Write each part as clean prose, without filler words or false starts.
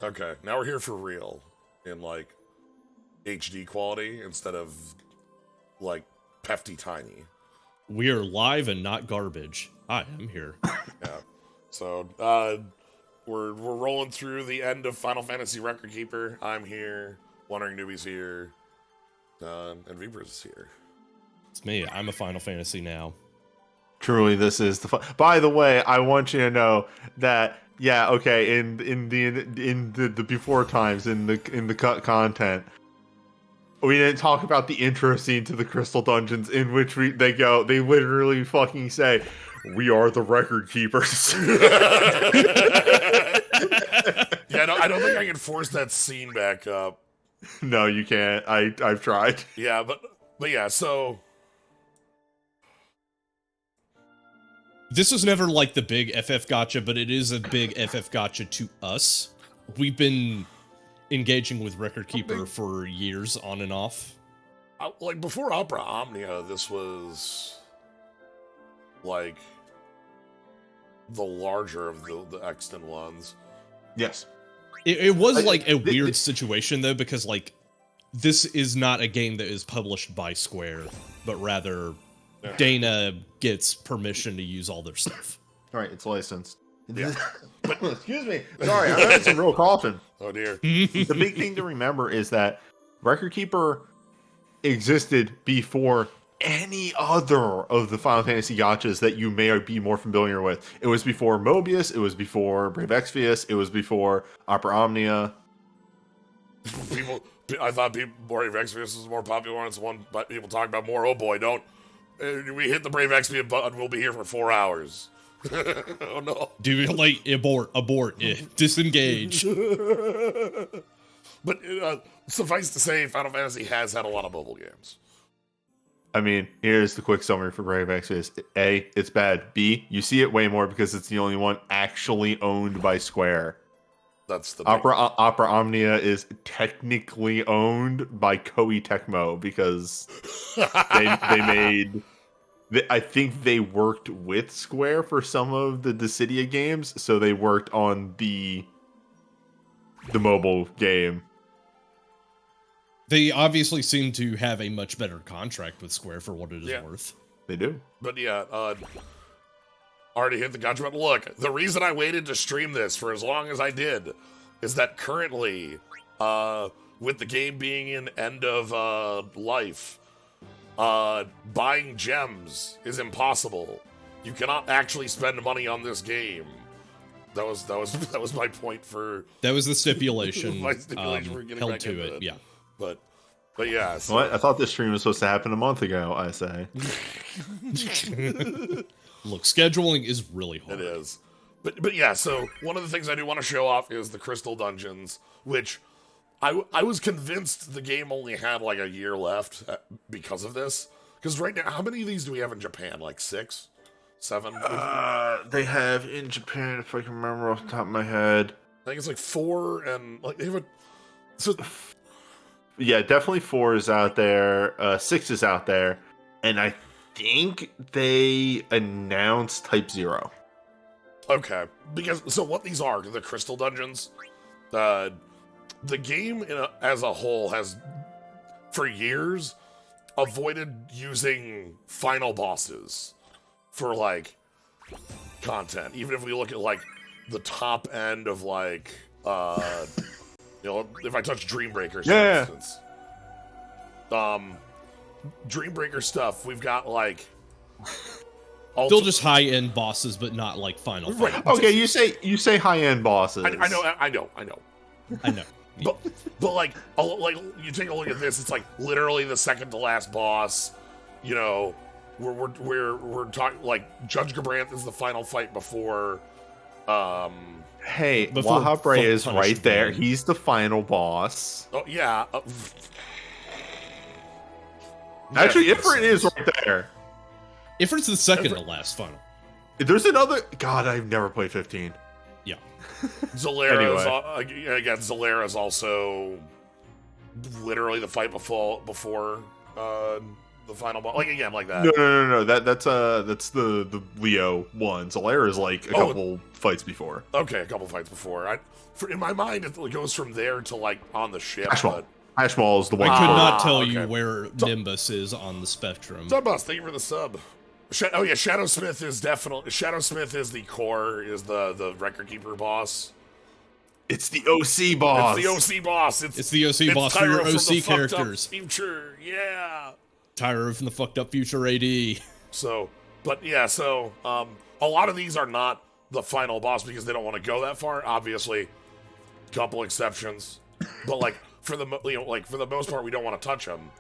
Okay, now we're here for real in like HD quality instead of like hefty tiny. We are live and not garbage. I am here. Yeah. So we're rolling through the end of Final Fantasy Record Keeper. I'm here. WanderingNewbie's here. And Vpris is here. It's me. I'm a Final Fantasy now. Truly, this is the fun. By the way, I want you to know that okay, in the before times in the cut content, we didn't talk about the intro scene to the Crystal Dungeons, in which they literally fucking say, "We are the record keepers." Yeah, no, I don't think I can force that scene back up. No, you can't. I've tried. Yeah, but yeah, so this was never like the big FF gotcha, but it is a big FF gotcha to us. We've been engaging with Record Keeper for years on and off. Like before Opera Omnia, this was like the larger of the extant ones. Yes. It was like a weird situation though, because like this is not a game that is published by Square, but rather Dana gets permission to use all their stuff. All right, it's licensed. Yeah. Excuse me. Sorry, I had some real coughing. Oh dear. The big thing to remember is that Record Keeper existed before any other of the Final Fantasy gotchas that you may be more familiar with. It was before Mobius, it was before Brave Exvius, it was before Opera Omnia. I thought Brave Exvius was more popular, and it's one but people talk about more. Oh boy, don't we hit the Brave Exvius button, we'll be here for 4 hours. Oh no. Dude, like, abort, disengage. But suffice to say, Final Fantasy has had a lot of mobile games. I mean, here's the quick summary for Brave Exvius. A, it's bad. B, you see it way more because it's the only one actually owned by Square. That's the Opera Omnia is technically owned by Koei Tecmo because they made. I think they worked with Square for some of the Dissidia games, so they worked on the mobile game. They obviously seem to have a much better contract with Square for what it is worth. They do. But yeah, already hit the gotcha button. Look, the reason I waited to stream this for as long as I did is that currently, with the game being in end of life, buying gems is impossible. You cannot actually spend money on this game. That was my point for. That was the stipulation. My stipulation for getting held back to into it. Yeah. But yeah. So. What? I thought this stream was supposed to happen a month ago. I say. Look, scheduling is really hard. It is. But yeah. So one of the things I do want to show off is the Crystal Dungeons, which I was convinced the game only had like a year left because of this. Because right now, how many of these do we have in Japan? Like 6, 7? They have in Japan, if I can remember off the top of my head. I think it's like 4, and like they have a. So, yeah, definitely 4 is out there. 6 is out there, and I think they announced Type 0. Okay, because so what these are, the Crystal Dungeons, the game as a whole has, for years, avoided using final bosses for, like, content. Even if we look at, like, the top end of, like, you know, if I touch Dreambreaker, for instance. Dreambreaker stuff, we've got, like... Still just high-end bosses, but not, like, final. Right. Okay, you say high-end bosses. I know. I know. But like you take a look at this, it's like literally the second to last boss. You know, we're talking like Judge Gabranth is the final fight before. Hey, Wahabre is right there. He's the final boss. Oh yeah. Actually, Ifrit is right there. Ifrit's the second to last final. There's another. God, I've never played 15. Yeah. Zalera is also literally the fight before the final boss. Like again, like that. No. That's the Leo one. Solaire is like a couple fights before. Okay, a couple fights before. In my mind, it goes from there to like on the ship. Ashmal is the one. I could not tell you where Nimbus is on the spectrum. Subbus, thank you for the sub. Oh yeah, Shadowsmith is definitely the core, is the record keeper boss. It's the OC boss. It's the OC boss. It's the OC boss for your OC characters. Future, yeah. Tyro from the fucked up future AD. So, but yeah, a lot of these are not the final boss because they don't want to go that far. Obviously, couple exceptions, but like for the most part, we don't want to touch them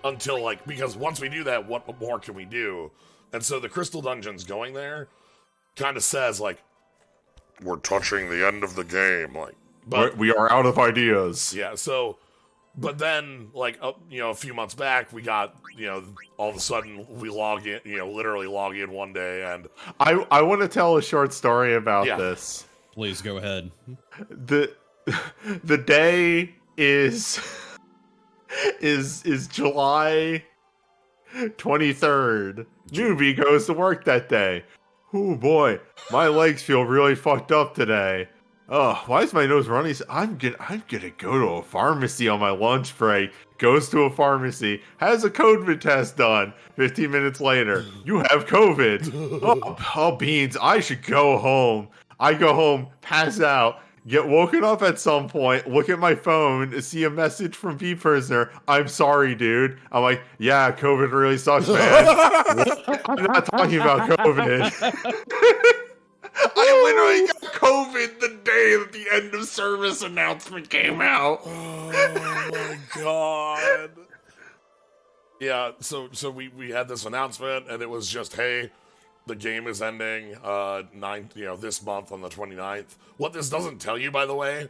until because once we do that, what more can we do? And so the Crystal Dungeons going there kind of says we're touching the end of the game, but we are out of ideas. Yeah, so. But then, a few months back, we got, all of a sudden we log in, literally log in one day, and I want to tell a short story about this. Please go ahead. The day is July 23rd. Newbie goes to work that day. Oh boy, my legs feel really fucked up today. Oh, why is my nose running? I'm gonna go to a pharmacy on my lunch break. Goes to a pharmacy, has a COVID test done. 15 minutes later, you have COVID. Oh, beans, I should go home. I go home, pass out, get woken up at some point, look at my phone, see a message from Vpris. I'm sorry, dude. I'm like, yeah, COVID really sucks, man. I'm not talking about COVID. I literally got COVID the day that the end of service announcement came out. Oh my god. Yeah, so we had this announcement and it was just, hey, the game is ending this month on the 29th. What this doesn't tell you, by the way,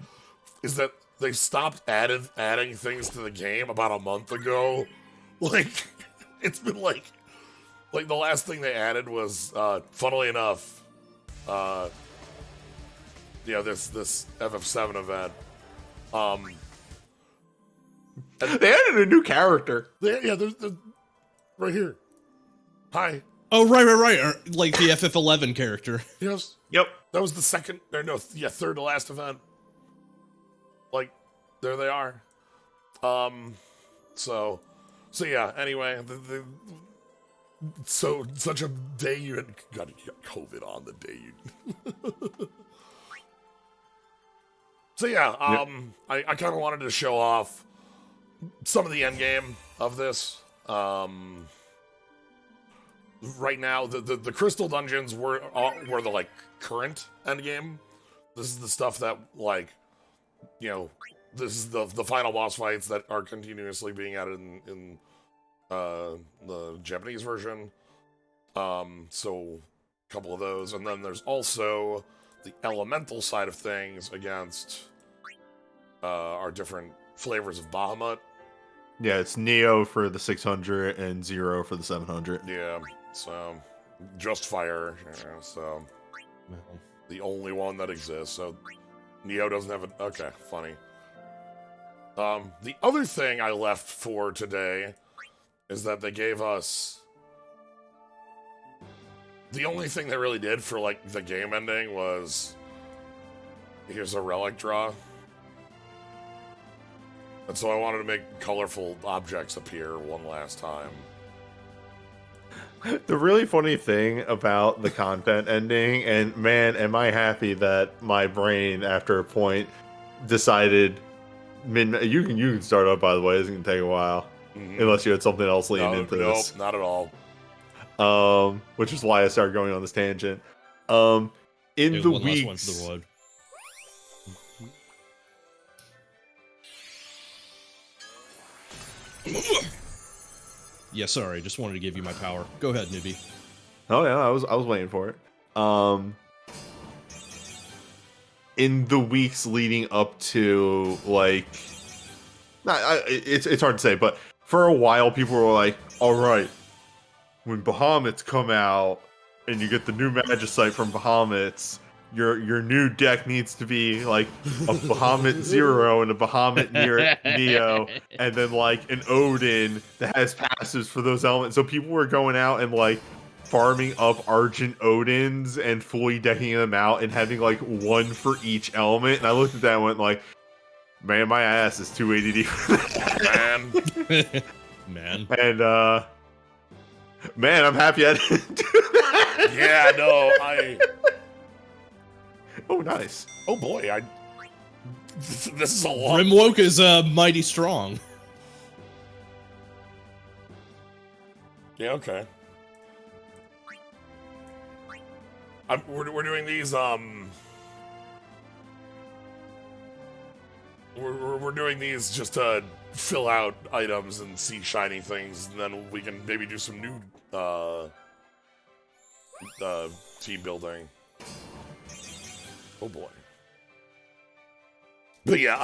is that they stopped adding things to the game about a month ago. It's been the last thing they added was funnily enough, this FF7 event. They added a new character. There's right here. Hi. Oh, right. Like the FF11 character. Yes. Yep. That was the third to last event. There they are. So yeah. Anyway, such a day you had got COVID on the day you. So yeah, I kind of wanted to show off some of the end game of this. Right now, the Crystal Dungeons were the current end game. This is the stuff that this is the final boss fights that are continuously being added in the Japanese version. So a couple of those, and then there's also the elemental side of things against our different flavors of Bahamut. Yeah, it's Neo for the 600 and Zero for the 700. Yeah, so just fire. So the only one that exists. So Neo doesn't have a. Okay, funny. The other thing I left for today is that they gave us the only thing they really did for the game ending was here's a relic draw. And so I wanted to make colorful objects appear one last time. The really funny thing about the content ending, and man, am I happy that my brain after a point decided you can start up, by the way, it's gonna take a while. Mm-hmm. Unless you had something else leading into this. Nope, not at all. Which is why I started going on this tangent. In the weeks. Yeah, sorry, just wanted to give you my power. Go ahead, newbie. Oh yeah, I was waiting for it. In the weeks leading up to it's hard to say, but for a while people were like, all right, when Bahamut's come out and you get the new Magicite from Bahamut's, your new deck needs to be like a Bahamut Zero and a Bahamut Neo, and then like an Odin that has passives for those elements. So people were going out and like farming up Argent Odins and fully decking them out and having like one for each element. And I looked at that and went like, man, my ass is 280 for that. Man. And man, I'm happy I didn't do that. Yeah, no, Oh, nice. Oh boy, this is a lot. Grimwoke is mighty strong. Yeah, okay. We're doing these, we're doing these just to fill out items and see shiny things, and then we can maybe do some new, team building. Oh boy. But yeah,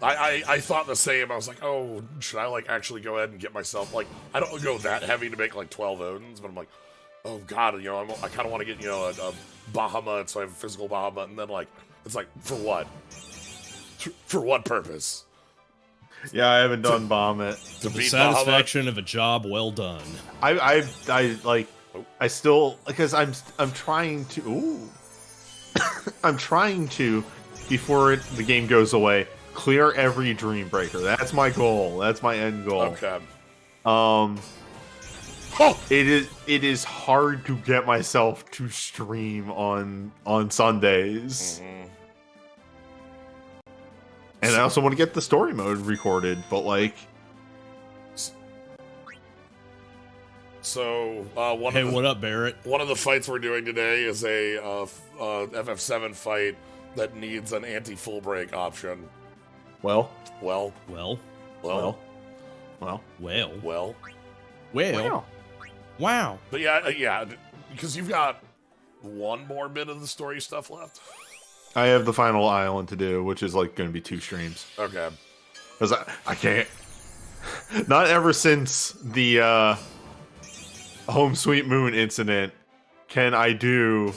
I thought the same. I was like, oh, should I, like, actually go ahead and get myself, like, I don't go that heavy to make, like, 12 Odins, but I'm like, oh god, you know, I kind of want to get, you know, a Bahamut, so I have a physical Bahamut, and then, like, it's like, for what? For what purpose? Yeah, I haven't done Bahamut. To The beat satisfaction of a job well done. I like, I still, because I'm trying to, ooh. I'm trying to, before the game goes away, clear every Dream Breaker. That's my goal. That's my end goal. Okay. It is hard to get myself to stream on Sundays. Mm-hmm. And I also want to get the story mode recorded, but like, so What up, Barrett? one of the fights we're doing today is a FF7 fight that needs an anti-full break option. well, Well, Wow. But yeah, because you've got one more bit of the story stuff left. I have the final island to do, which is like going to be 2 streams. Okay. Because I can't. Not ever since the Home Sweet Moon incident can I do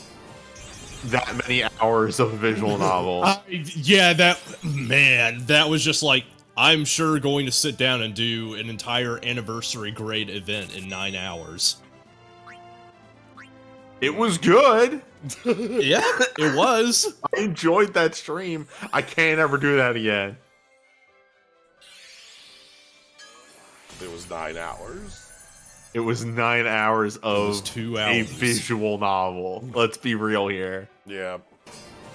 that many hours of a visual novel. Yeah, that was just like, I'm sure going to sit down and do an entire anniversary grade event in 9 hours. It was good. Yeah, it was. I enjoyed that stream. I can't ever do that again. It was 9 hours. It was 9 hours of 2 a hours. visual novel. Let's be real here. Yeah.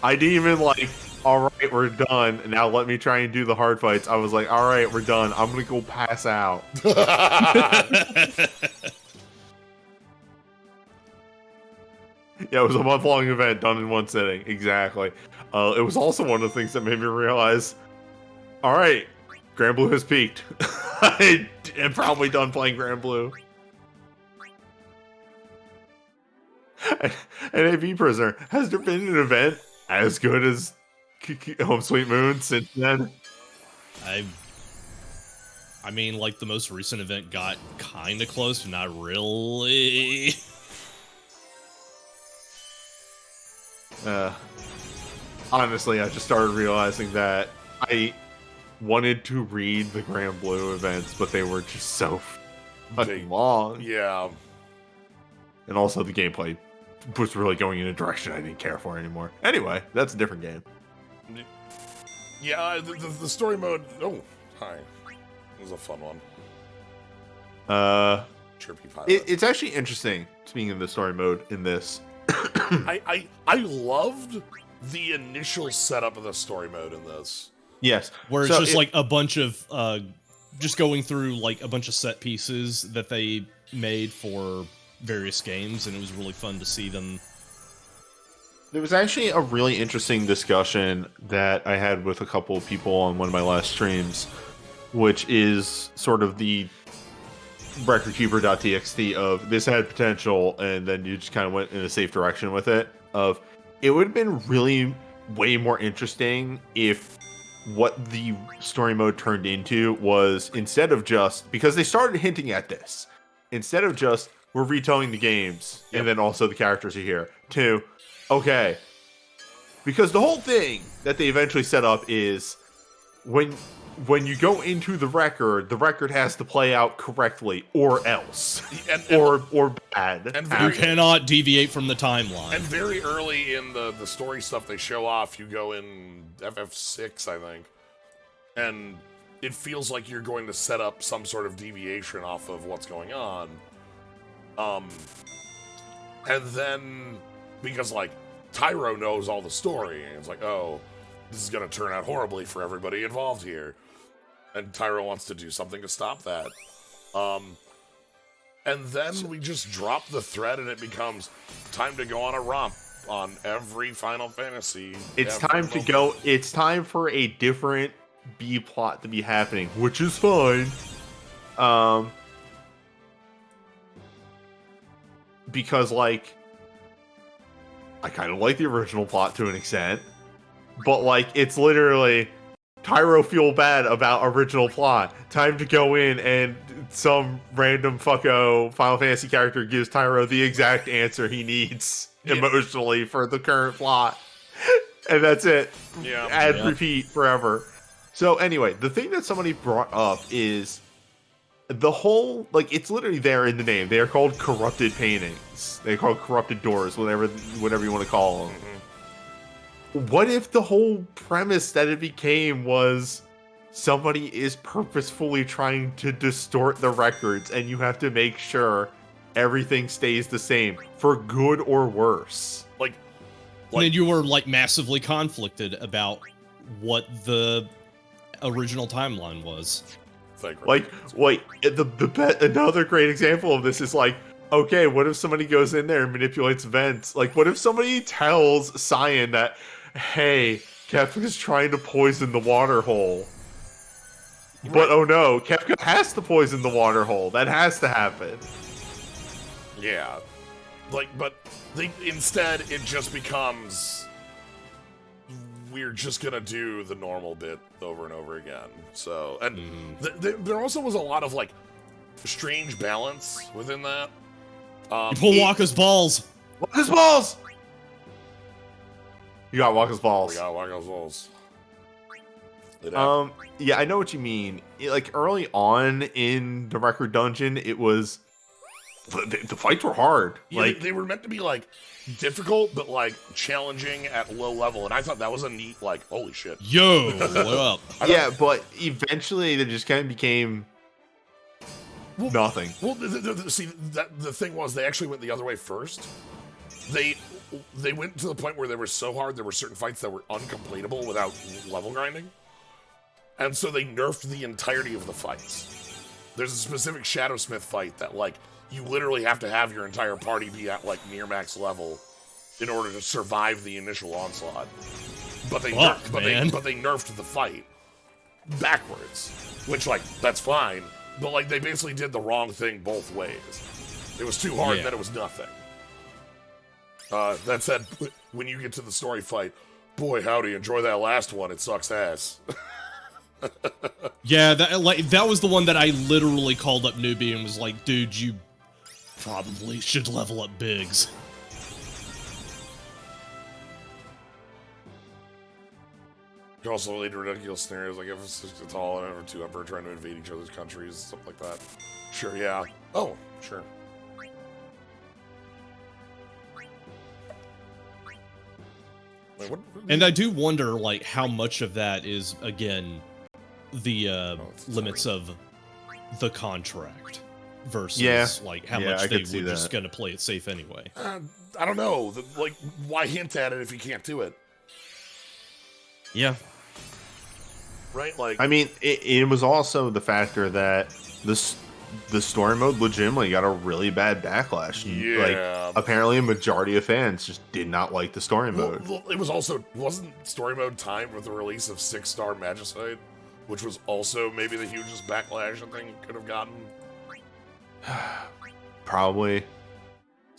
I didn't even like, all right, we're done. Now let me try and do the hard fights. I was like, all right, we're done. I'm going to go pass out. Yeah, it was a month-long event done in one sitting. Exactly. It was also one of the things that made me realize, all right, Grand Blue has peaked. I am probably done playing Grand Blue. And AB Prisoner, has there been an event as good as Home Sweet Moon since then? I mean, like, the most recent event got kind of close, but not really. Honestly, I just started realizing that I wanted to read the Grand Blue events, but they were just so fucking long. Yeah. And also the gameplay was really going in a direction I didn't care for anymore. Anyway, that's a different game. Yeah, the story mode. Oh, hi. It was a fun one. Chirpy pilot. It's actually interesting, speaking of the story mode in this. I loved the initial setup of the story mode in this. Yes. Where it's just like a bunch of, just going through like a bunch of set pieces that they made for various games, and it was really fun to see them. There was actually a really interesting discussion that I had with a couple of people on one of my last streams, which is sort of the recordkeeper.txt of this had potential, and then you just kind of went in a safe direction with it. Of it would have been really way more interesting if what the story mode turned into was, instead of just, because they started hinting at this, instead of just we're retelling the games and then also the characters are here, to okay, because the whole thing that they eventually set up is when you go into the record has to play out correctly or else, or bad. And You cannot deviate from the timeline. And very early in the story stuff they show off, you go in FF6, I think, and it feels like you're going to set up some sort of deviation off of what's going on. And then, because, like, Tyro knows all the story, and it's like, oh, this is going to turn out horribly for everybody involved here. And Tyro wants to do something to stop that. And then we just drop the thread, and it becomes time to go on a romp on every Final Fantasy. It's time to go. It's time for a different B plot to be happening, which is fine. Because, like, I kind of like the original plot to an extent, but, like, it's literally Tyro feel bad about original plot. Time to go in, and some random fucko Final Fantasy character gives Tyro the exact answer he needs emotionally for the current plot. And that's it. Yeah. Add repeat forever. So anyway, the thing that somebody brought up is the whole, like, it's literally there in the name. They are called corrupted paintings. They're called corrupted doors, whatever you want to call them. What if the whole premise that it became was somebody is purposefully trying to distort the records and you have to make sure everything stays the same, for good or worse? And then you were, like, massively conflicted about what the original timeline was. Like, wait, another great example of this is, like, okay, what if somebody goes in there and manipulates events? Like, what if somebody tells Cyan that, hey, Kefka is trying to poison the water hole. Right. But oh no, Kefka has to poison the water hole. That has to happen. Yeah. Like, but instead it just becomes, we're just gonna do the normal bit over and over again. So, and there also was a lot of, like, strange balance within that. You pull Waka's balls! Waka's balls! You got Waka's balls. We got Waka's balls. Yeah, I know what you mean. Like, early on in the record dungeon, it was... The fights were hard. Yeah, like they were meant to be, like, difficult, but, like, challenging at low level. And I thought that was a neat, like, holy shit. Yo, what up? Yeah, but eventually they just kind of became... nothing. Well, see, the thing was, they actually went the other way first. They went to the point where they were so hard, there were certain fights that were uncompletable without level grinding. And so they nerfed the entirety of the fights. There's a specific Shadowsmith fight that, like, you literally have to have your entire party be at, like, near max level in order to survive the initial onslaught. But they nerfed the fight backwards, which, like, that's fine. But, like, they basically did the wrong thing both ways. It was too hard, then it was nothing. That said, when you get to the story fight, boy howdy, enjoy that last one, it sucks ass. Yeah, that was the one that I literally called up Newbie and was like, dude, you probably should level up Biggs. You also lead to ridiculous scenarios like FF6 tall and FF2 Emperor trying to invade each other's countries, stuff like that. Sure, yeah. Oh, sure. Wait, and I do wonder, like, how much of that is, again, the limits of the contract versus, like, how much they were just going to play it safe anyway. I don't know. Like, why hint at it if you can't do it? Yeah. Right? Like, I mean, it was also the factor that the story mode legitimately got a really bad backlash. Yeah. Like, apparently a majority of fans just did not like the story mode. Well, it was also, wasn't story mode timed with the release of 6-star Magicite, which was also maybe the hugest backlash I think it could have gotten? Probably.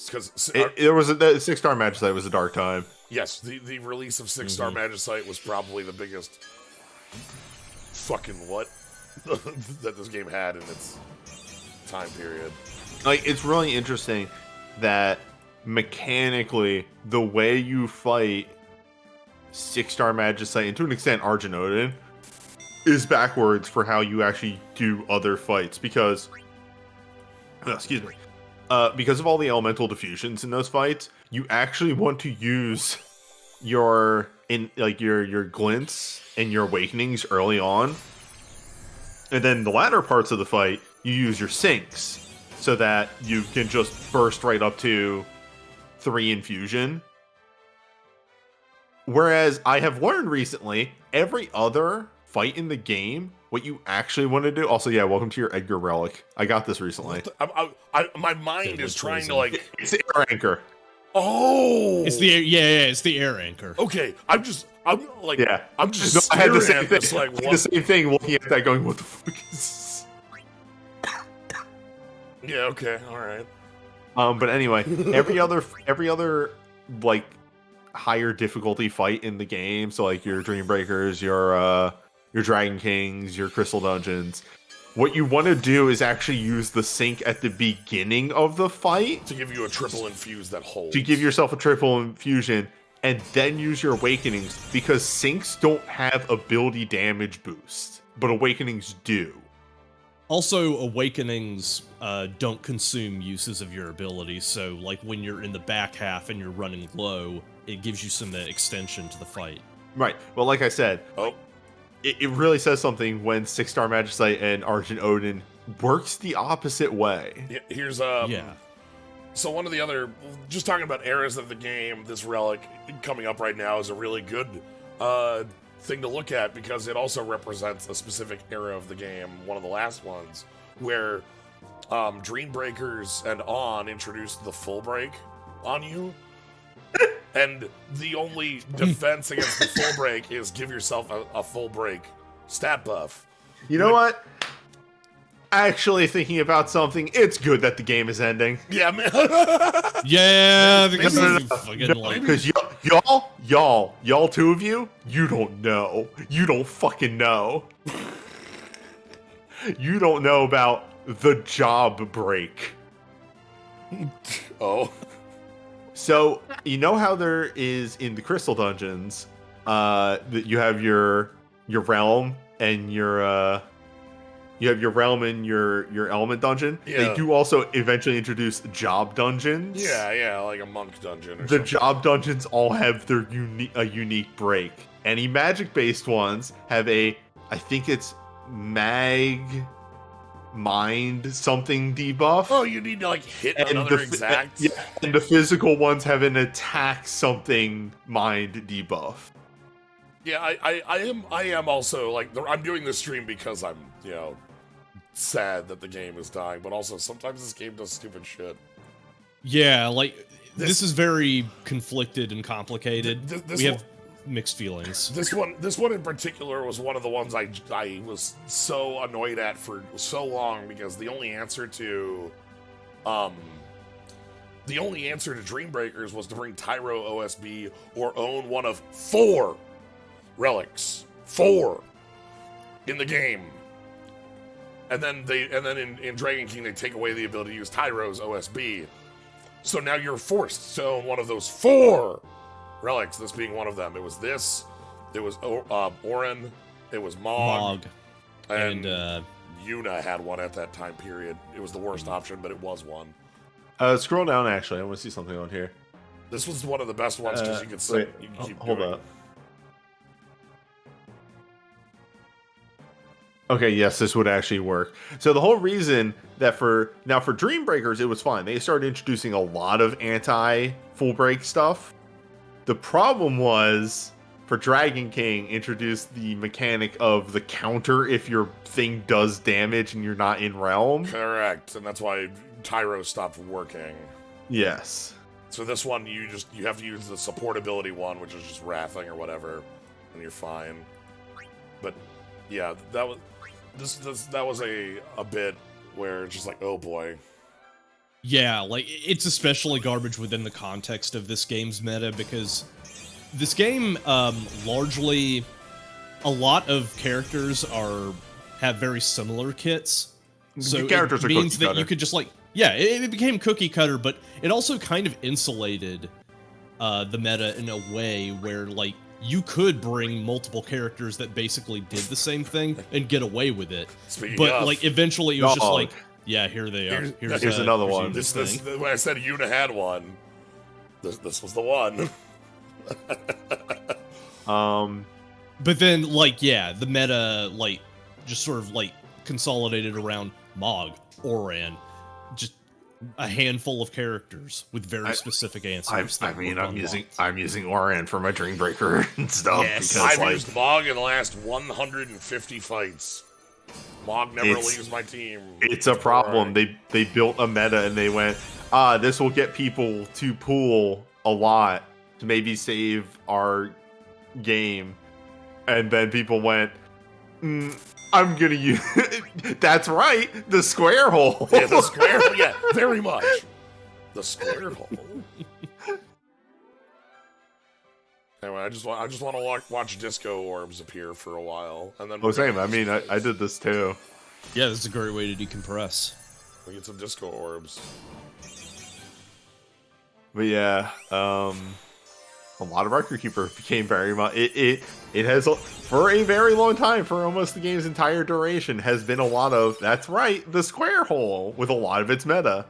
Because there was a 6-star Magicite was a dark time. Yes, the release of 6-star Magicite was probably the biggest fucking what that this game had in its time period. Like, it's really interesting that mechanically the way you fight 6-star Magicite, and to an extent Argent Odin, is backwards for how you actually do other fights, because excuse me, because of all the elemental diffusions in those fights, you actually want to use your glints and your awakenings early on, and then the latter parts of the fight you use your sinks so that you can just burst right up to 3 infusion. Whereas I have learned recently, every other fight in the game, what you actually want to do. Also, yeah, welcome to your Edgar relic. I got this recently. My mind is trying to like. It's the air anchor. Oh, it's the it's the air anchor. Okay, I'm just no, I had the same thing. This, like, the same thing looking at that, going, "What the fuck is this?" Yeah. Okay. All right. But anyway, every other like higher difficulty fight in the game, so like your Dream Breakers, your Dragon Kings, your Crystal Dungeons, what you want to do is actually use the sink at the beginning of the fight to give you a triple infuse that holds. To give yourself a triple infusion, and then use your awakenings, because sinks don't have ability damage boost, but awakenings do. Also, awakenings don't consume uses of your abilities, so like when you're in the back half and you're running low, it gives you some extension to the fight. Right. Well, like I said, it really says something when 6-star Magicite and Argent Odin works the opposite way. Yeah, here's So one of the other, just talking about eras of the game, this relic coming up right now is a really good thing to look at, because it also represents a specific era of the game, one of the last ones, where Dream Breakers and On introduced the full break on you. And the only defense against the full break is give yourself a full break stat buff. You know what? Actually thinking about something, it's good that the game is ending. Yeah, man. Yeah, because y'all 2 of you, you don't know. You don't fucking know. You don't know about the job break. Oh. So, you know how there is in the Crystal Dungeons, that you have your realm and your element dungeon. Yeah. They do also eventually introduce job dungeons. Yeah, like a monk dungeon or the something. job dungeons all have their unique break. Any magic based ones have I think it's mind something debuff. Oh, you need to like hit another exact. Yeah, and the physical ones have an attack something mind debuff. Yeah, I am also like, I'm doing this stream because I'm, sad that the game is dying, but also sometimes this game does stupid shit. Yeah, like this is very conflicted and complicated. We have mixed feelings. This one in particular was one of the ones I was so annoyed at for so long, because the only answer to Dream Breakers was to bring Tyro OSB or own one of 4 relics. 4 in the game. And then in Dragon King they take away the ability to use Tyro's OSB. So now you're forced to own one of those 4 relics, this being one of them. It was this, it was Orin, it was Mog, and Yuna had one at that time period. It was the worst option, but it was one. Scroll down, actually. I want to see something on here. This was one of the best ones, because you could sit, you can keep hold doing up. Okay, yes, this would actually work. So the whole reason that for Dream Breakers, it was fine. They started introducing a lot of anti-full break stuff. The problem was, for Dragon King, introduced the mechanic of the counter if your thing does damage and you're not in realm. Correct, and that's why Tyro stopped working. Yes. So this one, you have to use the support ability one, which is just wrathing or whatever, and you're fine. But yeah, that was a bit where it's just like, oh boy. Yeah, like it's especially garbage within the context of this game's meta, because this game largely, a lot of characters have very similar kits. So characters it means that you could just like, yeah, it became cookie cutter, but it also kind of insulated the meta in a way where like you could bring multiple characters that basically did the same thing and get away with it. Speaking but of, like eventually it was just like, yeah, here they are. Here's another one. This when I said Yuna had one, this was the one. But then, like, yeah, the meta, like, just sort of, like, consolidated around Mog, Oran, just a handful of characters with very specific answers. I'm using Oran for my Dreambreaker and stuff. Yes. Because, I've used Mog in the last 150 fights. Mog never leaves my team. It's a problem. They built a meta and they went, this will get people to pool a lot to maybe save our game. And then people went, I'm gonna use. That's right, the square hole. Yeah, the square hole. Yeah, very much. The square hole. Anyway, I just want to watch disco orbs appear for a while, and then. Oh, same. I mean, I did this too. Yeah, this is a great way to decompress. We get some disco orbs. But yeah, a lot of Record Keeper became very much it has for a very long time, for almost the game's entire duration, has been a lot of, that's right, the square hole with a lot of its meta.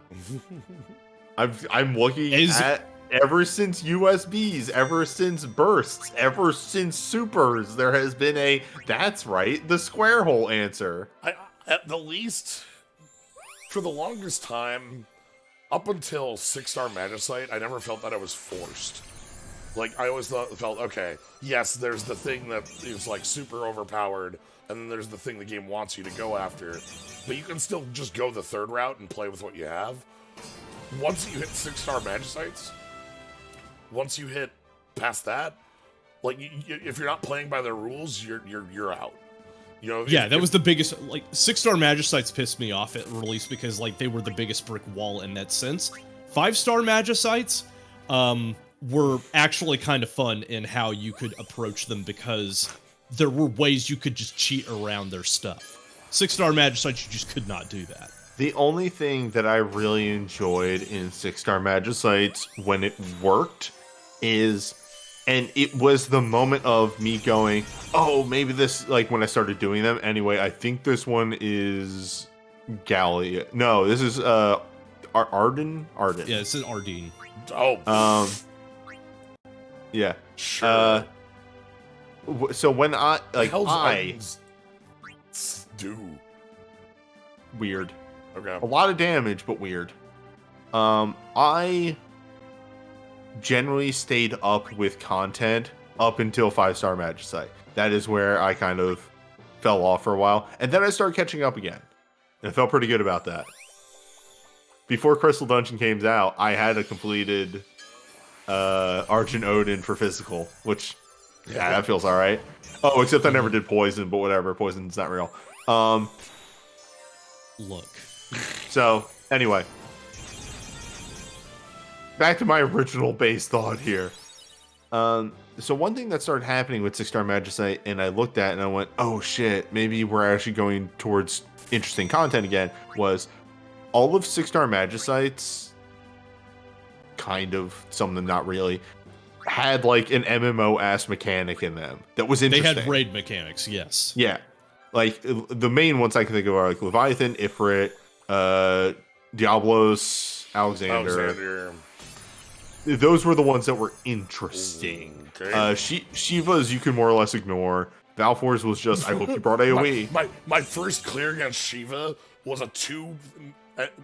I'm looking at ever since USBs, ever since bursts, ever since supers, there has been a that's right, the square hole answer. At the least, for the longest time, up until 6-star Magicite, I never felt that I was forced. Like, I always felt, okay, yes, there's the thing that is, like, super overpowered, and then there's the thing the game wants you to go after, but you can still just go the third route and play with what you have. Once you hit 6-star Magicites, once you hit past that, like, if you're not playing by their rules, you're out. You know, yeah, that was the biggest, like, 6-star Magicites pissed me off at release because, like, they were the biggest brick wall in that sense. 5-star Magicites, were actually kind of fun in how you could approach them because there were ways you could just cheat around their stuff. 6-star Magicites, you just could not do that. The only thing that I really enjoyed in 6-star Magicites when it worked is, and it was the moment of me going, oh, maybe this, like when I started doing them. Anyway, I think this one is Gallia. No, this is Arden. Yeah, this is Ardeen. Oh. Yeah. Sure. So when I do weird. Okay. A lot of damage, but weird. I generally stayed up with content up until 5-star Magicite. That is where I kind of fell off for a while, and then I started catching up again, and I felt pretty good about that. Before Crystal Dungeon came out, I had a completed Argent Odin for physical, which that feels all right. Oh, except I never did poison, but whatever, poison's not real. Look. So anyway, back to my original base thought here. So one thing that started happening with 6-star Magicite, and I looked at and I went, oh shit, maybe we're actually going towards interesting content again, was all of 6-star Magicites, kind of, some of them not really, had like an MMO-ass mechanic in them that was interesting. They had raid mechanics, yes. Yeah. Like, the main ones I can think of are like Leviathan, Ifrit, Diablos, Alexander. Those were the ones that were interesting. Okay. Shiva's you can more or less ignore. Valfor's was just, I hope you brought AoE. My first clear against Shiva was a 2-minute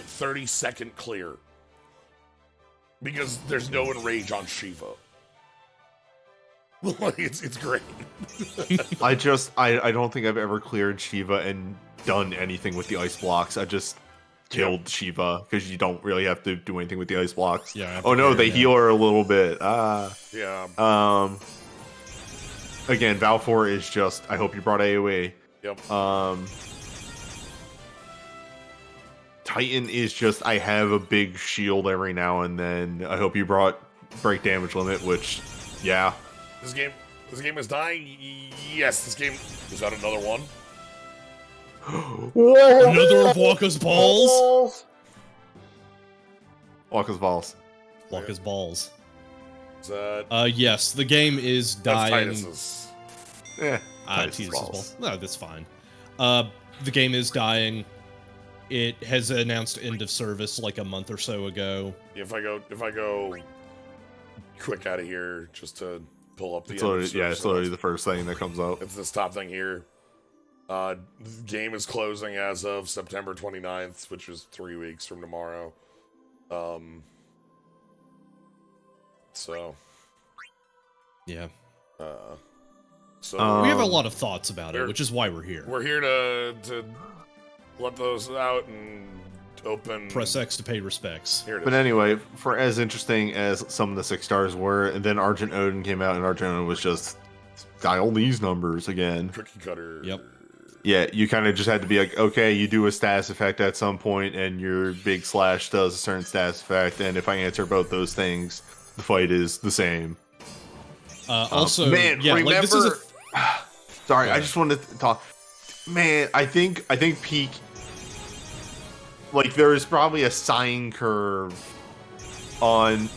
30-second clear. Because there's no enrage on Shiva. It's great. I don't think I've ever cleared Shiva and done anything with the ice blocks. I just killed Shiva because you don't really have to do anything with the ice blocks. Yeah. Oh no, they heal her a little bit. Yeah. Again, Valfor is just, I hope you brought AoE. Yep. Titan is just, I have a big shield every now and then. I hope you brought break damage limit, which, yeah. This game is dying. Yes, this game is that another one. Another of Waka's balls. Waka's balls. Waka's balls. Is that... Yes, the game is dying. That's Titus's. Titus's Titus's balls. ball. No, that's fine. The game is dying. It has announced end of service like a month or so ago. If I go quick out of here just to pull up the It's literally the first thing that comes up. It's this top thing here. The game is closing as of September 29th, which is 3 weeks from tomorrow. So Yeah. So we have a lot of thoughts about it, which is why we're here. We're here to let those out and open. Press X to pay respects. Here it is. But anyway, for as interesting as some of the 6 stars were, and then Argent Odin came out, and Argent Odin was just dial these numbers again. Cookie cutter. Yep. Yeah, you kind of just had to be like, okay, you do a status effect at some point, and your big slash does a certain status effect, and if I answer both those things, the fight is the same. Also, man, yeah, remember? like this is Sorry, I just wanted to talk. Man, I think peak. Like there is probably a sine curve on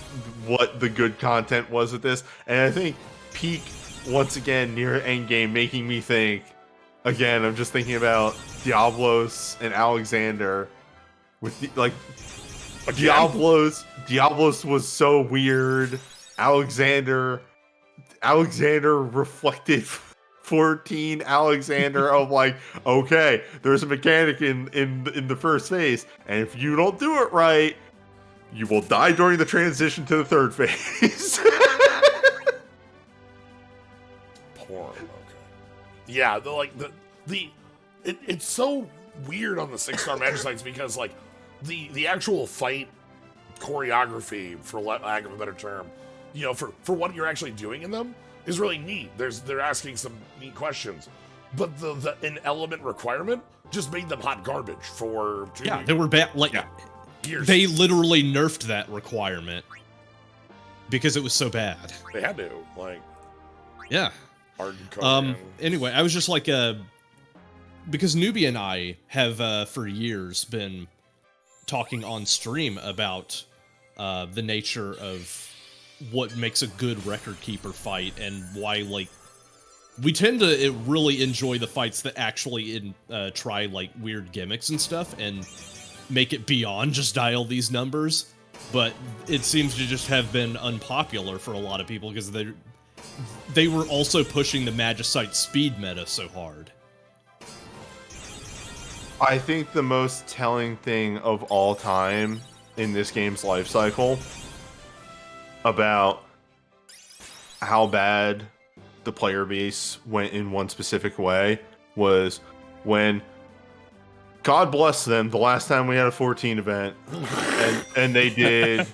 what the good content was with this, and I think peak once again near endgame, making me think. Again, I'm just thinking about Diablos and Alexander. With Diablos was so weird. Alexander reflected 14 Alexander of like, okay, there's a mechanic in the first phase, and if you don't do it right, you will die during the transition to the third phase. Porn. Okay. Yeah, it's so weird on the 6-star magic sites because like the actual fight choreography, for lack of a better term, you know, for what you're actually doing in them is really neat. They're asking some neat questions, but the an element requirement just made them hot garbage for they were bad. Like years. they literally nerfed that requirement because it was so bad. They had to Yeah. Anyway, I was just like because Newbie and I have for years been talking on stream about the nature of what makes a good record keeper fight and why like we tend to really enjoy the fights that actually try like weird gimmicks and stuff and make it beyond just dial these numbers, but it seems to just have been unpopular for a lot of people because they were also pushing the Magicite speed meta so hard. I think the most telling thing of all time in this game's life cycle about how bad the player base went in one specific way was when, God bless them, the last time we had a 14 event, and they did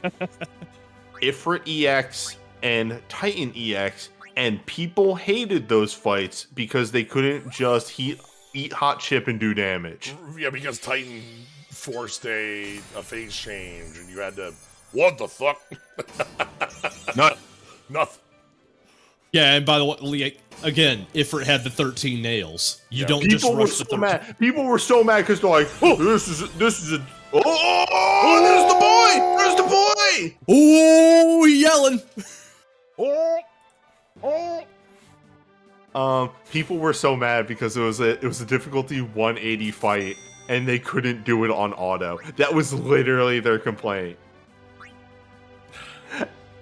Ifrit EX and Titan EX, and people hated those fights because they couldn't just eat hot chip and do damage. Yeah, because Titan forced a phase change, and you had to... What the fuck? Nothing. Yeah, and by the way, again, Ifrit had the 13 nails. You don't just rush the 13. Mad. People were so mad because they're like, oh, this is a... Oh, there's the boy! Oh, yelling! People were so mad because it was a difficulty 180 fight, and they couldn't do it on auto. That was literally their complaint.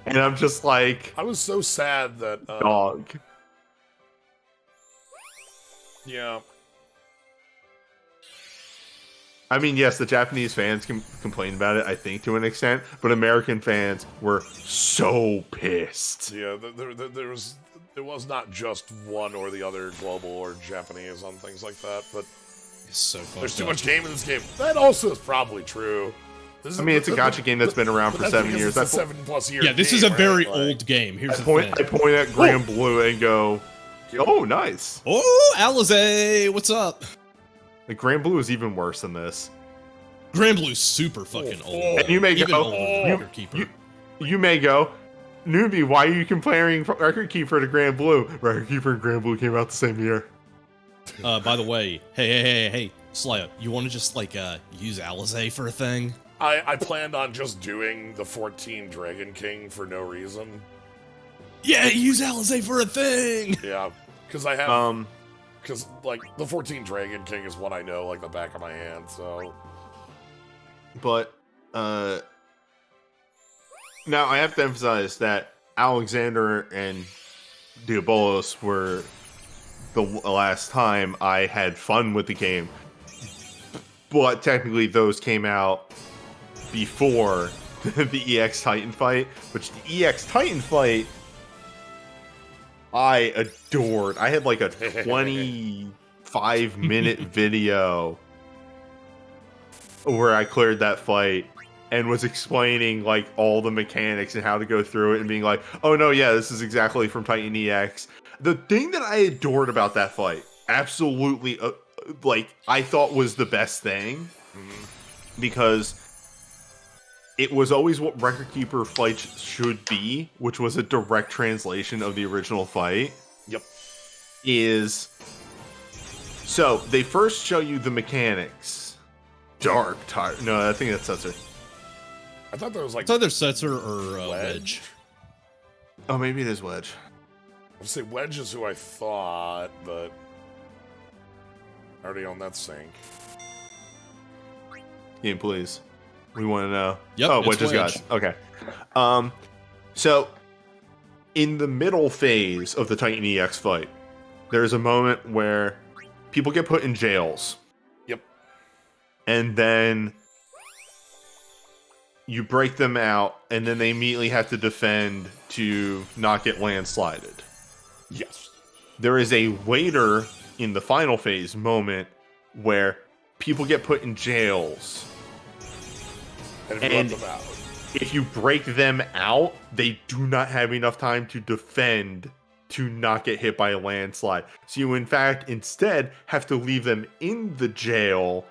And I'm just like... I was so sad that... dog. Yeah. I mean, yes, the Japanese fans can complain about it, I think, to an extent, but American fans were so pissed. Yeah, it was not just one or the other, global or Japanese, on things like that, but It's so fucked there's too up. much game in this game. That also is probably true. I mean, it's a gacha game that's been around for 7 years. It's a 7+ year Yeah, this is a very old game. Here's I the thing. point at Grand Blue and go, oh, nice. Oh, Alizé, what's up? Like, Grand Blue is even worse than this. Grand Blue's super fucking old. And you may Even go, older than Record Keeper. you may go, Newbie, why are you comparing Record Keeper to Grand Blue? Record Keeper and Grand Blue came out the same year. By the way, hey, Slayer, you want to just like use Alizé for a thing? I planned on just doing the 14 Dragon King for no reason. Yeah, use Alizé for a thing. Yeah, because I have because like the 14 Dragon King is one I know like the back of my hand. So, but now I have to emphasize that Alexander and Diabolos were the last time I had fun with the game, but technically those came out before the EX Titan fight, which the EX Titan fight I adored. I had like a 25-minute video where I cleared that fight and was explaining like all the mechanics and how to go through it and being like, oh no, yeah, this is exactly from Titan EX. The thing that I adored about that fight, absolutely, like I thought was the best thing, because it was always what Record Keeper fights should be, which was a direct translation of the original fight. yep. So they first show you the mechanics. Dark Tire. No, I think that's Setzer. I thought there was like It's either Setzer or Wedge. Oh, maybe it is Wedge. I would say Wedge is who I thought, but already on that sync. Game, please. We want to know. Yep, Oh, it's Wedge is Wedge. God. Okay. So in the middle phase of the Titan EX fight, there's a moment where people get put in jails. Yep. And then you break them out, and then they immediately have to defend to not get landslided. Yes. There is a later in the final phase moment where people get put in jails. And if you let them out. If you break them out, they do not have enough time to defend to not get hit by a landslide. So you, in fact, instead have to leave them in the jail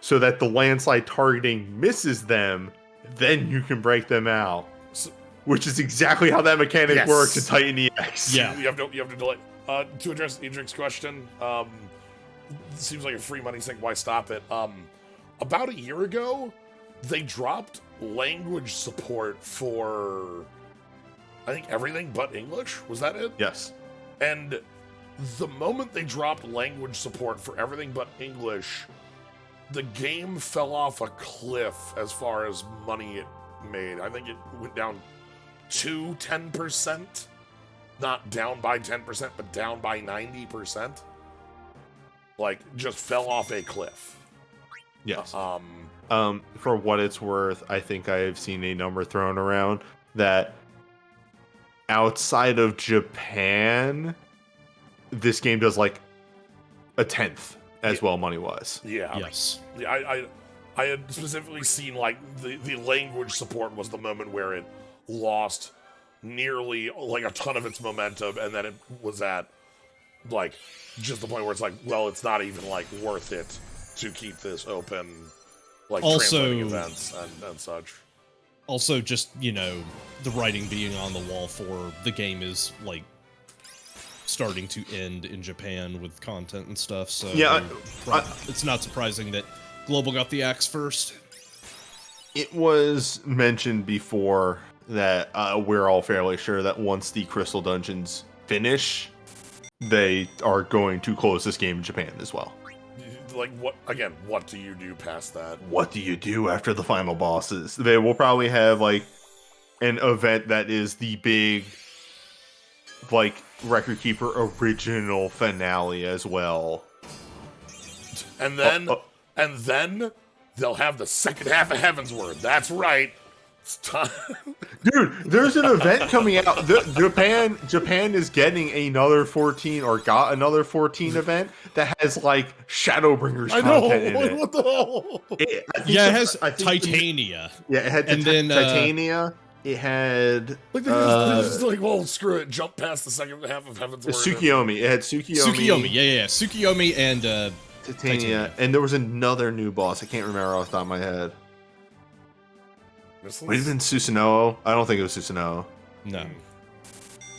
so that the landslide targeting misses them. Then you can break them out. Which is exactly how that mechanic works in Titan EX. Yeah. You have to delay. To address Idric's question, seems like a free money thing. Why stop it? About a year ago, they dropped language support for, I think, everything but English. Was that it? Yes. And the moment they dropped language support for everything but English, the game fell off a cliff as far as money it made. I think it went down to 10%. Not down by 10%, but down by 90%. Like, just fell off a cliff. Yes. For what it's worth, I think I have seen a number thrown around that outside of Japan, this game does like a 10th as well money-wise. Yeah. Yes. Yeah, I had specifically seen like the language support was the moment where it lost nearly like a ton of its momentum, and then it was at like just the point where it's like, well, it's not even like worth it to keep this open, like translating events and such. Also, just, you know, the writing being on the wall for the game is like starting to end in Japan with content and stuff, so yeah, it's not surprising that Global got the axe first. It was mentioned before that we're all fairly sure that once the Crystal Dungeons finish, they are going to close this game in Japan as well. Like, what do you do past that? What do you do after the final bosses? They will probably have like an event that is the big like Record Keeper original finale as well. And then they'll have the second half of Heavensward. That's right. It's time. Dude, there's an event coming out. Japan is getting another 14 or got another 14 event that has like Shadowbringers content in it. What the hell? It has Titania. It had Titania. It had like they just like, well, screw it, jump past the second half of Heavensward. Tsukiyomi. It had Tsukiyomi. Yeah. Tsukiyomi and Titania. And there was another new boss. I can't remember off the top of my head. Would it have been Susanoo? I don't think it was Susanoo. No.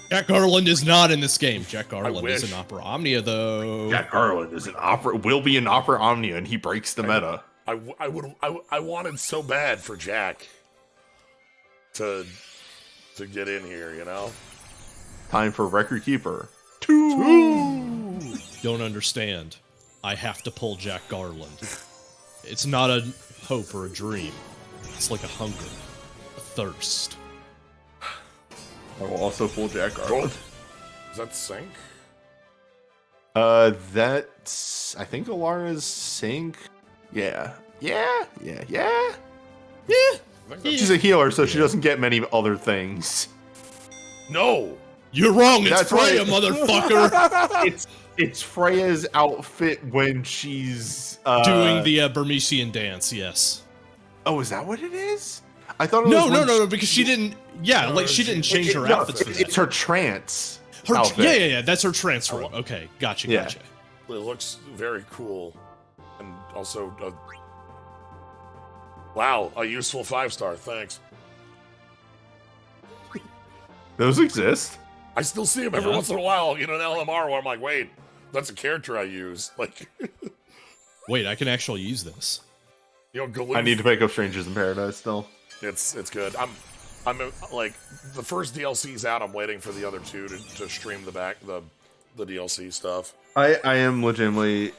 Jack Garland is not in this game. Jack Garland is an Opera Omnia, though. Jack Garland is will be an Opera Omnia, and he breaks the meta. I wanted so bad for Jack to get in here, you know? Time for Record Keeper 2. Don't understand. I have to pull Jack Garland. It's not a hope or a dream. It's like a hunger, a thirst. I will also pull Jack Garland. Is that sync? That's... I think Alara's sync. Yeah. Yeah. She's a healer, so she doesn't get many other things. No! You're wrong, it's That's Freya, right. motherfucker! It's Freya's outfit when she's Doing the Burmesian dance, yes. Oh, is that what it is? I thought it No, was no, because she didn't... Yeah, like, she didn't change her outfits for that. It's her trance outfit. Yeah, that's her transfer. Okay, gotcha. It looks very cool. And also, wow, a useful 5-star, thanks. Those exist? I still see them every once in a while in an LMR where I'm like, wait, that's a character I use. Like, wait, I can actually use this. You know, Galoof, I need to pick up Strangers in Paradise still. It's good. I'm like, the first DLC's out. I'm waiting for the other two to stream the DLC stuff. I am legitimately,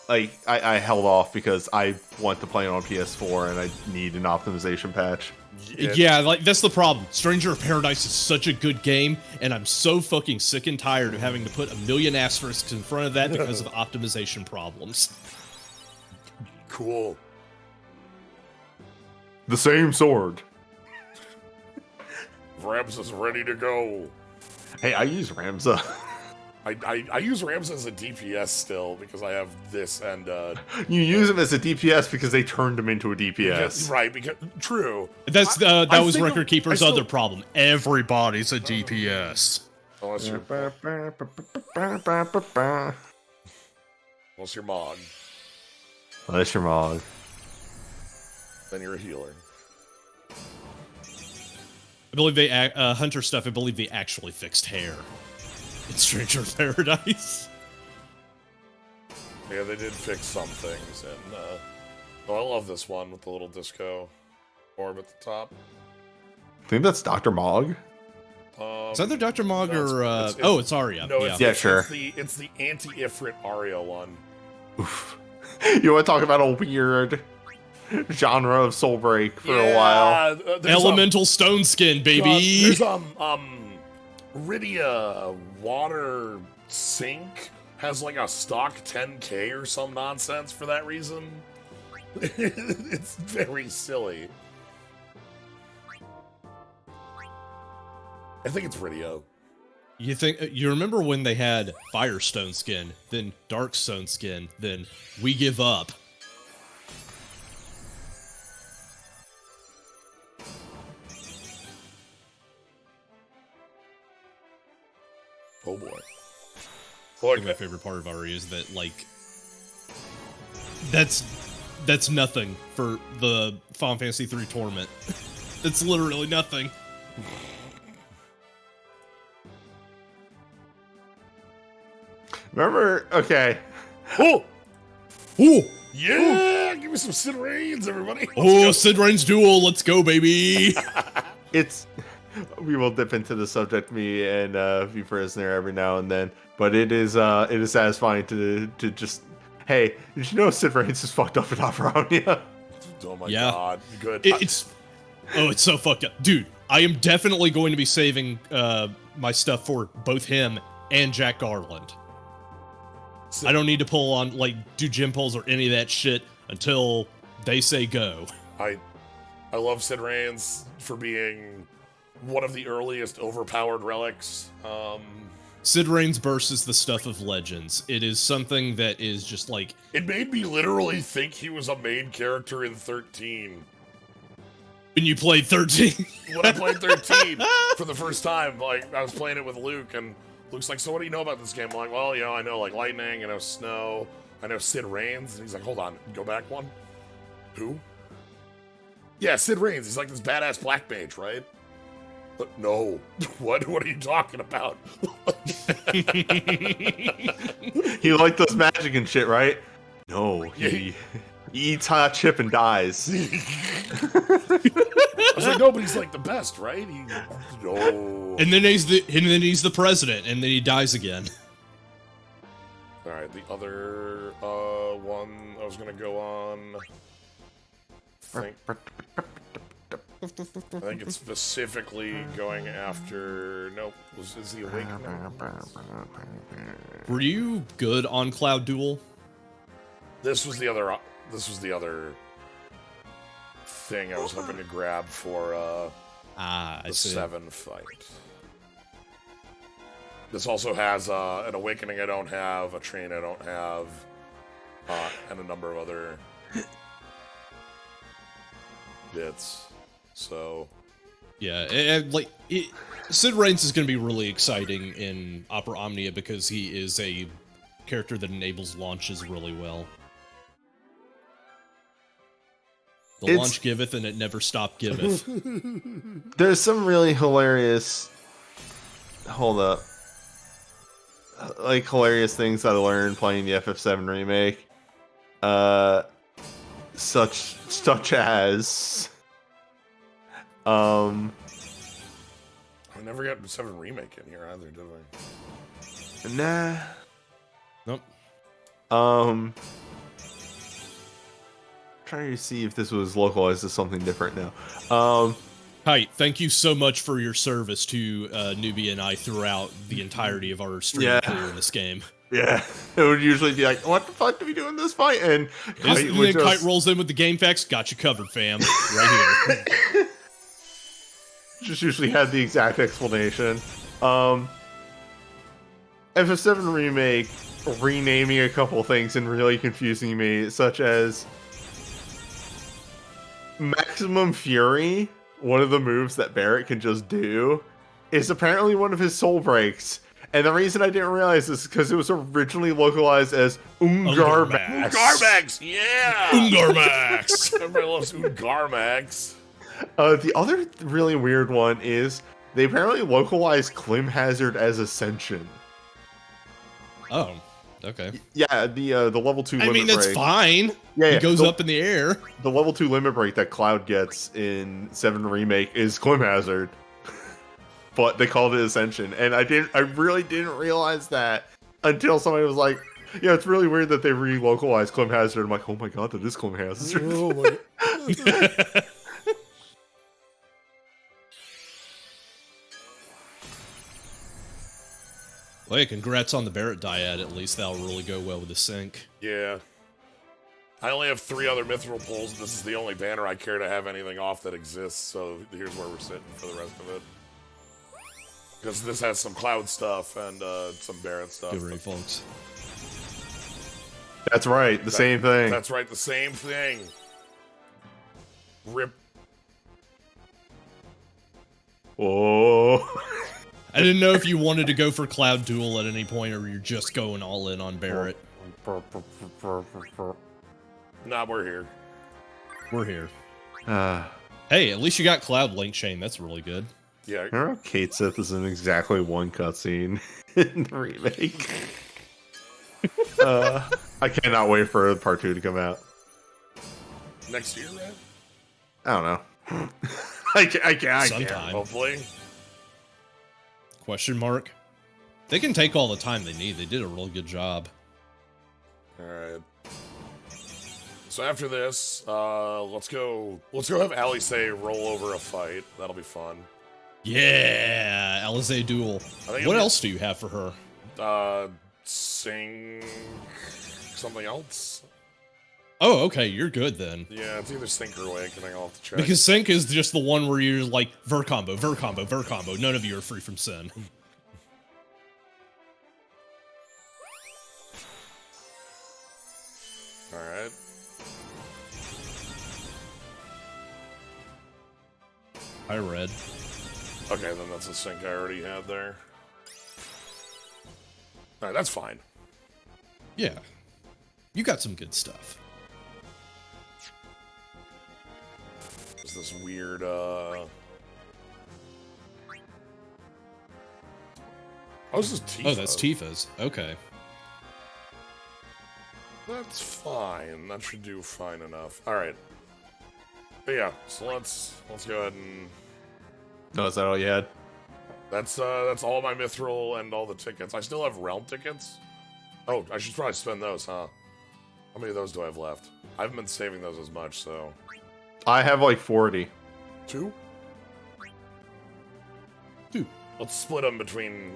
like, I held off because I want to play it on PS4 and I need an optimization patch. Yeah, like, that's the problem. Stranger of Paradise is such a good game, and I'm so fucking sick and tired of having to put a million asterisks in front of that because of optimization problems. Cool. The same sword. Rams is ready to go. Hey, I use Ramza. I use Rams as a DPS still because I have this and You use him as a DPS because they turned him into a DPS. right, because true. That's that I was think Record Keeper's other problem. Everybody's a DPS. Unless you're Mog. Unless you're Mog. Then you're a healer. I believe they Hunter stuff. I believe they actually fixed hair. It's Stranger of Paradise. Yeah, they did fix some things, and oh, I love this one with the little disco orb at the top. I think that's Dr. Mog. Is that the Dr. Mog or it's Arya? No, yeah. Sure. It's the anti-Ifrit Arya one. Oof. You want to talk about a weird genre of Soulbreak for a while? Elemental Stone Skin, baby. There's Rydia Water Sink has like a stock 10k or some nonsense for that reason. It's very silly. I think it's Rydia. You remember when they had Firestone Skin, then Darkstone Skin, then We Give Up. Oh boy. I think my favorite part of Ari is that, like, that's nothing for the Final Fantasy III tournament. It's literally nothing. Remember? Okay. Oh! Ooh! Yeah! Give me some Sid Reigns, everybody! Sid Reigns Duel, let's go, baby! We will dip into the subject, me and Vpris there every now and then, but it is satisfying to just, hey, did you know Sid Reigns is fucked up in Operaria? Oh my god, good. It's so fucked up. Dude, I am definitely going to be saving my stuff for both him and Jack Garland. I don't need to pull on, like, do gym pulls or any of that shit until they say go. I love Sid Reigns for being one of the earliest overpowered relics. Sid Reigns Burst is the stuff of legends. It is something that is just like... It made me literally think he was a main character in 13. When you played 13? When I played 13 for the first time, like, I was playing it with Luke, and Luke's like, so what do you know about this game? I'm like, well, you know, I know, like, lightning, I know snow, I know Sid Reigns. And he's like, hold on, go back one. Who? Yeah, Sid Reigns. He's like this badass black mage, right? But no. What are you talking about? He liked those magic and shit, right? No, he eats hot chip and dies. was like, no, but he's like the best, right? No. And then he's the president, and then he dies again. All right, the other one I was gonna go on. I think it's specifically going after. Nope, is the Awakening? Were you good on Cloud Duel? This was the other. Thing I was hoping to grab for the 7 fight. This also has an Awakening I don't have, a Train I don't have, and a number of other bits. So, yeah, Sid Reigns is going to be really exciting in Opera Omnia because he is a character that enables launches really well. The launch giveth, and it never stop giveth. There's some really hilarious. Hold up. Like hilarious things that I learned playing the FF7 remake. Such as. I never got 7 remake in here either, did we? Nah. Nope. Trying to see if this was localized to something different now. Hi, thank you so much for your service to Newbie and I throughout the entirety of our stream clear in this game. Yeah, it would usually be like, what the fuck do we do in this fight? And Kite rolls in with the game facts, got you covered, fam. Right here. Just usually had the exact explanation. FF7 Remake renaming a couple things and really confusing me, such as Maximum Fury, one of the moves that Barrett can just do, is apparently one of his soul breaks. And the reason I didn't realize this is because it was originally localized as Ungarmax. Ungarmax, yeah! Ungarmax! Everybody loves Ungarmax. The other really weird one is they apparently localized Clim Hazard as Ascension. Oh, okay. Yeah, the level 2 limit break. I mean, that's fine. Yeah, He goes up in the air. The level 2 limit break that Cloud gets in 7 Remake is Clim Hazard. But they called it Ascension. And I really didn't realize that until somebody was like, yeah, it's really weird that they re-localized Clim Hazard. I'm like, oh my god, that is Clim Hazard. Oh my god. Well, yeah, congrats on the Barrett dyad. At least that'll really go well with the sync. Yeah. I only have 3 other mithril pulls. This is the only banner I care to have anything off that exists, so here's where we're sitting for the rest of it. Because this has some Cloud stuff and some Barrett stuff. Good riddance, folks. That's right, the same thing. That's right, the same thing. Rip. Whoa. I didn't know if you wanted to go for Cloud Duel at any point, or you're just going all in on Barrett. Nah, we're here. We're here. Hey, at least you got Cloud Link Chain. That's really good. Yeah. Remember how Kate Sith is in exactly one cutscene in the remake? I cannot wait for part 2 to come out. Next year, right? I don't know. I can't. Sometime. Hopefully. Question mark? They can take all the time they need. They did a really good job. Alright. So after this, let's go have Alice roll over a fight. That'll be fun. Yeah, Alize Duel. What else do you have for her? Sing something else. Oh, okay, you're good then. Yeah, it's either Sync or Awakening. I'll have to check. Because Sync is just the one where you're like, Ver combo, Ver combo, Ver combo. None of you are free from sin. Alright. I read. Okay, then that's a Sync I already had there. Alright, that's fine. Yeah. You got some good stuff. There's this weird, Oh, this is Tifa. Oh, that's Tifa's. Okay. That's fine. That should do fine enough. Alright. But yeah, so let's go ahead and No, is that all you had? that's all my mithril and all the tickets. I still have realm tickets. Oh, I should probably spend those, huh? How many of those do I have left? I haven't been saving those as much, so I have like 40. 2. Dude, Let's split them between.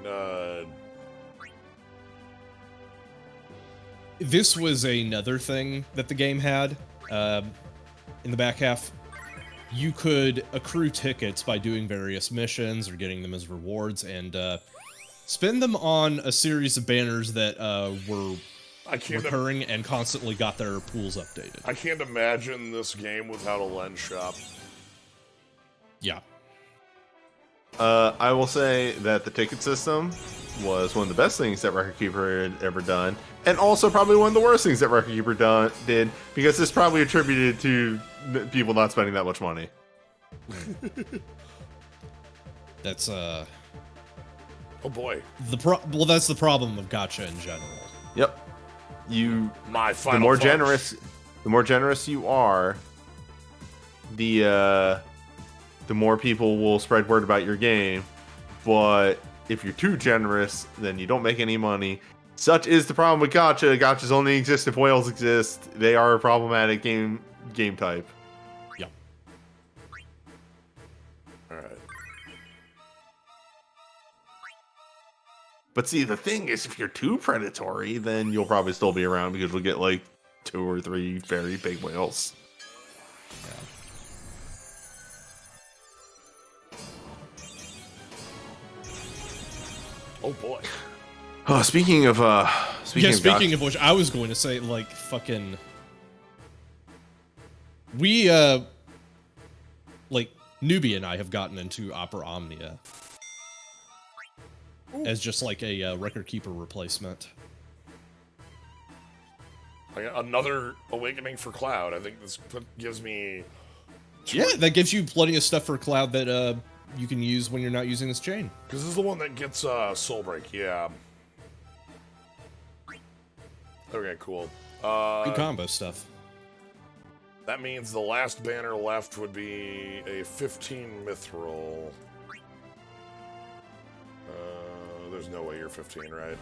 this was another thing that the game had in the back half. You could accrue tickets by doing various missions or getting them as rewards, and spend them on a series of banners that were recurring and constantly got their pools updated. I can't imagine this game without a lens shop. Yeah. I will say that the ticket system was one of the best things that Record Keeper had ever done, and also probably one of the worst things that Record Keeper did, because it's probably attributed to people not spending that much money. That's Oh boy. well, that's the problem of gacha in general. Yep. My final the more thoughts. generous you are, the more people will spread word about your game. But if you're too generous, then you don't make any money. Such is the problem with gacha. Gachas only exist if whales exist. They are a problematic game type. Yeah. All right. But see, the thing is, if you're too predatory, then you'll probably still be around, because you'll get like 2 or 3 very big whales. Oh boy. Oh, speaking of Speaking of which, I was going to say, like, fucking, we like, Newbie and I have gotten into Opera Omnia as just like a Record Keeper replacement. Another awakening for Cloud. I think this gives me. Yeah, that gives you plenty of stuff for Cloud that you can use when you're not using this chain. Because this is the one that gets Soul Break. Yeah. Okay, cool. Good combo stuff. That means the last banner left would be a 15 mithril. There's no way you're 15, right?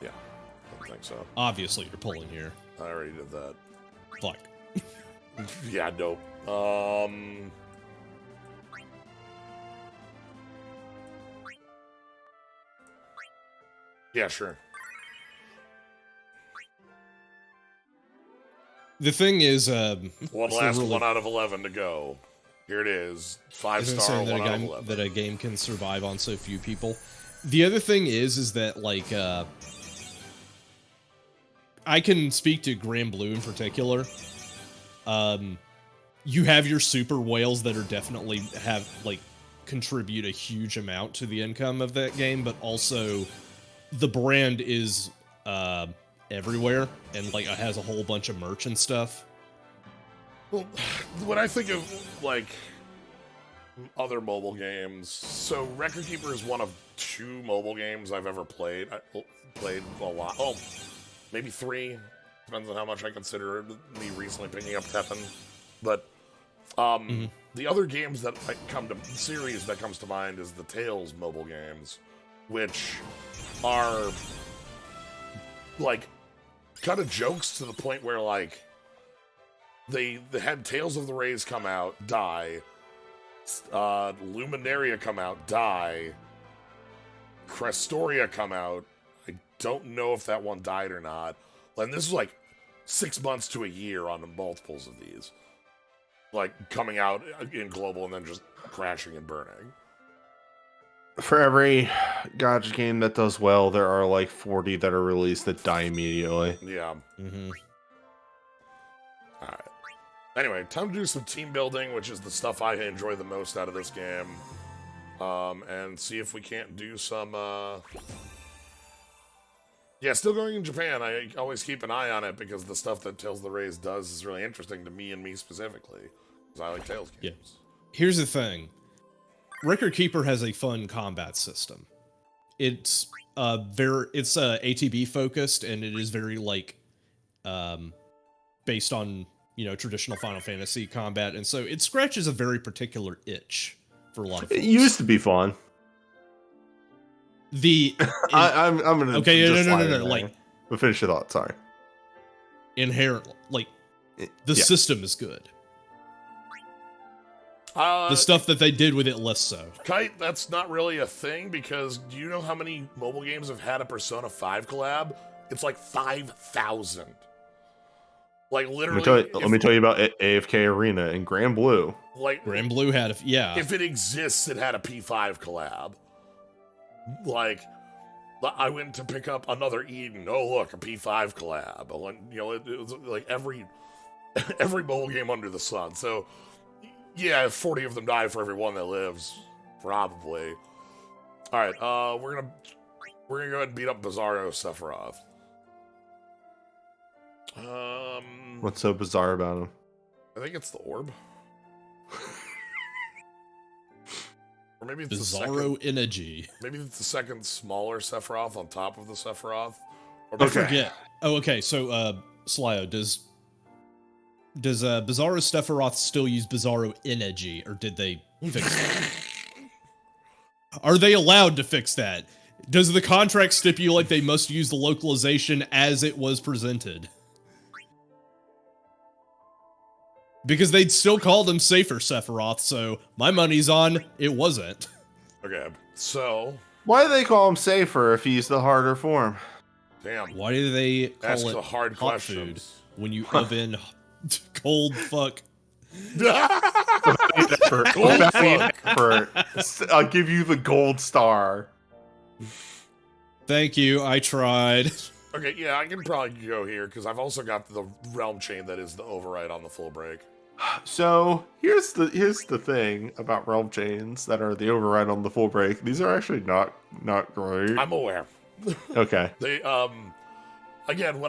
Yeah, I don't think so. Obviously, you're pulling here. I already did that. Fuck. Yeah, nope. Yeah, sure. The thing is, One last 1 out of 11 to go. Here it is. 5-star, 1 out of 11. That a game can survive on so few people. The other thing is that, like, I can speak to Grand Blue in particular. You have your super whales that are definitely contribute a huge amount to the income of that game, but also the brand is everywhere, and like it has a whole bunch of merch and stuff. Well, when I think of like other mobile games, so Record Keeper is one of 2 mobile games I've ever played. I played a lot. Oh, maybe 3. Depends on how much I consider me recently picking up Tekken. But the other games that series that comes to mind is the Tales mobile games, which are like kind of jokes to the point where like they had Tales of the Rays come out, die, Luminaria come out, die, Crestoria come out. I don't know if that one died or not. And this was like 6 months to a year on the multiples of these, like coming out in global and then just crashing and burning. For every gacha game that does well, there are like 40 that are released that die immediately. Yeah. Mm-hmm. All right. Anyway, time to do some team building, which is the stuff I enjoy the most out of this game. And see if we can't do some, yeah, still going in Japan. I always keep an eye on it because the stuff that Tales of the Rays does is really interesting to me and me specifically. Because I like Tales games. Yeah. Here's the thing. Record Keeper has a fun combat system. It's ATB focused, and it is very like based on traditional Final Fantasy combat, and so it scratches a very particular itch for a lot of It folks. used to be fun. I'm gonna okay, just no, slide in there. like, but finish your thought. Sorry. Inherently, like, the system is good. The stuff that they did with it, less so. Kite, that's not really a thing, because do you know how many mobile games have had a Persona 5 collab? It's like 5,000. Like, literally... Let me tell you about AFK Arena and Grand Blue. Like, Grand Blue had if it exists, it had a P5 collab. Like, I went to pick up another Eden. Oh, look, a P5 collab. It was like every mobile game under the sun. So... yeah, 40 of them die for every one that lives, probably. All right, we're gonna go ahead and beat up Bizarro Sephiroth. What's so bizarre about him? I think it's the orb, or maybe it's Bizarro energy. Maybe it's the second smaller Sephiroth on top of the Sephiroth. Or I forget. Oh, okay. So, Slyo, does Bizarro Sephiroth still use Bizarro energy, or did they fix that? Are they allowed to fix that? Does the contract stipulate they must use the localization as it was presented? Because they'd still called him Safer Sephiroth, so my money's on it wasn't. Okay, so... why do they call him Safer if he's the harder form? Damn. Why do they call Ask it the hard hot questions. food when you oven cold fuck? I'll give you the gold star. Thank you, I tried. Okay, yeah, I can probably go here, because I've also got the realm chain that is the override on the full break. So here's the thing about realm chains that are the override on the full break. These are actually not great. I'm aware. Okay. They again,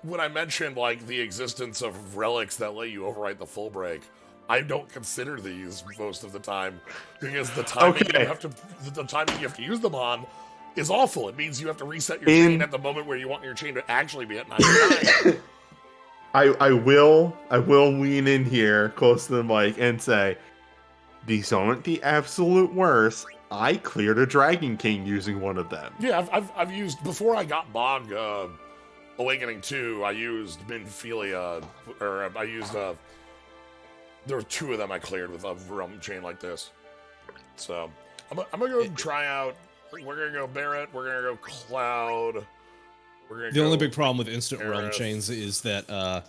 when I mentioned like the existence of relics that let you overwrite the full break, I don't consider these most of the time, because the timing you have to use them on is awful. It means you have to reset your chain at the moment where you want your chain to actually be at 99. I will lean in here close to the mic and say, these aren't the absolute worst. I cleared a Dragon King using one of them. Yeah, I've used, before I got Bog Awakening 2, I used Minphilia, or I used there were two of them I cleared with a realm chain like this. So I'm gonna go try out. We're gonna go Barret. We're gonna go Cloud. The only big problem with instant realm chains is that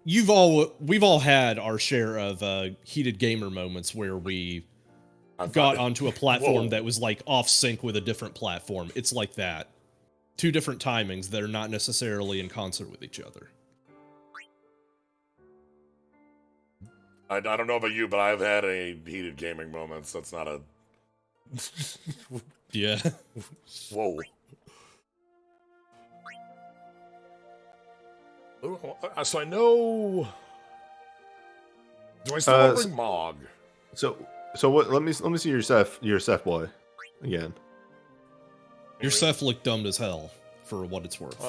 we've all had our share of heated gamer moments where we got onto a platform that was like off sync with a different platform. It's like that. Two different timings that are not necessarily in concert with each other. I don't know about you, but I've had a heated gaming moments. That's not a... yeah. Whoa. So I know... Do I still want to bring Mog? So what? Let me see your Seth boy again. Your Seth looked dumb as hell, for what it's worth.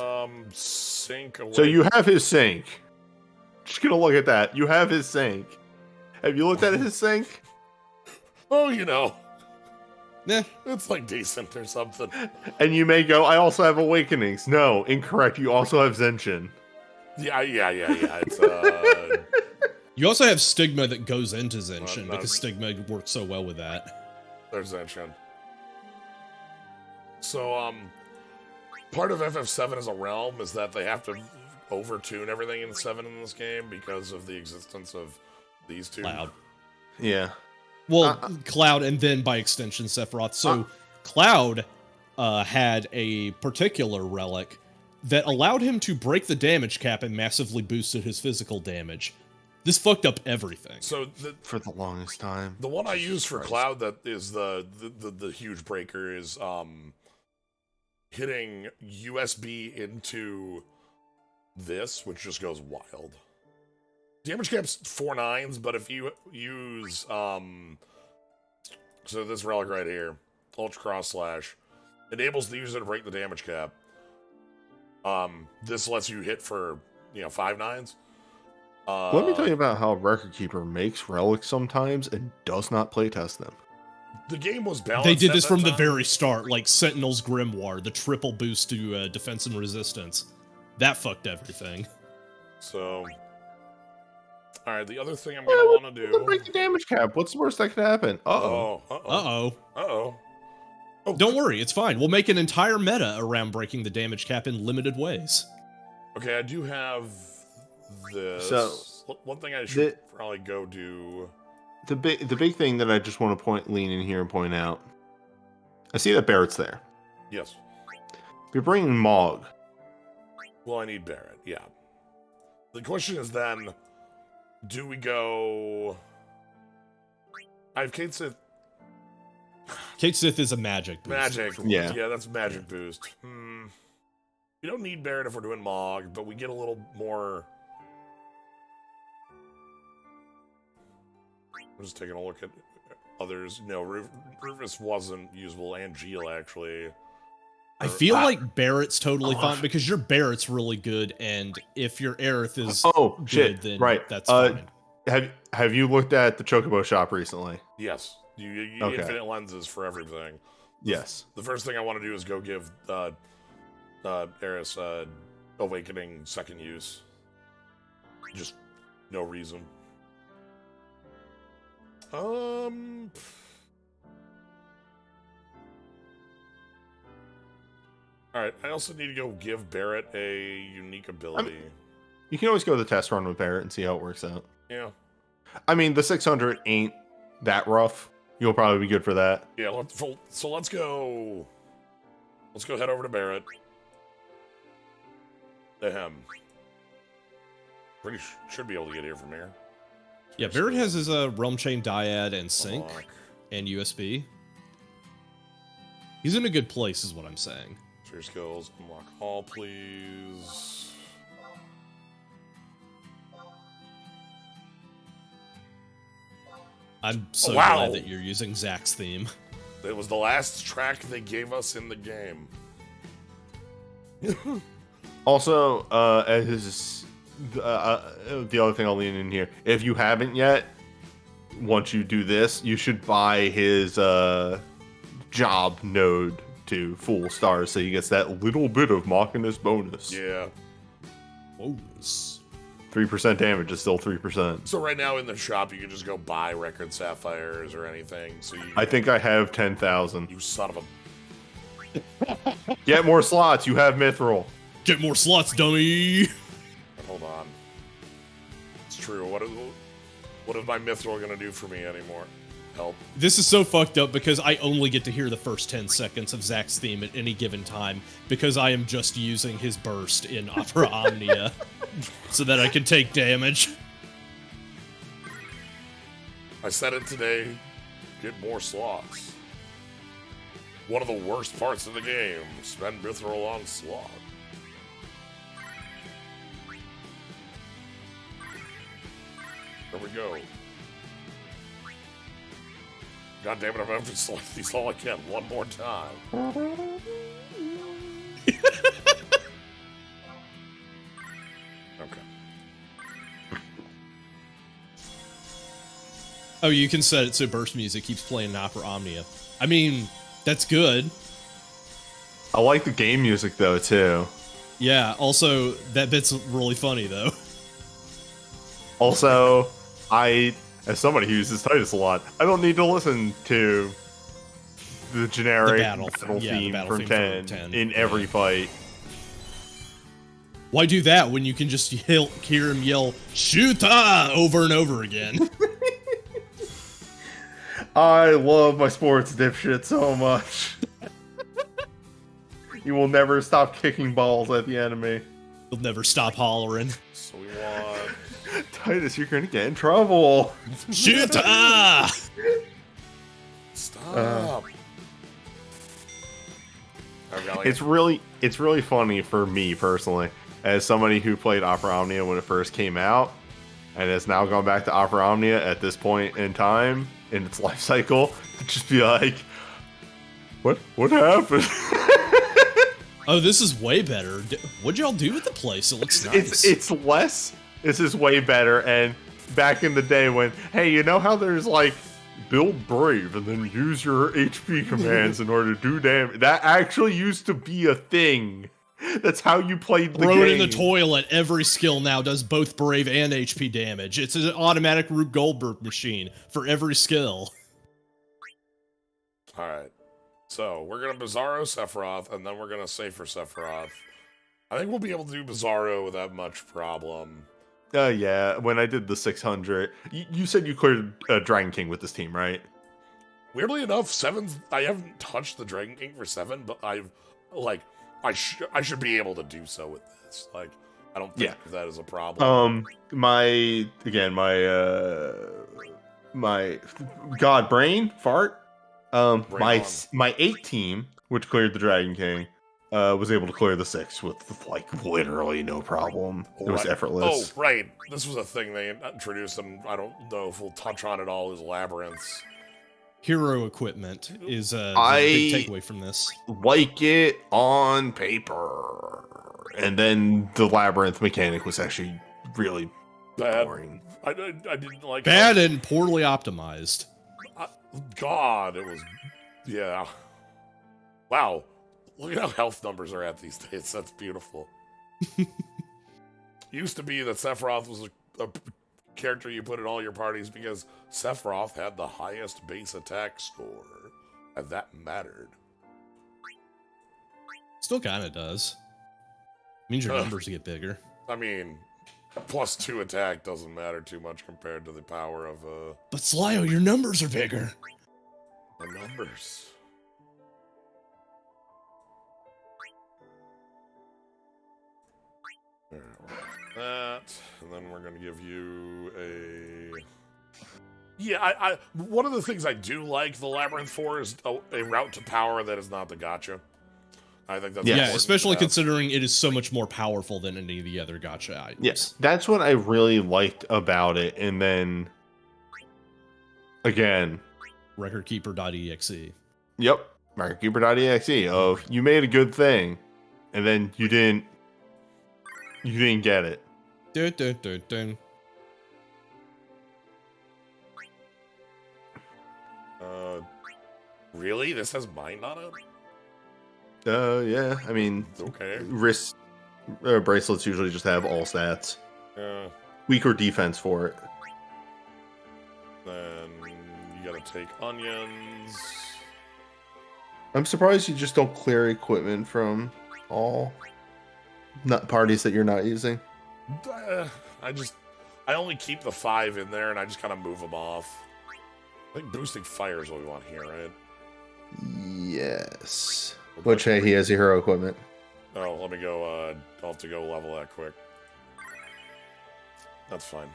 Sync away. So you have his sync. Just gonna look at that. You have his sync. Have you looked at his sync? Oh, you know. Nah. It's like decent or something. And you may go, I also have Awakenings. No, incorrect. You also have Zenshin. Yeah. It's You also have Stigma that goes into Zenshin, because Stigma works so well with that. There's Zenshin. So, part of FF7 as a realm is that they have to overtune everything in 7 in this game because of the existence of these two. Cloud. Yeah. Well, Cloud, and then by extension, Sephiroth. So, Cloud had a particular relic that allowed him to break the damage cap and massively boosted his physical damage. This fucked up everything. So for the longest time, the one I use for Cloud that is the huge breaker is hitting USB into this, which just goes wild. Damage cap's 4 9s, but if you use so this relic right here, Ultra Cross Slash, enables the user to break the damage cap. This lets you hit for 5 9s. Let me tell you about how Record Keeper makes relics sometimes and does not playtest them. The game was balanced. They did this at from that the time. very start, like Sentinel's Grimoire, the triple boost to defense and resistance. That fucked everything. So, all right. The other thing I'm gonna want to do. Break the damage cap. What's the worst that could happen? Uh-oh. Uh-oh. Oh, Don't worry, it's fine. We'll make an entire meta around breaking the damage cap in limited ways. okay. I do have this. So, one thing I should probably go do. The big thing that I just want to lean in here and point out. I see that Barrett's there. Yes. If you're bringing Mog. Well, I need Barrett. Yeah. The question is then, do we go? I have Kate Sith. Kate Sith is a magic boost. Magic. Yeah. Yeah, that's magic boost. We don't need Barrett if we're doing Mog, but we get a little more. I'm just taking a look at others. No, Rufus wasn't usable, and Geel actually. I feel like Barrett's totally fine because your Barrett's really good, and if your Aerith is good, shit, then right. that's fine. Have you looked at the Chocobo shop recently? Yes. You Okay. infinite lenses for everything. Yes. The first thing I want to do is go give Eris Awakening second use. Just no reason. Alright, I also need to go give Barrett a unique ability. You can always go the test run with Barrett and see how it works out. Yeah. I mean, the 600 ain't that rough. You'll probably be good for that. Yeah, so let's go. Let's go head over to Barrett. Should be able to get here from here. Yeah, Barrett has his Realm Chain Dyad and Sync Unlock. and USB. He's in a good place, is what I'm saying. Your skills, unlock all, please. I'm so wow. glad that you're using Zach's theme. It was the last track they gave us in the game. Also, the other thing I'll lean in here, if you haven't yet, once you do this, you should buy his job node to full stars, so he gets that little bit of Machinist bonus. Yeah. Bonus. 3% damage is still 3%. So right now in the shop, you can just go buy record sapphires or anything. So I think I have 10,000. You son of a. Get more slots. You have Mithril. Get more slots, dummy. Hold on. It's true. What is my Mithril gonna do for me anymore? Help. This is so fucked up because I only get to hear the first 10 seconds of Zach's theme at any given time because I am just using his burst in Opera Omnia so that I can take damage. I said it today. Get more slots. One of the worst parts of the game. Spend Mithril on slot. There we go. God damn it, I'm having to select these all I can one more time. Okay. Oh, you can set it so burst music keeps playing in Opera Omnia. I mean, that's good. I like the game music, though, too. Yeah, also, that bit's really funny, though. Also, as somebody who uses Titus a lot, I don't need to listen to the generic battle theme from 10 in every fight. Why do that when you can just hear him yell, "Shoota!" over and over again? I love my sports dipshit so much. You will never stop kicking balls at the enemy. You'll never stop hollering. So we want... Titus, you're gonna get in trouble. Shoota! Stop. It's really funny for me personally, as somebody who played Opera Omnia when it first came out, and has now gone back to Opera Omnia at this point in time in its life cycle, to just be like, what happened? Oh, this is way better. What'd y'all do with the place? It looks nice. It's less This is way better. And back in the day when, hey, you know how there's like build brave and then use your HP commands in order to do damage? That actually used to be a thing. That's how you played the game. Throw it in the toilet. Every skill now does both brave and HP damage. It's an automatic Rube Goldberg machine for every skill. Alright. So, we're going to Bizarro Sephiroth, and then we're going to Safer Sephiroth. I think we'll be able to do Bizarro without much problem. Yeah, when I did the 600, you said you cleared Dragon King with this team, right? Weirdly enough, 7's... I haven't touched the Dragon King for 7, but I've, like... I should be able to do so with this. Like, I don't think that is a problem. My brain fart. My 8 team, which cleared the Dragon King, was able to clear the 6 with like literally no problem. It was effortless. Oh, right. This was a thing they introduced, and I don't know if we'll touch on it all, is labyrinths. Hero equipment is a big takeaway from this. Like it on paper. And then the labyrinth mechanic was actually really boring. I didn't like bad and poorly optimized. God, it was... Yeah. Wow. Look at how health numbers are at these days. That's beautiful. Used to be that Sephiroth was a character you put in all your parties because Sephiroth had the highest base attack score, and that mattered. Still kind of does. Means your numbers get bigger. I mean, +2 attack doesn't matter too much compared to the power of But Slyo, your numbers are bigger. the numbers. That, and then we're gonna give you a... Yeah, I one of the things I do like the Labyrinth for is a route to power that is not the gacha. I think that's especially considering it is so much more powerful than any of the other gacha items. Yes, that's what I really liked about it. And then, again... Recordkeeper.exe. Yep, Recordkeeper.exe of, you made a good thing, and then you didn't get it. Dun, dun, dun, dun. Really? This has mind on it? Yeah, I mean... Okay. Wrist bracelets usually just have all stats. Weaker defense for it. Then you gotta take onions. I'm surprised you just don't clear equipment from all parties that you're not using. I only keep the 5 in there, and I just kind of move them off. I think boosting fire is what we want here, right? Yes. Which, hey, he has hero equipment. Oh, let me go, I'll have to go level that quick. That's fine.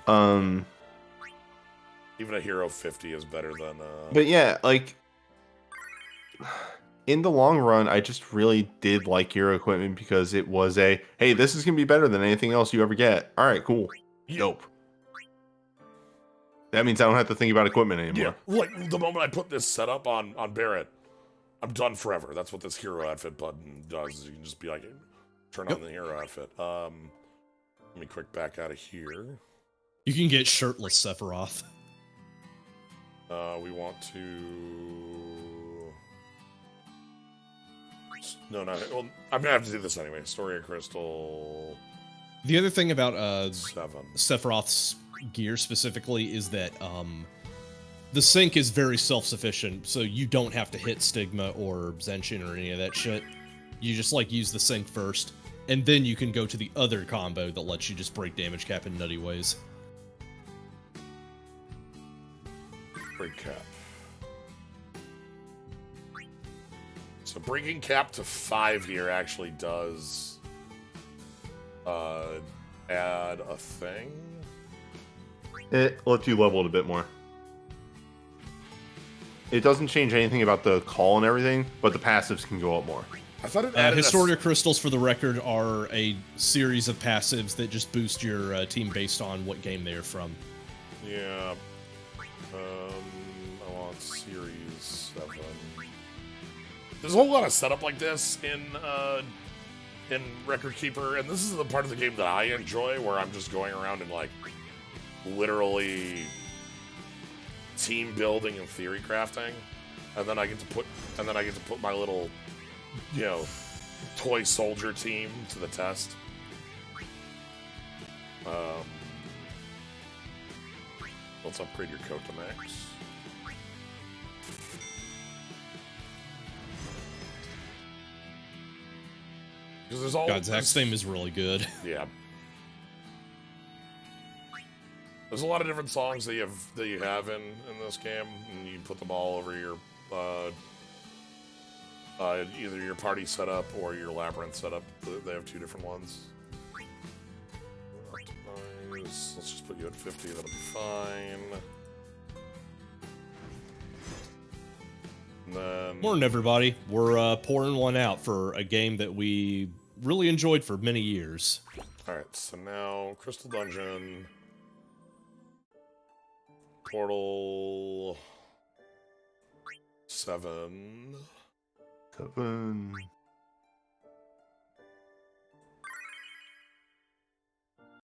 Even a hero 50 is better than, But yeah, like... In the long run, I just really did like hero equipment because it was a, hey, this is going to be better than anything else you ever get. All right, cool. Dope. That means I don't have to think about equipment anymore. Yeah, like the moment I put this setup on Barrett, I'm done forever. That's what this hero outfit button does. You can just be like, turn on the hero outfit. Let me quick back out of here. You can get shirtless Sephiroth. We want to... No, well, I'm gonna have to do this anyway. Story of Crystal... The other thing about 7. Sephiroth's gear specifically is that the sync is very self-sufficient, so you don't have to hit Stigma or Zenshin or any of that shit. You just like use the sync first, and then you can go to the other combo that lets you just break damage cap in nutty ways. Break cap. So breaking cap to 5 here actually does add a thing. It lets you level it a bit more. It doesn't change anything about the call and everything, but the passives can go up more. I thought it added Historia Crystals, for the record, are a series of passives that just boost your team based on what game they are from. Yeah. I want Series 7. There's a whole lot of setup like this in in Record Keeper, and this is the part of the game that I enjoy, where I'm just going around and like literally team building and theory crafting, and then I get to put my little, you know, toy soldier team to the test. Let's upgrade your coat to max. Because there's all God, Zach's theme is really good. Yeah. There's a lot of different songs that you have in this game, and you put them all over your either your party setup or your labyrinth setup. They have 2 different ones. Optimize. Let's just put you at 50. That'll be fine. And then Morning, everybody. We're pouring one out for a game that we really enjoyed for many years. all right. So now Crystal Dungeon, Portal 7. 7.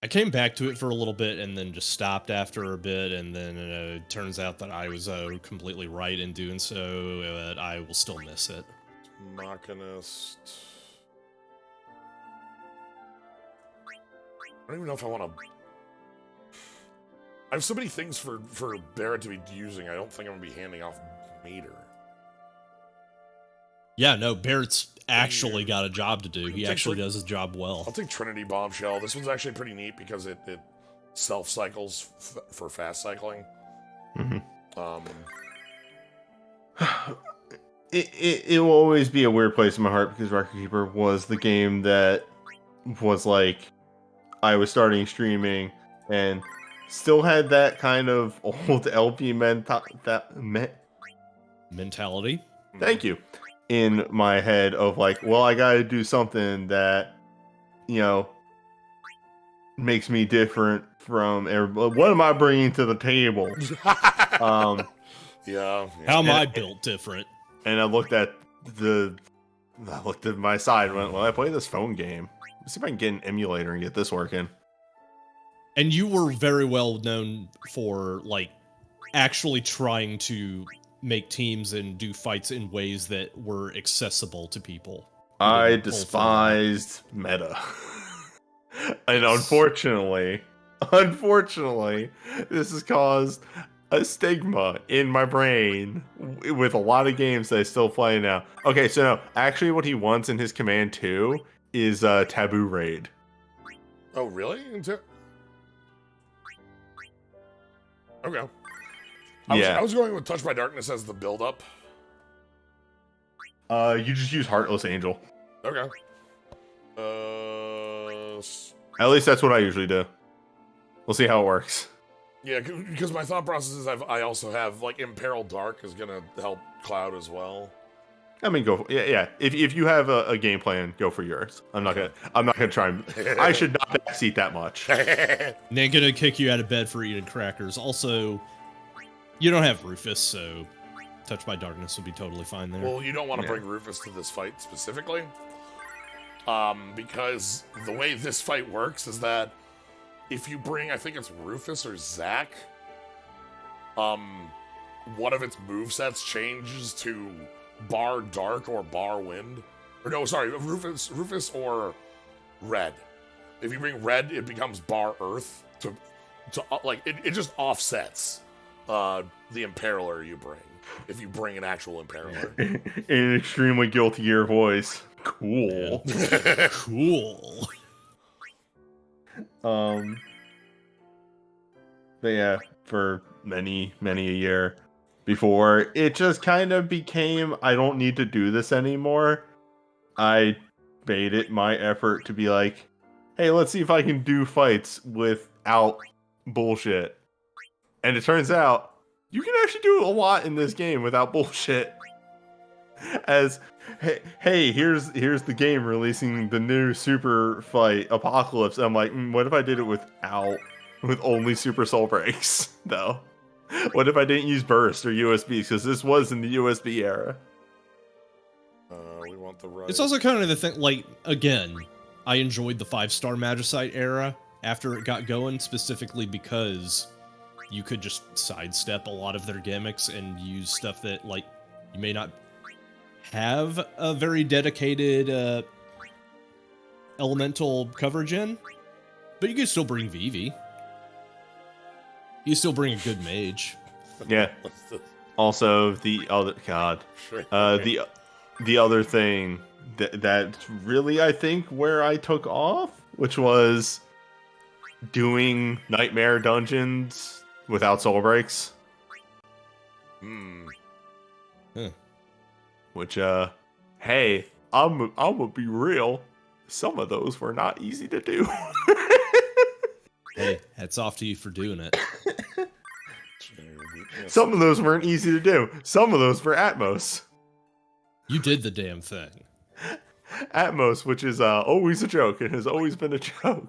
I came back to it for a little bit and then just stopped after a bit, and then it turns out that I was completely right in doing so, but I will still miss it. Machinist. I don't even know if I want to. I have so many things for Barrett to be using. I don't think I'm going to be handing off Meter. Yeah, no, Barrett's actually got a job to do. He actually does his job I'll well. take Trinity Bombshell. This one's actually pretty neat because it self-cycles for fast cycling. Mm-hmm. It will always be a weird place in my heart because Record Keeper was the game that was like, I was starting streaming and still had that kind of old LP Mentality. Thank you. In my head of like, well, I gotta do something that, you know, makes me different from everybody. What am I bringing to the table? Yeah. How am I built different? And I looked at my side and went, well, I play this phone game. Let's see if I can get an emulator and get this working. And you were very well known for, like, actually trying to make teams and do fights in ways that were accessible to people. I despised meta. And unfortunately, this has caused a stigma in my brain with a lot of games that I still play now. Okay, so no, actually what he wants in his command 2 is Taboo Raid. Oh, really? Okay. I was going with Touched by Darkness as the build-up. You just use Heartless Angel. Okay. At least that's what I usually do. We'll see how it works. Yeah, because my thought process is I also have, like, Imperiled Dark is going to help Cloud as well. I mean, go. Yeah. If you have a game plan, go for yours. I'm not gonna try and. I should not backseat that much. And then gonna kick you out of bed for eating crackers. Also, you don't have Rufus, so Touched by Darkness would be totally fine there. Well, you don't want to bring Rufus to this fight specifically, because the way this fight works is that if you bring, I think it's Rufus or Zack, one of its movesets changes to Bar Dark or Bar Wind. Or no, sorry, Rufus or Red. If you bring Red, it becomes Bar Earth to like, it just offsets the Imperiler you bring. If you bring an actual Imperiler. In an extremely guilty gear voice. Cool. Yeah. Cool. But yeah, for many a year before, it just kind of became, I don't need to do this anymore. I made it my effort to be like, hey, let's see if I can do fights without bullshit. And it turns out, you can actually do a lot in this game without bullshit. As, hey, here's the game releasing the new super fight, Apocalypse. I'm like, what if I did it with only Super Soul Breaks, though? What if I didn't use burst or USB? Because this was in the USB era. We want the right. It's also kind of the thing, like, again, I enjoyed the 5-star Magicite era after it got going, specifically because you could just sidestep a lot of their gimmicks and use stuff that, like, you may not have a very dedicated elemental coverage in, but you can still bring Vivi. You can still bring a good mage. Yeah. Also, the other the other thing that's really, I think, where I took off, which was doing nightmare dungeons without soul breaks. Huh. Which, hey, I'm gonna be real. Some of those were not easy to do. Hey, hats off to you for doing it. Some of those weren't easy to do. Some of those were Atmos. You did the damn thing. Atmos, which is always a joke. It has always been a joke.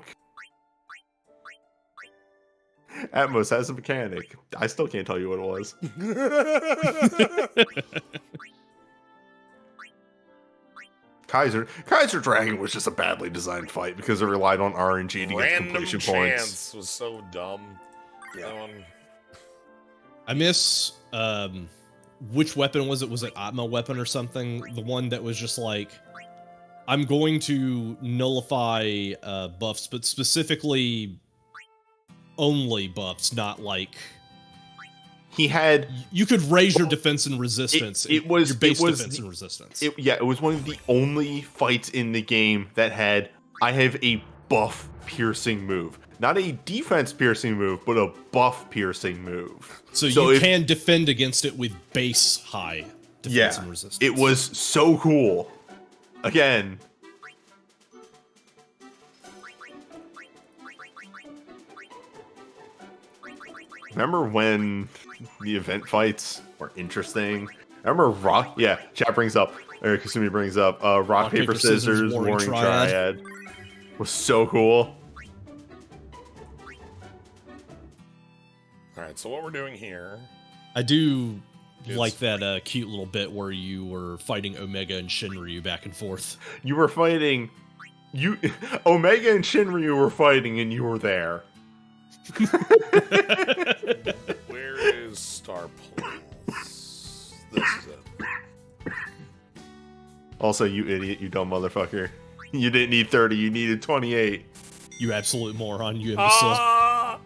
Atmos has a mechanic. I still can't tell you what it was. Kaiser Dragon was just a badly designed fight because it relied on RNG to get completion points. Was so dumb. That one. I miss which weapon was it? Was it Atma weapon or something? The one that was just like, I'm going to nullify buffs, but specifically only buffs, not like he had. You could raise your defense and resistance. It was your base it was, defense and resistance. It was one of the only fights in the game that had. I have a buff piercing move, not a defense piercing move, but a buff piercing move. So you can defend against it with base high defense and resistance. It was so cool. Again. Remember when the event fights were interesting? I remember chat brings up, or Kasumi brings up, rock, paper, scissors, Warring Triad. Was so cool. Alright, so what we're doing here... I do like that cute little bit where you were fighting Omega and Shinryu back and forth. You were fighting... Omega and Shinryu were fighting and you were there. Where is Star Pulse? This is it. Also, you idiot, you dumb motherfucker. You didn't need 30, you needed 28. You absolute moron, you imbecile.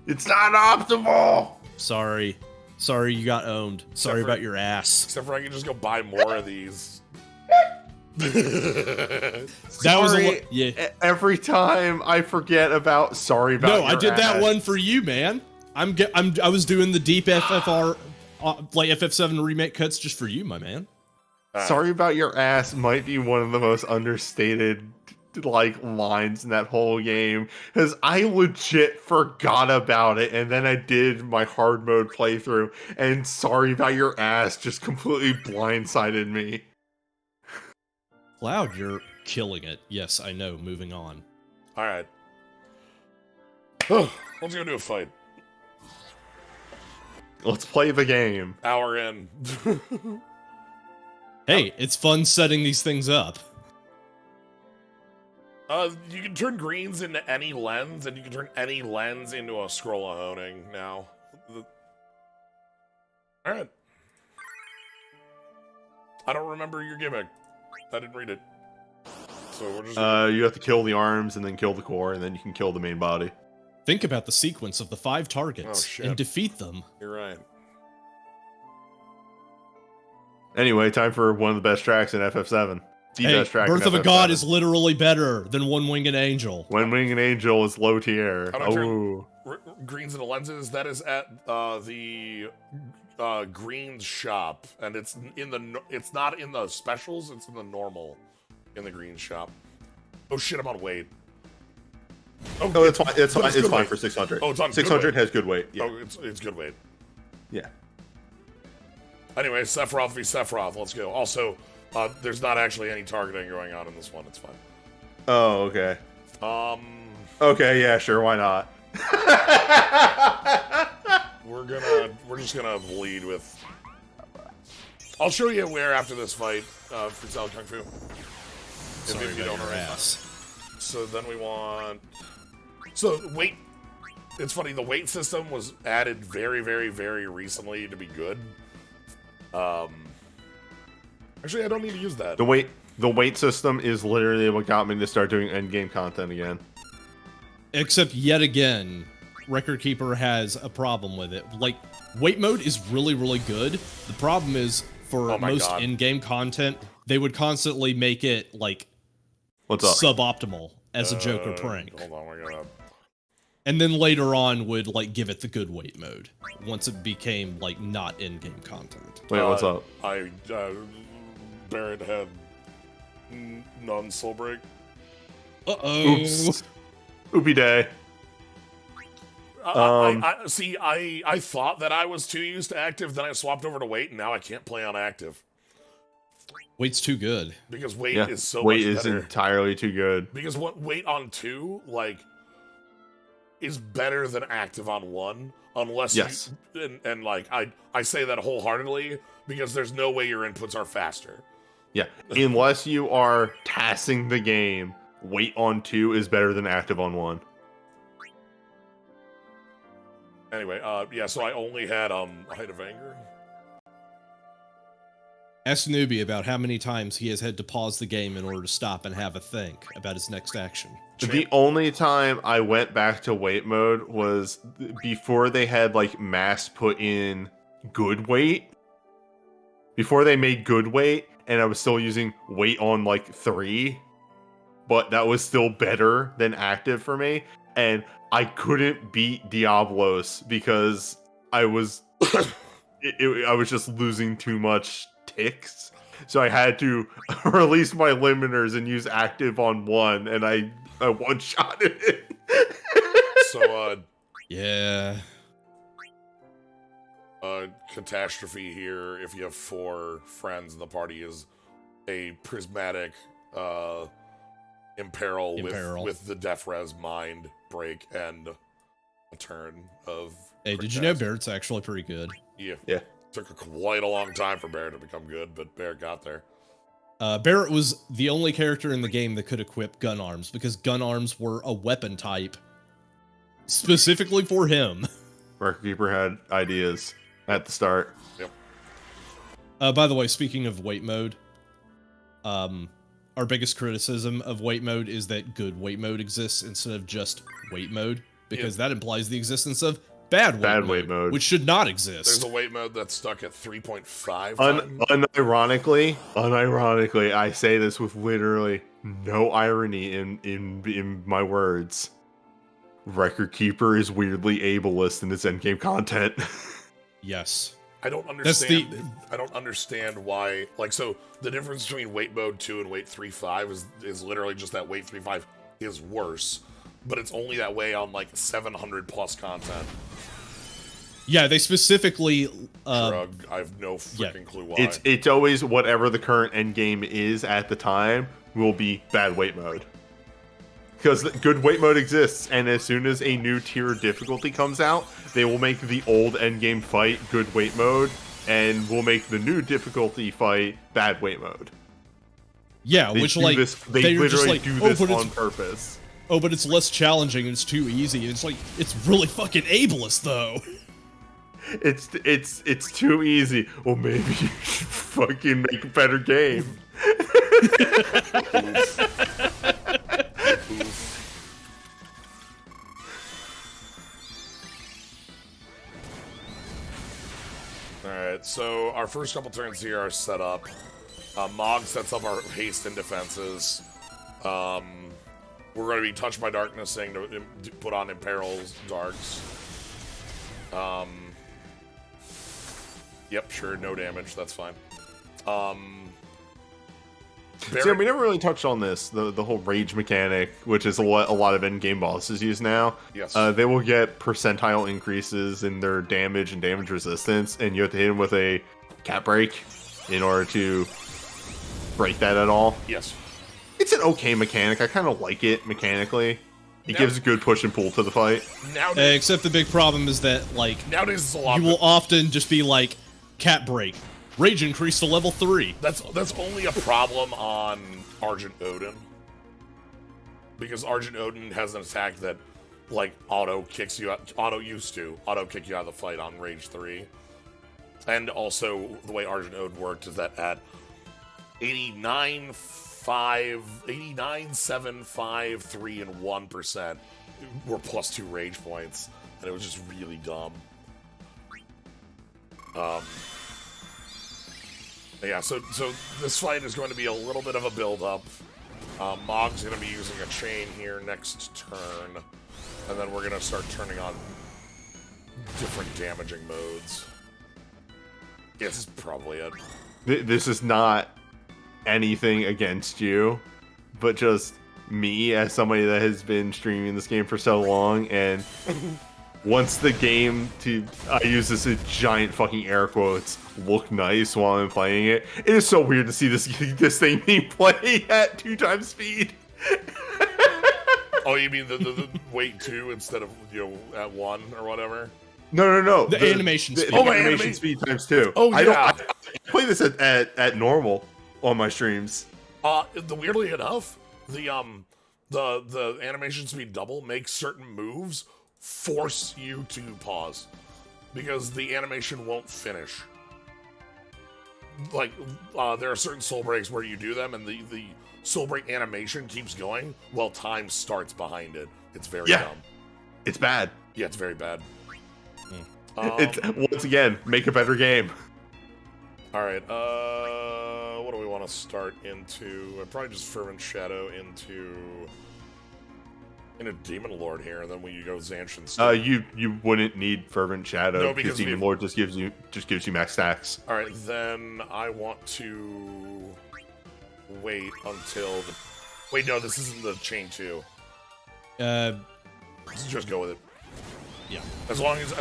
It's not optimal! Sorry, you got owned. Sorry about your ass. Except for I can just go buy more of these. Every time I forget about sorry about your I did ass. that one for you, man. I was doing the deep FFR like FF7 remake cuts just for you, my man. Sorry about your ass might be one of the most understated like lines in that whole game, because I legit forgot about it, and then I did my hard mode playthrough, and sorry about your ass just completely blindsided me. Cloud, you're killing it. Yes, I know. Moving on. Alright. Let's go do a fight. Let's play the game. Hour in. Hey, it's fun setting these things up. You can turn greens into any lens, and you can turn any lens into a scroll of honing now. Alright. I don't remember your gimmick. I didn't read it. So we're just you have to kill the arms and then kill the core, and then you can kill the main body. Think about the sequence of the 5 targets and defeat them. You're right. Anyway, time for one of the best tracks in FF7. Best track Birth in of a FF7. God is literally better than One Winged Angel. One Winged Angel is low tier. Greens into lenses. That is at the Greens shop, and it's not in the specials. It's in the normal, in the Greens shop. Oh shit! I'm on weight. Oh, no, it's fine. It's fine for 600. Oh, it's on 600 has good weight. Yeah. Oh, it's good weight. Yeah. Anyway, Sephiroth v. Sephiroth. Let's go. Also, there's not actually any targeting going on in this one. It's fine. Oh, okay. Okay, yeah, sure. Why not? We're just gonna lead with. I'll show you where after this fight for Cell Kung Fu. Sorry if you about don't your already. ass. So then we want... So, weight... It's funny, the weight system was added very, very, very recently to be good. Actually, I don't need to use that. The weight system is literally what got me to start doing endgame content again. Except yet again, Record Keeper has a problem with it. Like, weight mode is really, really good. The problem is, for Oh my most God. in-game content, they would constantly make it, like, What's up? suboptimal as a joke or prank. Hold on, we're gonna... And then later on would, like, give it the good weight mode, once it became, like, not in-game content. Wait, what's up? Barrett had non-soul break. Uh-oh. Oops. Oopie day. I thought that I was too used to active, then I swapped over to weight, and now I can't play on active. Weight's too good. Because weight Yeah, is so weight much is better. entirely too good. Because what weight on 2, like, is better than active on 1, unless Yes. and like, I say that wholeheartedly, because there's no way your inputs are faster. Yeah, unless you are tassing the game, weight on 2 is better than active on 1. Anyway, yeah, so I only had, Height of Anger. Ask Newbie about how many times he has had to pause the game in order to stop and have a think about his next action. The only time I went back to weight mode was before they had, like, mass put in good weight. Before they made good weight, and I was still using weight on, like, 3. But that was still better than active for me. And I couldn't beat Diablos because I was... I was just losing too much ticks. So I had to release my limiters and use active on 1, and I one-shotted it. So, Yeah. catastrophe here, if you have 4 friends in the party, is a prismatic, imperil. With the Def Res mind break and a turn of... Hey, did you know Barrett's actually pretty good? Yeah. Took quite a long time for Barrett to become good, but Barrett got there. Barrett was the only character in the game that could equip gun arms, because gun arms were a weapon type specifically for him. Record Keeper had ideas at the start. Yep. By the way, speaking of weight mode, our biggest criticism of weight mode is that good weight mode exists instead of just weight mode, because that implies the existence of bad weight mode, which should not exist. There's a weight mode that's stuck at 3.5. Unironically, I say this with literally no irony in my words. Record Keeper is weirdly ableist in its endgame content. Yes. I don't understand. I don't understand why. Like, so the difference between weight mode 2 and weight 3.5 is literally just that weight 3.5 is worse, but it's only that way on like 700 plus content. Yeah, they specifically Drug. I have no freaking clue why. It's always whatever the current endgame is at the time will be bad weight mode. Because good weight mode exists, and as soon as a new tier of difficulty comes out, they will make the old endgame fight good weight mode, and will make the new difficulty fight bad weight mode. Yeah, They literally do this on purpose. Oh, but it's less challenging and it's too easy. It's like, it's really fucking ableist, though. It's too easy. Well, maybe you should fucking make a better game. Alright, so our first couple turns here are set up. Mog sets up our haste and defenses. We're going to be touched by darkness, saying to put on Imperil's darks. Yep, sure, no damage, that's fine. See, we never really touched on this, the whole rage mechanic, which is a lot of endgame bosses use now. Yes. They will get percentile increases in their damage and damage resistance, and you have to hit them with a cat break in order to break that at all. Yes. It's an okay mechanic. I kind of like it mechanically. It gives a good push and pull to the fight. Nowadays, Except the big problem is that, like, nowadays it's a lot. You will often just be like, cat break, Rage increased to level 3. That's only a problem on Argent Odin. Because Argent Odin has an attack that, like, auto kick you out of the fight on Rage 3. And also, the way Argent Odin worked is that at 89, 7, 5, 3, and 1% were +2 rage points. And it was just really dumb. Yeah, so this fight is going to be a little bit of a build-up. Mog's going to be using a chain here next turn. And then we're going to start turning on different damaging modes. Yeah, this is probably it. This is not anything against you, but just me as somebody that has been streaming this game for so long, and once the game, I use this in giant fucking air quotes, look nice while I'm playing it, it is so weird to see this thing being played at 2 times speed. Oh, you mean the wait 2 instead of, at 1 or whatever? No. The animation speed. The animation speed times 2. Oh, yeah. I play this at normal on my streams. Weirdly enough, the animation speed double makes certain moves force you to pause because the animation won't finish. Like, there are certain soul breaks where you do them and the soul break animation keeps going while time starts behind it. It's very dumb. It's bad. Yeah, it's very bad. It's, once again, make a better game. Alright, what do we want to start into? I'd probably just Fervent Shadow into Demon Lord here, and then we go Zanshin Stone. You wouldn't need Fervent Shadow, no, because Demon Lord just gives you max stacks. Alright, then I want to wait until the... Wait, no, this isn't the chain 2. Just go with it. Yeah. As long as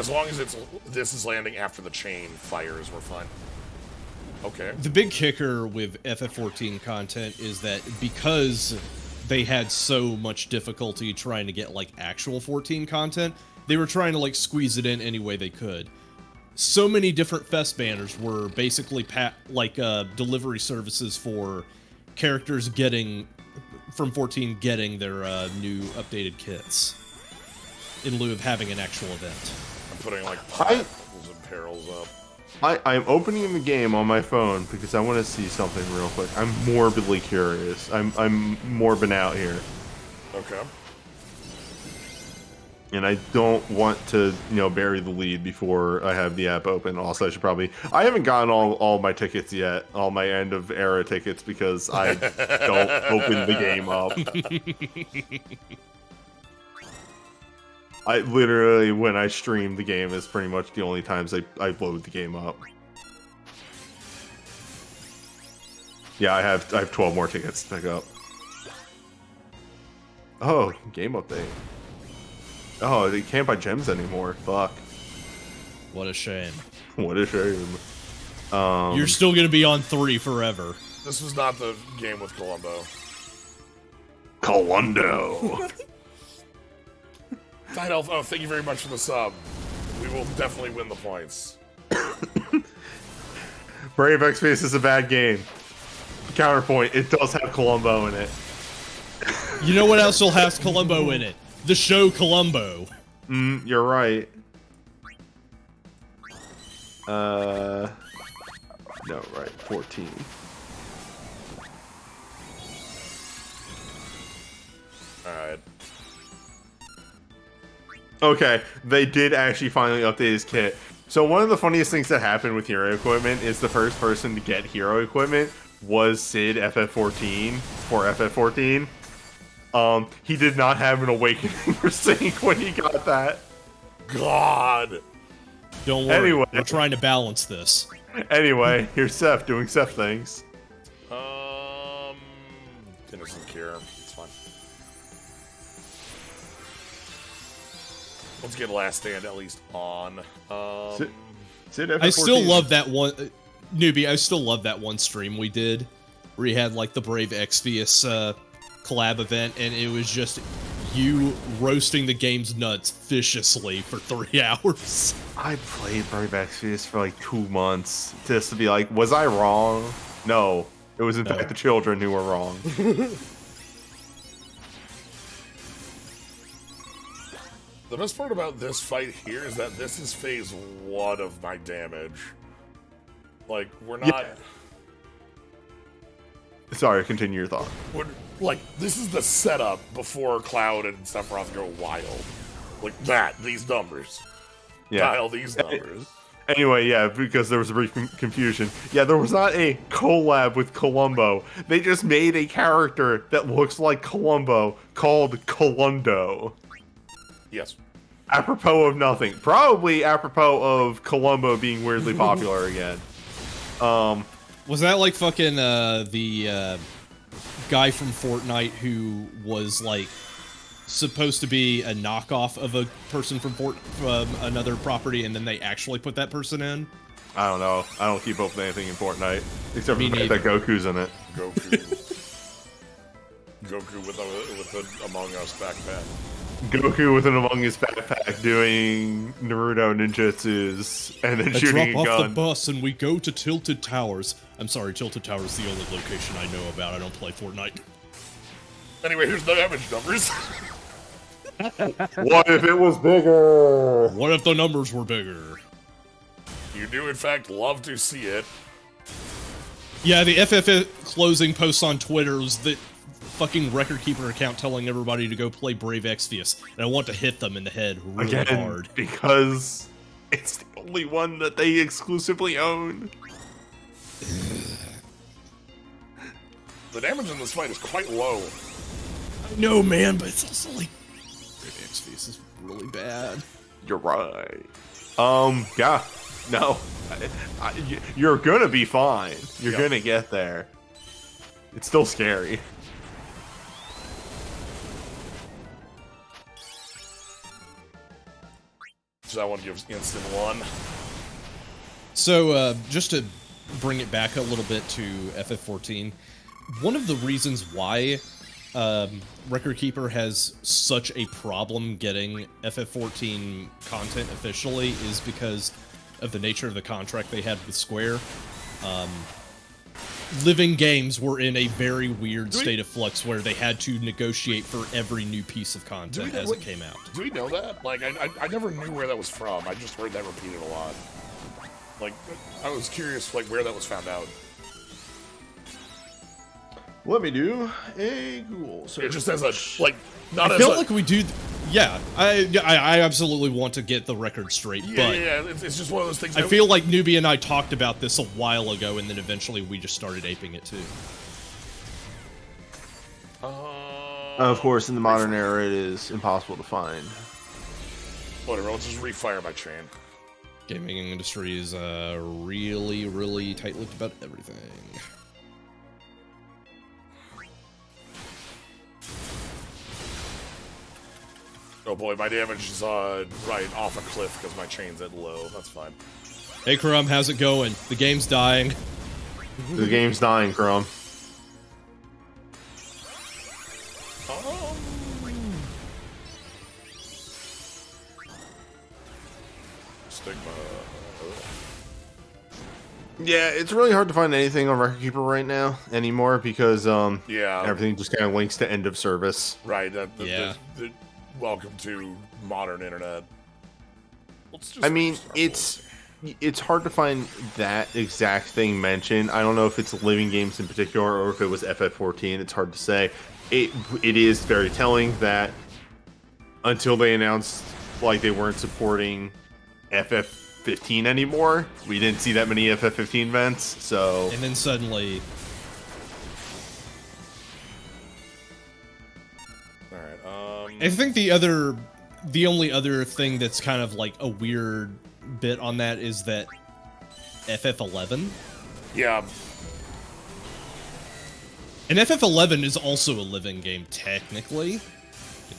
this is landing after the chain fires, we're fine. Okay. The big kicker with FF14 content is that because they had so much difficulty trying to get, like, actual 14 content, they were trying to, like, squeeze it in any way they could. So many different fest banners were basically, delivery services for characters from 14 getting their new updated kits in lieu of having an actual event. I'm putting, like, obstacles and perils up. I'm opening the game on my phone because I want to see something real quick. I'm morbidly curious. I'm morbing out here. Okay. And I don't want to, bury the lead before I have the app open. Also, I haven't gotten all my tickets yet, all my end of era tickets, because I don't open the game up. I literally, when I stream the game, is pretty much the only times I load the game up. Yeah, I have 12 more tickets to pick up. Oh, game update. Oh, they can't buy gems anymore. Fuck. What a shame. What a shame. You're still gonna be on 3 forever. This was not the game with Columbo. Colundo. Night Elf, oh, thank you very much for the sub. We will definitely win the points. Brave X-Face is a bad game. Counterpoint, it does have Columbo in it. You know what else will have Columbo in it? The show Columbo. You're right. No, right, 14. Alright. Okay, they did actually finally update his kit. So one of the funniest things that happened with hero equipment is the first person to get hero equipment was Sid FF14 for FF14. He did not have an awakening for Sync when he got that. God! Don't worry, Anyway. we're trying to balance this. Anyway, here's Seth doing Seth things. Innocent Cure. It's fine. Let's get Last Stand at least on. Sid FF14. I still love that one... Newbie, I still love that one stream we did, where he had, like, the Brave Exvius, collab event, and it was just you roasting the game's nuts viciously for 3 hours. I played Brave Exvius for like 2 months just to be like, was I wrong? No. It was in fact the children who were wrong. The best part about this fight here is that this is phase 1 of my damage. Like, we're not... Yeah. Sorry, continue your thought. Like, this is the setup before Cloud and Sephiroth go wild. Like, these numbers. Yeah. Dial these numbers. Anyway, yeah, because there was a brief confusion. Yeah, there was not a collab with Columbo. They just made a character that looks like Columbo called Colundo. Yes. Apropos of nothing. Probably apropos of Columbo being weirdly popular again. Was that like fucking the guy from Fortnite who was like supposed to be a knockoff of a person from another property, and then they actually put that person in? I don't know. I don't keep up with anything in Fortnite except for the fact neither. that Goku's in it. Goku with an Among Us backpack. Goku with an Among Us backpack doing Naruto ninjutsus and then I shooting drop a off gun. the bus and we go to Tilted Towers. I'm sorry, Tilted Towers is the only location I know about. I don't play Fortnite. Anyway, here's the damage numbers. What if it was bigger? What if the numbers were bigger? You do, in fact, love to see it. Yeah, the FF closing posts on Twitter was the fucking Record Keeper account telling everybody to go play Brave Exvius, and I want to hit them in the head really Again, hard. because it's the only one that they exclusively own. The damage in this fight is quite low. I know, man, but it's also like Brave Exvius is really bad. You're right. Yeah. No. You're gonna be fine. You're gonna get there. It's still scary. So that one gives instant 1. So, just to bring it back a little bit to FF14, one of the reasons why Record Keeper has such a problem getting FF14 content officially is because of the nature of the contract they had with Square. Living Games were in a very weird state of flux where they had to negotiate for every new piece of content as it came out. Do we know that? Like, I never knew where that was from. I just heard that repeated a lot. Like, I was curious, like, where that was found out. Let me do a Google search. It just as a, like, not I as feel a... like we do... Yeah, I absolutely want to get the record straight, but... Yeah, it's just one of those things... I feel like Newbie and I talked about this a while ago, and then eventually we just started aping it too. Of course, in the modern era, it is impossible to find. Whatever, let's just refire my chain. Gaming industry is really, really tight-lipped about everything. Oh boy, my damage is right off a cliff because my chain's at low. That's fine. Hey Crumb, how's it going? The game's dying. The game's dying, Crumb. Stigma. Yeah, it's really hard to find anything on Record Keeper right now anymore because Yeah. everything just kind of links to end of service. Right. Yeah. Welcome to modern internet. Let's just I mean, start it's hard to find that exact thing mentioned. I don't know if it's Living Games in particular or if it was FF14. It's hard to say. It is very telling that until they announced like they weren't supporting FF15 anymore, we didn't see that many FF15 events. So And then suddenly... Alright, I think the only other thing that's kind of like a weird bit on that is that FF11. yeah. And FF11 is also a living game, technically.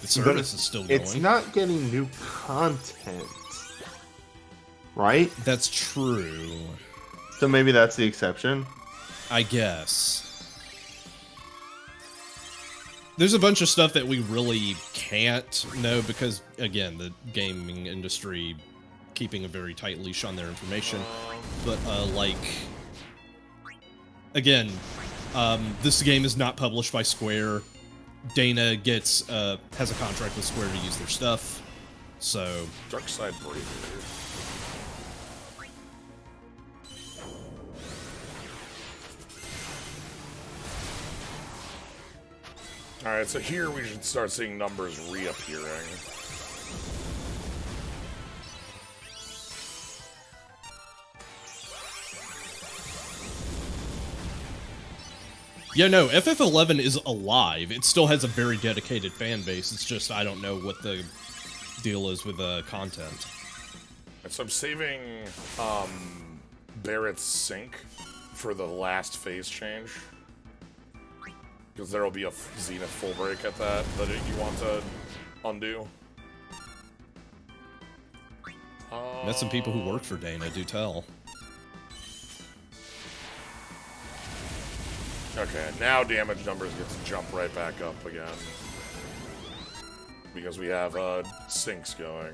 The service is still going. it's not getting new content, right? That's true. So maybe that's the exception. I guess. there's a bunch of stuff that we really can't know because, again, the gaming industry keeping a very tight leash on their information. But, like, again, this game is not published by Square. Dana gets, has a contract with Square to use their stuff, so... Dark Side Braver. Alright, so here we should start seeing numbers reappearing. Yeah, no, FF11 is alive. It still has a very dedicated fan base. It's just I don't know what the deal is with the content. And so I'm saving Barrett's sync for the last phase change. Because there will be a Zenith full break at that you want to undo. That's some people who work for Dana, do tell. Okay, now damage numbers get to jump right back up again. Because we have syncs going.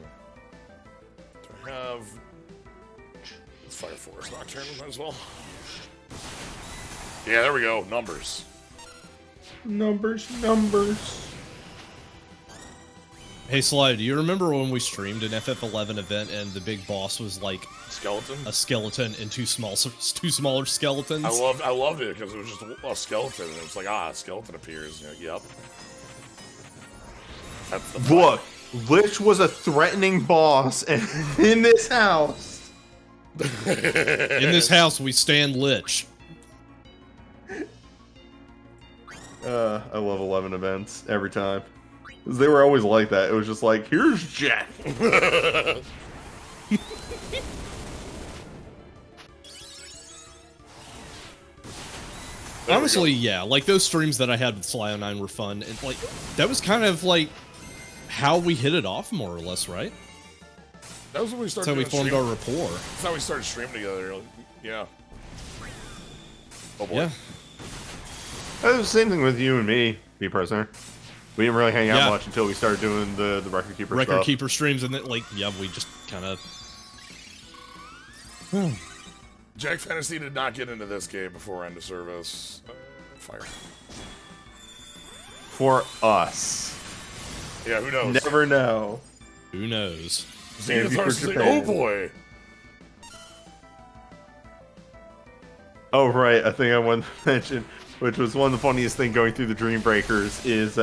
Do I have... Fire Force Nocturne as well? Yeah, there we go. Numbers. Numbers. Hey, Sly, do you remember when we streamed an FF11 event and the big boss was like Skeleton? a skeleton and two smaller skeletons? I loved it because it was just a skeleton and it was like, a skeleton appears. And you're like, yep. That's the Look, Lich was a threatening boss in this house. In this house, we stand Lich. I love 11 events every time. 'Cause they were always like that. It was just like, here's Jack. Honestly, yeah, like those streams that I had with Sly09 were fun, and like that was kind of like how we hit it off, more or less, right? That was when we That's started. how we formed our rapport. That's how we started streaming together. Yeah. Oh boy. Yeah. It was the same thing with you and me, prisoner. We didn't really hang out Yeah. much until we started doing the Record Keeper Record stuff. Keeper streams, and then like, yeah, we just kind of. Jack Fantasy did not get into this game before end of service. Fire. For us. Yeah, who knows? Never know. Who knows? Zenith for Arsenal- Japan. oh boy! Oh, right. I think I wanted to mention, which was one of the funniest things going through the Dream Breakers, is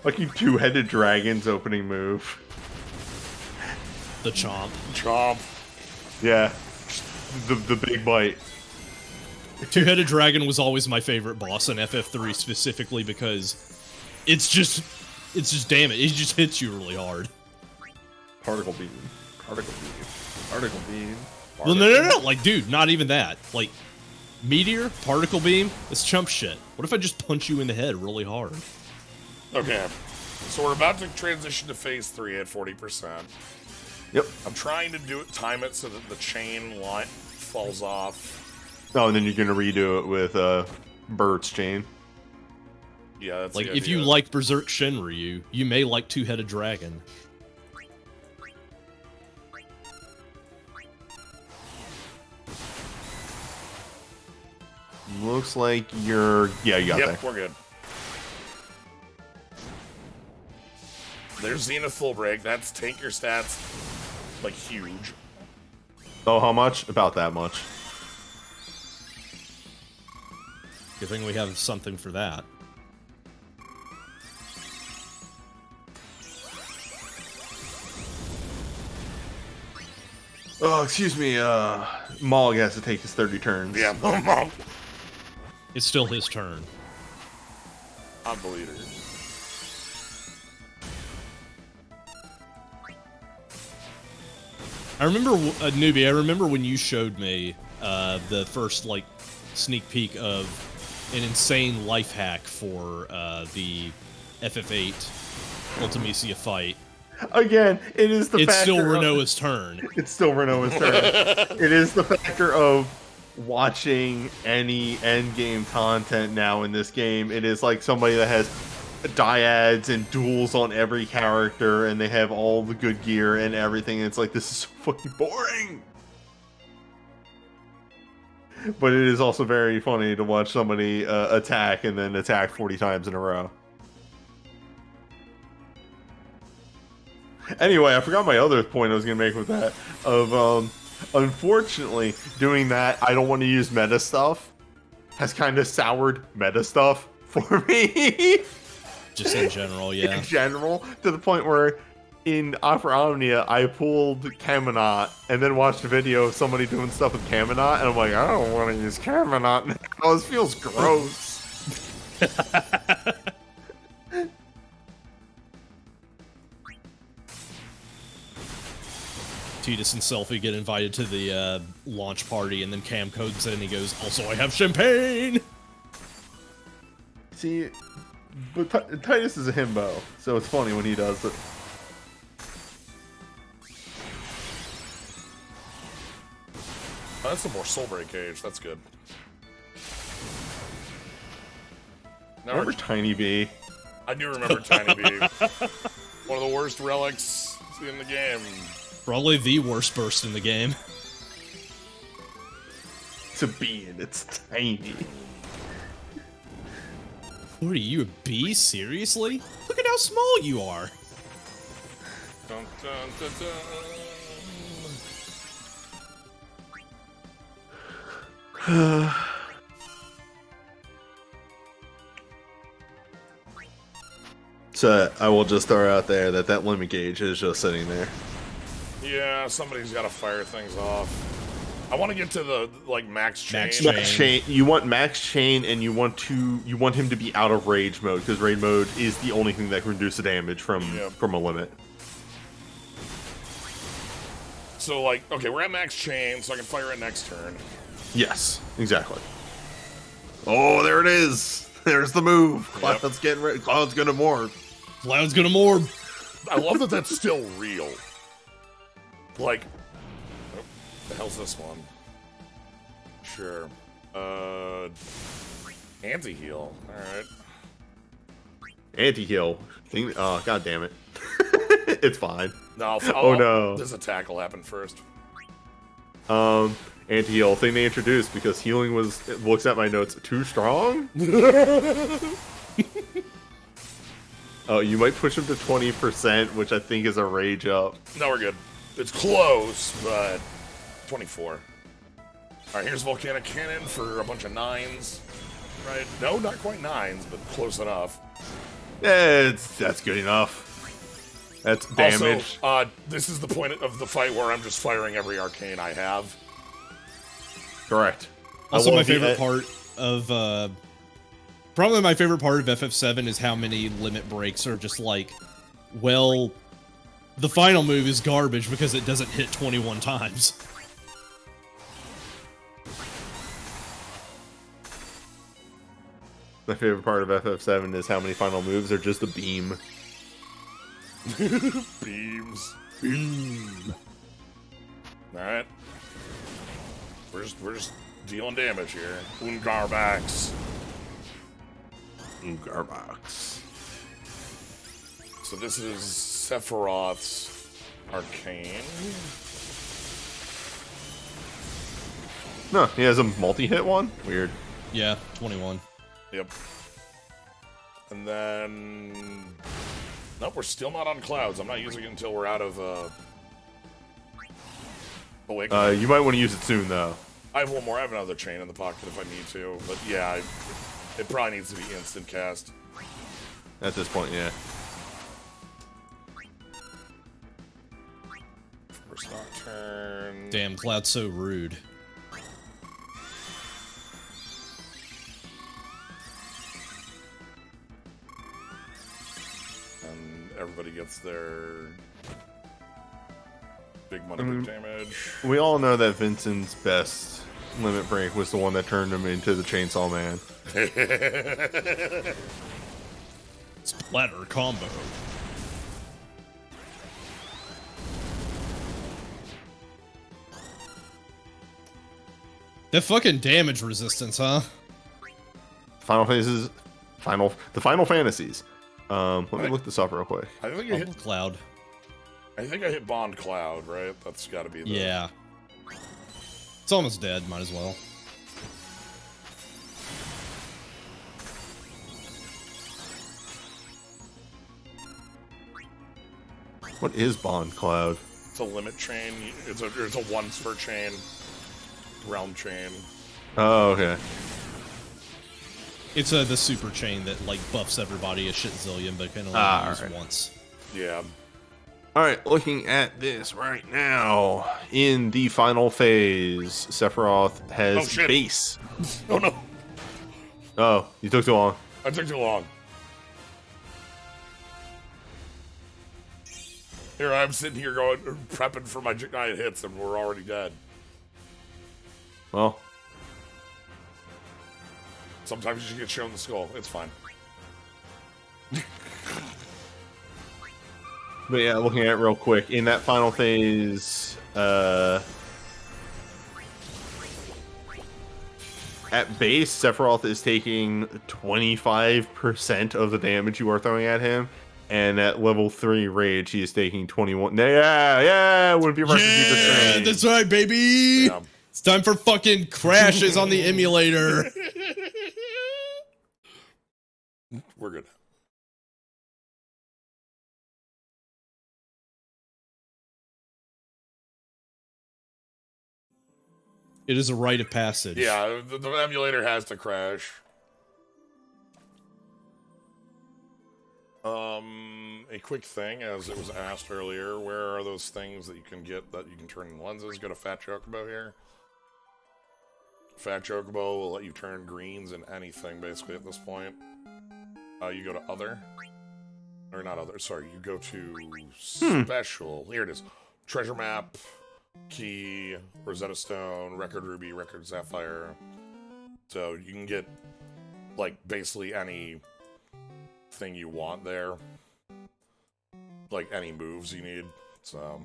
fucking two-headed dragon's opening move. The chomp. Chomp. Yeah. The big bite. Two-headed dragon was always my favorite boss in FF3 specifically because it's just damn it just hits you really hard. Particle beam. Particle beam. Particle beam. Well, no, like, dude, not even that. Like, meteor, particle beam, it's chump shit. What if I just punch you in the head really hard? Okay, so we're about to transition to phase 3 at 40%. Yep. I'm trying to time it so that the chain line falls off. Oh, and then you're gonna redo it with Bird's chain. Yeah, that's Like, the if you idea. like Berserk Shinryu, you may like Two-Headed Dragon. Looks like you're... Yeah, you got Yep, there. we're good. There's Zenith full break. That's tank your stats like huge. Oh, how much? About that much. Good thing we have something for that. Oh, excuse me, Mog has to take his 30 turns. Yeah, It's still his turn. unbelievable. I remember, Newbie, I remember when you showed me the first, like, sneak peek of an insane life hack for the FF8 Ultimecia fight. Again, it is the It's factor still of- Renoa's turn. It's still Renoa's turn. It is the factor of watching any endgame content now in this game. It is like somebody that has dyads and duels on every character, and they have all the good gear and everything. And it's like, this is so fucking boring. But it is also very funny to watch somebody attack and then attack 40 times in a row. Anyway, I forgot my other point I was going to make with that. Unfortunately, doing that, I don't want to use meta stuff, has kind of soured meta stuff for me. Just in general, yeah. In general, to the point where in Opera Omnia, I pulled Caminot and then watched a video of somebody doing stuff with Caminot, and I'm like, I don't want to use Caminot now. This feels gross. Titus and Selfie get invited to the launch party, and then Cam codes in and he goes, also I have champagne! See, but Titus is a himbo, so it's funny when he does it. Oh, that's a more Soulbreak cage. That's good. Now Remember Tiny B? I do remember Tiny B. One of the worst relics in the game. Probably the worst burst in the game. It's a bee and it's tiny. What are you, a bee? Seriously? Look at how small you are. Dun, dun, dun, dun. So I will just throw out there that limit gauge is just sitting there. Yeah, somebody's got to fire things off. I want to get to the max chain. Max chain. You want max chain, and you want him to be out of rage mode, because rage mode is the only thing that can reduce the damage from a limit. So okay, we're at max chain, so I can fire it next turn. Yes, exactly. Oh, there it is. There's the move. Cloud's getting ready. Cloud's gonna morph. Cloud's gonna morph. I love that that's still real. Like, oh, the hell's this one? Sure. Anti-heal. Alright. Anti-heal. Oh, god damn it. It's fine. No, no. This attack will happen first. Anti-heal thing they introduced, because healing was, it looks at my notes, too strong? Oh, you might push him to 20%, which I think is a rage up. No, we're good. It's close, but 24. Alright, here's Volcanic Cannon for a bunch of 9s. Right? No, not quite 9s, but close enough. Yeah, that's good enough. That's damage. Also, this is the point of the fight where I'm just firing every arcane I have. Correct. Also, my favorite part of probably my favorite part of FF7 is how many limit breaks are just like, well, the final move is garbage because it doesn't hit 21 times. My favorite part of FF7 is how many final moves are just a beam. Beams. Beam. Alright. We're just dealing damage here. Ungarbax. Ungarbax. So this is Sephiroth's arcane. No, he has a multi-hit one? Weird. Yeah, 21. Yep. And then... Nope, we're still not on clouds. I'm not using it until we're out of, Awakening. You might want to use it soon, though. I have one more. I have another chain in the pocket if I need to. But yeah, it probably needs to be instant cast. At this point, yeah. First Nocturne. Damn, Cloud's so rude. And everybody gets their big money, big damage. We all know that Vincent's best limit break was the one that turned him into the Chainsaw Man. Splatter combo. That fucking damage resistance, huh? The Final Fantasies. Let me look this up real quick. I think I hit Cloud. I think I hit Bond Cloud, right? That's got to be the... Yeah. It's almost dead. Might as well. What is Bond Cloud? It's a limit chain. It's a once per chain. Realm chain. Oh, okay. It's the super chain that like buffs everybody a shit zillion, but can only be used once. Yeah. Alright, looking at this right now. In the final phase, Sephiroth has base. Oh no. Oh, you took too long. I took too long. Here I'm sitting here going, prepping for my giant hits, and we're already dead. Well. Sometimes you just get shown the skull. It's fine. But yeah, looking at it real quick, in that final phase, at base, Sephiroth is taking 25% of the damage you are throwing at him, and at level 3 Rage, he is taking 21. Yeah, wouldn't be versus yeah, that's right, baby. Yeah. It's time for fucking crashes on the emulator. We're good. It is a rite of passage. Yeah, the emulator has to crash. A quick thing, as it was asked earlier, where are those things that you can get that you can turn in lenses? Go to Fat Chocobo here. Fat Chocobo will let you turn greens in anything, basically, at this point. You go to Other. Or not Other, sorry, you go to Special. Here it is. Treasure Map, Key, Rosetta Stone, Record Ruby, Record Sapphire. So you can get, like, basically any thing you want there. Like, any moves you need. So,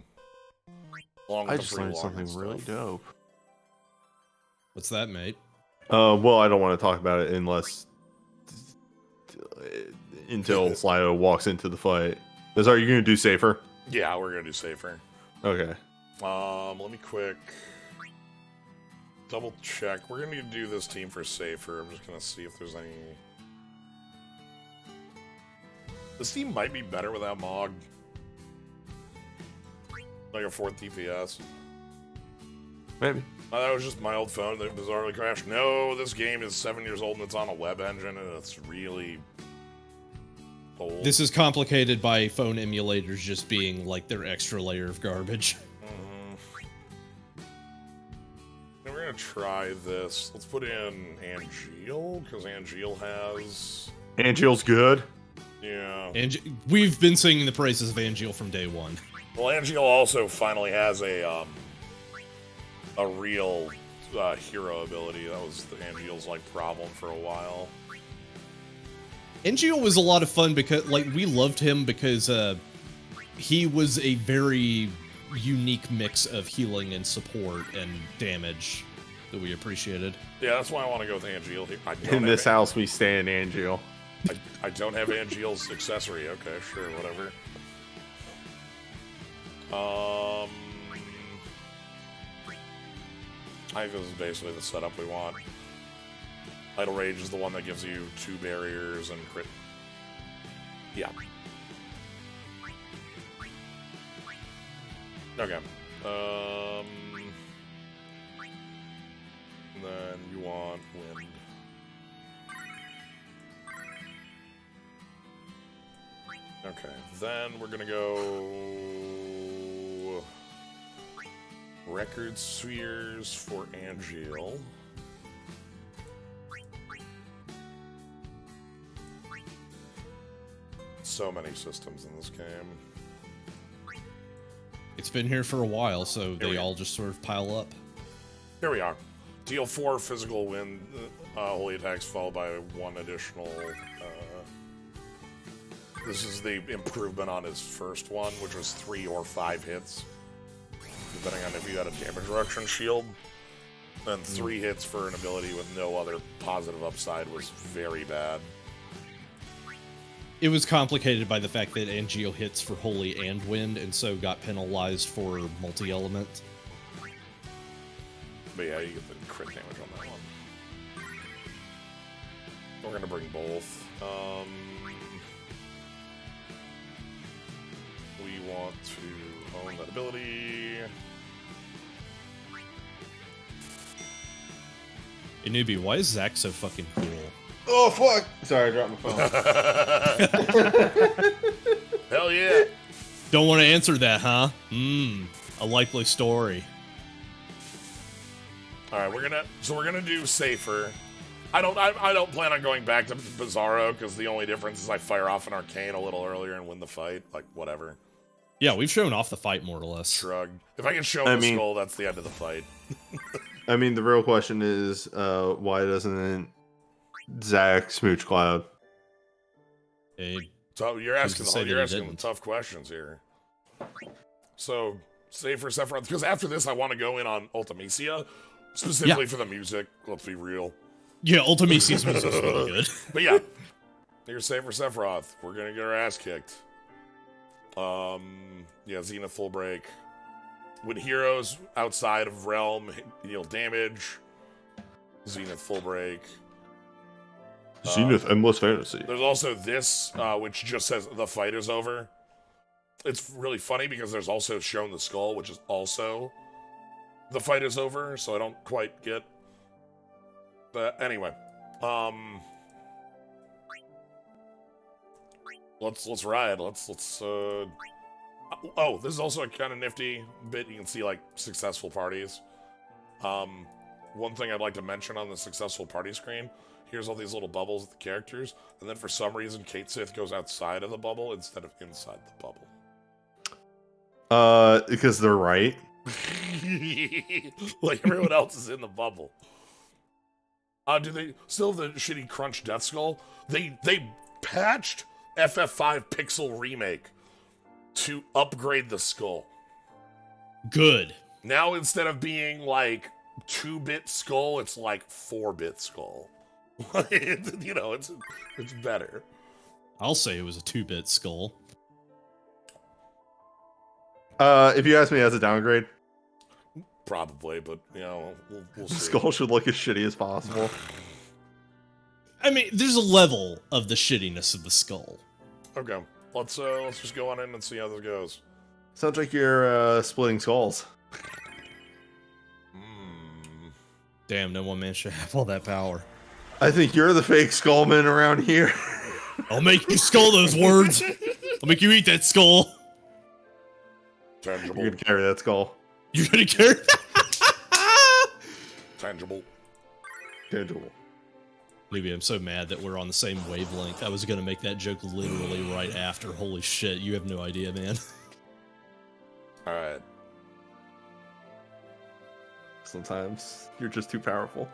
along with I the just free learned login something stuff. really dope. What's that, mate? Well, I don't want to talk about it until Slido walks into the fight. Are you going to do safer? Yeah, we're gonna do safer. Okay. Let me quick double check. We're gonna do this team for safer. I'm just gonna see if there's any. This team might be better without Mog. Like a 4th DPS. Maybe. That was just my old phone that bizarrely crashed. No, this game is 7 years old and it's on a web engine and it's really old. This is complicated by phone emulators just being like their extra layer of garbage. And we're gonna try this. Let's put in Angeal, because Angeal has... Angeal's good. Yeah. We've been singing the praises of Angeal from day one. Well, Angeal also finally has a real hero ability. That was Angeal's like problem for a while. Angeal was a lot of fun because, like, we loved him because he was a very unique mix of healing and support and damage that we appreciated. Yeah, that's why I want to go with Angeal here. In this house, we stand Angeal. I don't have Angeal's accessory. Okay, sure, whatever. I think this is basically the setup we want. Idle Rage is the one that gives you 2 barriers and crit. Yeah. Okay. Then you want Wind. Okay, then we're gonna go Record Spheres for Angeal. So many systems in this game. It's been here for a while, so they all just sort of pile up. Here we are. Deal 4 physical wind holy attacks followed by 1 additional. This is the improvement on his first one, which was 3 or 5 hits, depending on if you had a damage reduction shield. And 3 hits for an ability with no other positive upside was very bad. It was complicated by the fact that Angeo hits for Holy and Wind, and so got penalized for multi-element. But yeah, you get the crit damage on that one. We're gonna bring both. We want to own that ability. Hey, Newbie, why is Zach so fucking cool? Oh fuck! Sorry, I dropped my phone. Hell yeah! Don't want to answer that, huh? A likely story. All right, we're gonna do safer. I don't plan on going back to Bizarro because the only difference is I fire off an arcane a little earlier and win the fight. Like whatever. Yeah, we've shown off the fight more or less. Shrug. If I can show him the skull, that's the end of the fight. I mean, the real question is, why doesn't Zach smooch Cloud? Hey, So you're asking the tough questions here. So, say for Sephiroth, because after this I want to go in on Ultimecia, specifically for the music. Let's be real. Yeah, Ultimecia's music is really good. But yeah, here's say for Sephiroth. We're gonna get our ass kicked. Yeah, Zenith full break. When heroes outside of realm deal damage, Zenith full break. Zenith Endless Fantasy. There's also this, which just says the fight is over. It's really funny because there's also shown the skull, which is also the fight is over, so I don't quite get. But anyway, let's ride. Let's. Oh, this is also a kind of nifty bit. You can see like successful parties. One thing I'd like to mention on the successful party screen. Here's all these little bubbles with the characters, and then for some reason, Kate Sith goes outside of the bubble instead of inside the bubble. Because they're right. Like everyone else is in the bubble. Do they still have the shitty Crunch Death Skull? They patched FF5 Pixel Remake to upgrade the skull. Good. Now instead of being like 2-bit skull, it's like 4-bit skull. You know, it's better. I'll say it was a 2-bit skull. If you ask me, as a downgrade, probably, but you know, we'll see. The skull should look as shitty as possible. I mean, there's a level of the shittiness of the skull. Okay, let's just go on in and see how this goes. Sounds like you're splitting skulls. Damn, no one man should have all that power. I think you're the fake skullman around here. I'll make you skull those words. I'll make you eat that skull. Tangible. You're gonna carry that skull. You're gonna carry Tangible. Tangible. Maybe I'm so mad that we're on the same wavelength. I was gonna make that joke literally right after. Holy shit, you have no idea, man. Alright. Sometimes you're just too powerful.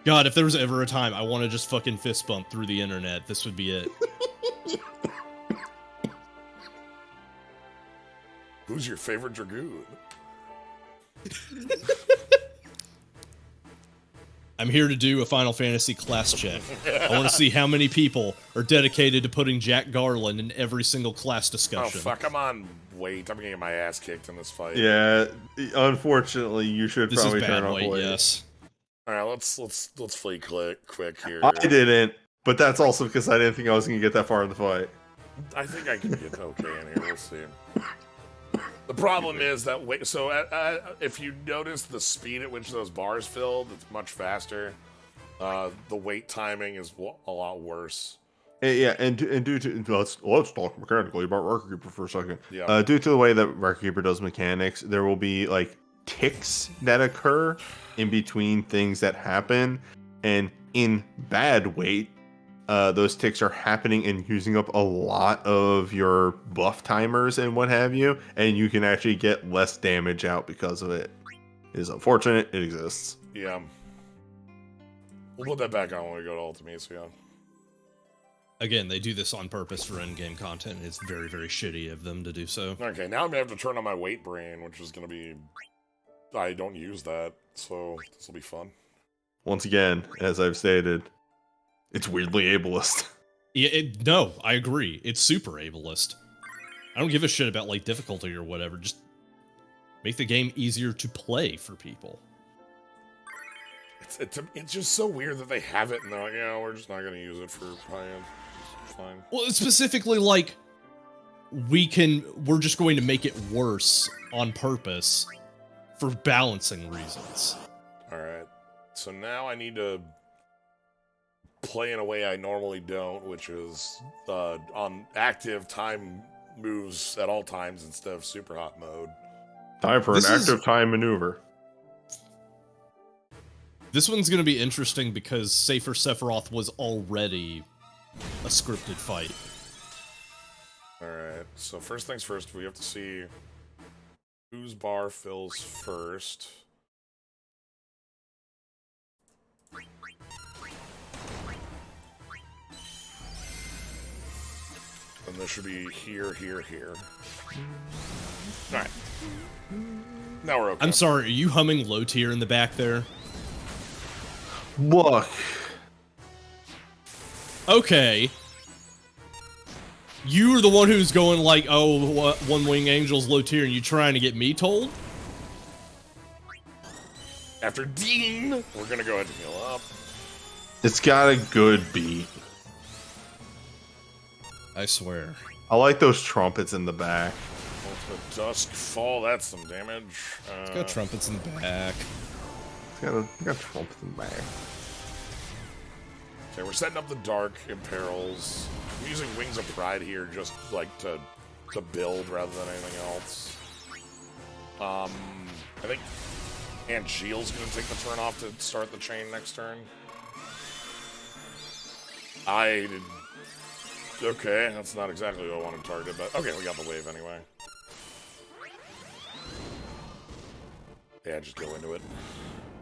God, if there was ever a time I want to just fucking fist bump through the internet, this would be it. Who's your favorite Dragoon? I'm here to do a Final Fantasy class check. I want to see how many people are dedicated to putting Jack Garland in every single class discussion. Oh fuck, I'm on wait. I'm gonna get my ass kicked in this fight. Yeah, unfortunately, you should This probably is turn bad off weight, weight. yes. Alright, let's flee quick here. I didn't, but that's also because I didn't think I was gonna get that far in the fight. I think I can get okay in here. We'll see. The problem is that if you notice the speed at which those bars filled, it's much faster. The wait timing is a lot worse. Yeah, and due to let's talk mechanically about Record Keeper for a second. Yeah. Due to the way that Record Keeper does mechanics, there will be like ticks that occur in between things that happen, and in bad wait, those ticks are happening and using up a lot of your buff timers and what have you, and you can actually get less damage out because of it. It is unfortunate, it exists. Yeah. We'll put that back on when we go to Ultimates, yeah. Again, they do this on purpose for endgame content, and it's very, very shitty of them to do so. Okay, now I'm gonna have to turn on my weight brain, which is gonna be... I don't use that, so this will be fun. Once again, as I've stated, It's weirdly ableist. Yeah, no, I agree. It's super ableist. I don't give a shit about like difficulty or whatever. Just make the game easier to play for people. It's just so weird that they have it and they're like, yeah, we're just not gonna use it for high-end. It's fine. Well, it's specifically like we're just going to make it worse on purpose for balancing reasons. Alright. So now I need to play in a way I normally don't, which is on active time moves at all times instead of super hot mode. Time for an active time maneuver. This one's going to be interesting because Safer Sephiroth was already a scripted fight. Alright, so first things first, we have to see whose bar fills first. And this should be here, here, here. Alright. Now we're okay. I'm sorry, are you humming low tier in the back there? Look. Okay. You're the one who's going like, oh, One Wing Angel's low tier, and you trying to get me told? After Dean, we're gonna go ahead and heal up. It's got a good beat. I swear. I like those trumpets in the back. Ultimate Dusk Fall, that's some damage. It's got trumpets in the back. It's got trumpets in the back. Okay, we're setting up the Dark Imperils. I'm using Wings of Pride here just like to build rather than anything else. I think Angeal's gonna take the turn off to start the chain next turn. Okay, that's not exactly what I wanted to target, but okay, we got the wave anyway. Yeah, just go into it.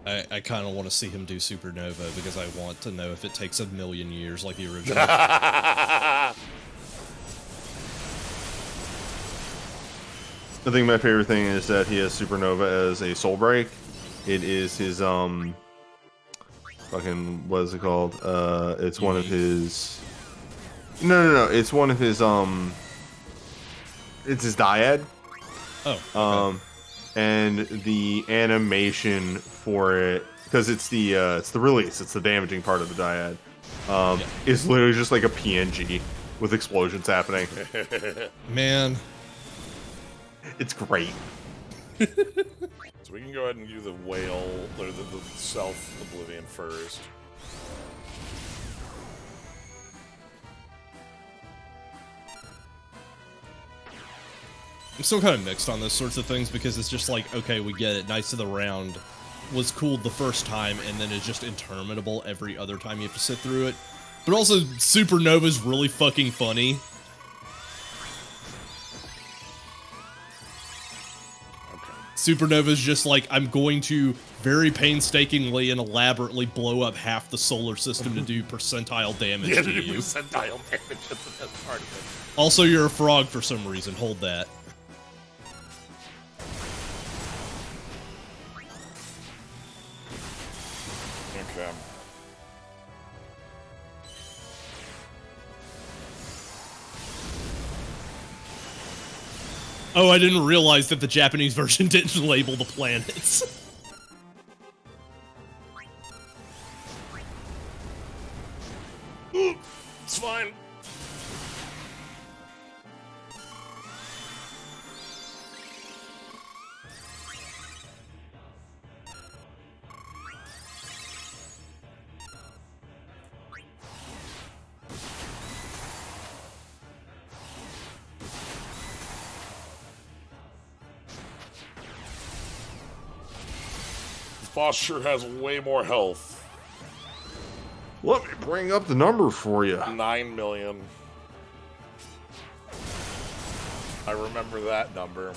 I kind of want to see him do Supernova because I want to know if it takes 1,000,000 years like the original. I think my favorite thing is that he has Supernova as a soul break. It is his fucking, what is it called? It's one of his. No. It's one of his It's his dyad. Oh. Okay. And the animation for it, because it's the release, it's the damaging part of the dyad. Is literally just like a PNG with explosions happening. Man. It's great. So we can go ahead and do the whale, or the self-oblivion first. I'm still kind of mixed on those sorts of things because it's just like, okay, we get it. Knights of the Round was cool the first time, and then it's just interminable every other time you have to sit through it. But also, Supernova's really fucking funny. Supernova's just like, I'm going to very painstakingly and elaborately blow up half the solar system to do percentile damage to you. Percentile damage is the best part of it. Also, you're a frog for some reason. Hold that. Okay. Oh, I didn't realize that the Japanese version didn't label the planets. It's fine. This boss sure has way more health. Let me bring up the number for you. 9 million. I remember that number.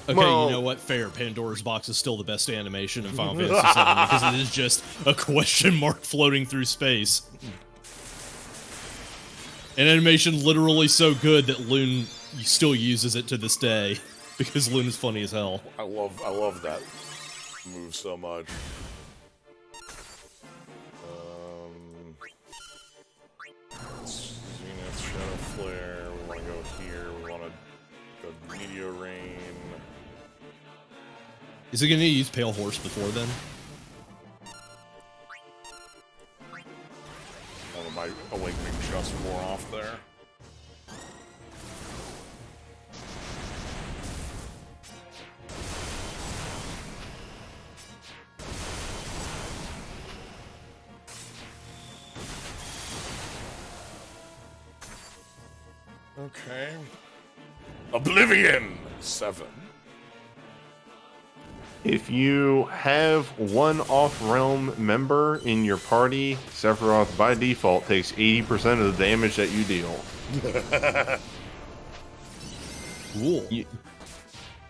Okay, Well, you know what? Fair. Pandora's Box is still the best animation in Final Fantasy VII because it is just a question mark floating through space. An animation literally so good that Loon still uses it to this day because Loon is funny as hell. I love that move so much. here. We want to go Meteor Rain. Is he going to use Pale Horse before then? Oh, my Awakening just wore off there. Okay. Oblivion 7. If you have one off-realm member in your party, Sephiroth by default takes 80% of the damage that you deal. Cool.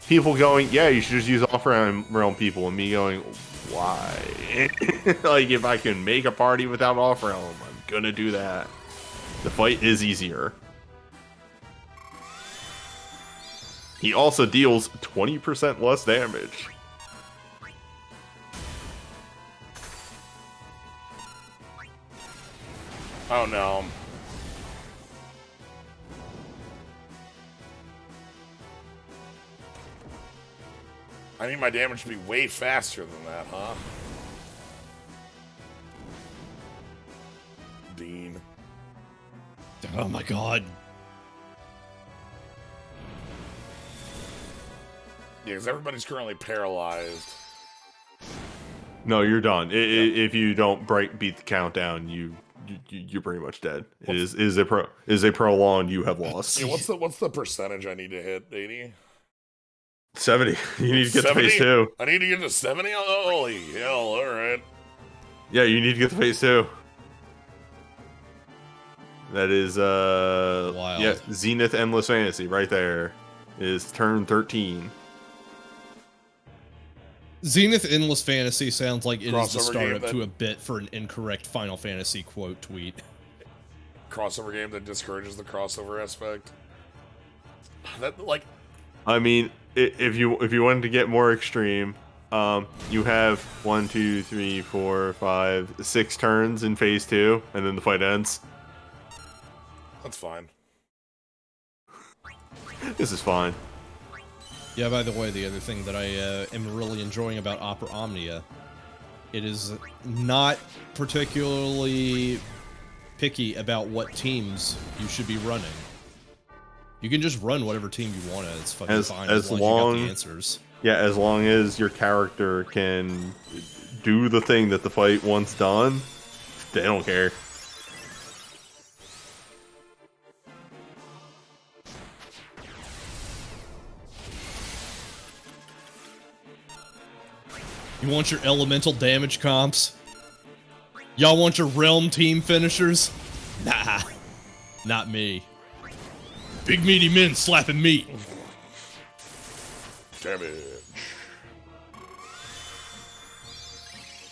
People going, yeah, you should just use off-realm people, and me going, why? Like, if I can make a party without off-realm, I'm gonna do that. The fight is easier. He also deals 20% less damage. Oh no. I need my damage to be way faster than that, huh? Dean. Oh my god. Yeah, because everybody's currently paralyzed. No, you're done. If you don't beat the countdown, you're pretty much dead. It is a prolonged. You have lost. Yeah, what's the percentage I need to hit? 80? 70. You need to get 70? to phase 2. I need to get to 70? Holy hell! All right. Yeah, you need to get to phase 2. That is Wild. yeah, Zenith Endless Fantasy right there is turn 13. Zenith Endless Fantasy sounds like it is the Crossover startup game to a bit for an incorrect Final Fantasy quote tweet. Crossover game that discourages the crossover aspect. That like, I mean, if you wanted to get more extreme, you have 1, 2, 3, 4, 5, 6 turns in phase 2, and then the fight ends. that's fine. This is fine. Yeah, by the way, the other thing that I am really enjoying about Opera Omnia, it is not particularly picky about what teams you should be running. You can just run whatever team you want to. It's fucking fine as long as you got the answers. Yeah, as long as your character can do the thing that the fight wants done, they don't care. You want your elemental damage comps? Y'all want your realm team finishers? Nah, not me. Big meaty men slapping meat. Damage.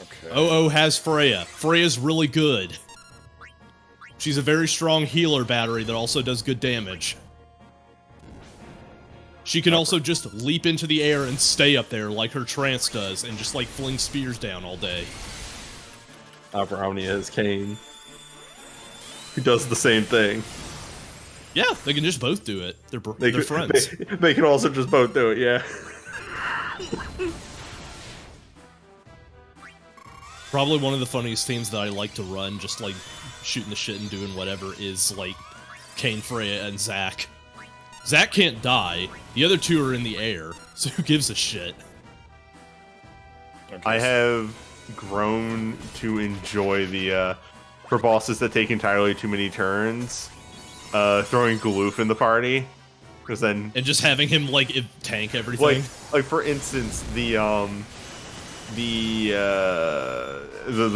Okay. OO has Freya. Freya's really good. She's a very strong healer battery that also does good damage. She can also just leap into the air and stay up there like her trance does and just like fling spears down all day. Opera Omnia has Kane, who does the same thing. Yeah, they can just both do it. They're friends. They can also just both do it, yeah. Probably one of the funniest teams that I like to run, just like shooting the shit and doing whatever, is like Kane, Freya, and Zack. Zack can't die. The other two are in the air, so who gives a shit? Okay. I have grown to enjoy the, for bosses that take entirely too many turns, throwing Galoof in the party. Because then... And just having him, like, tank everything? Like for instance, the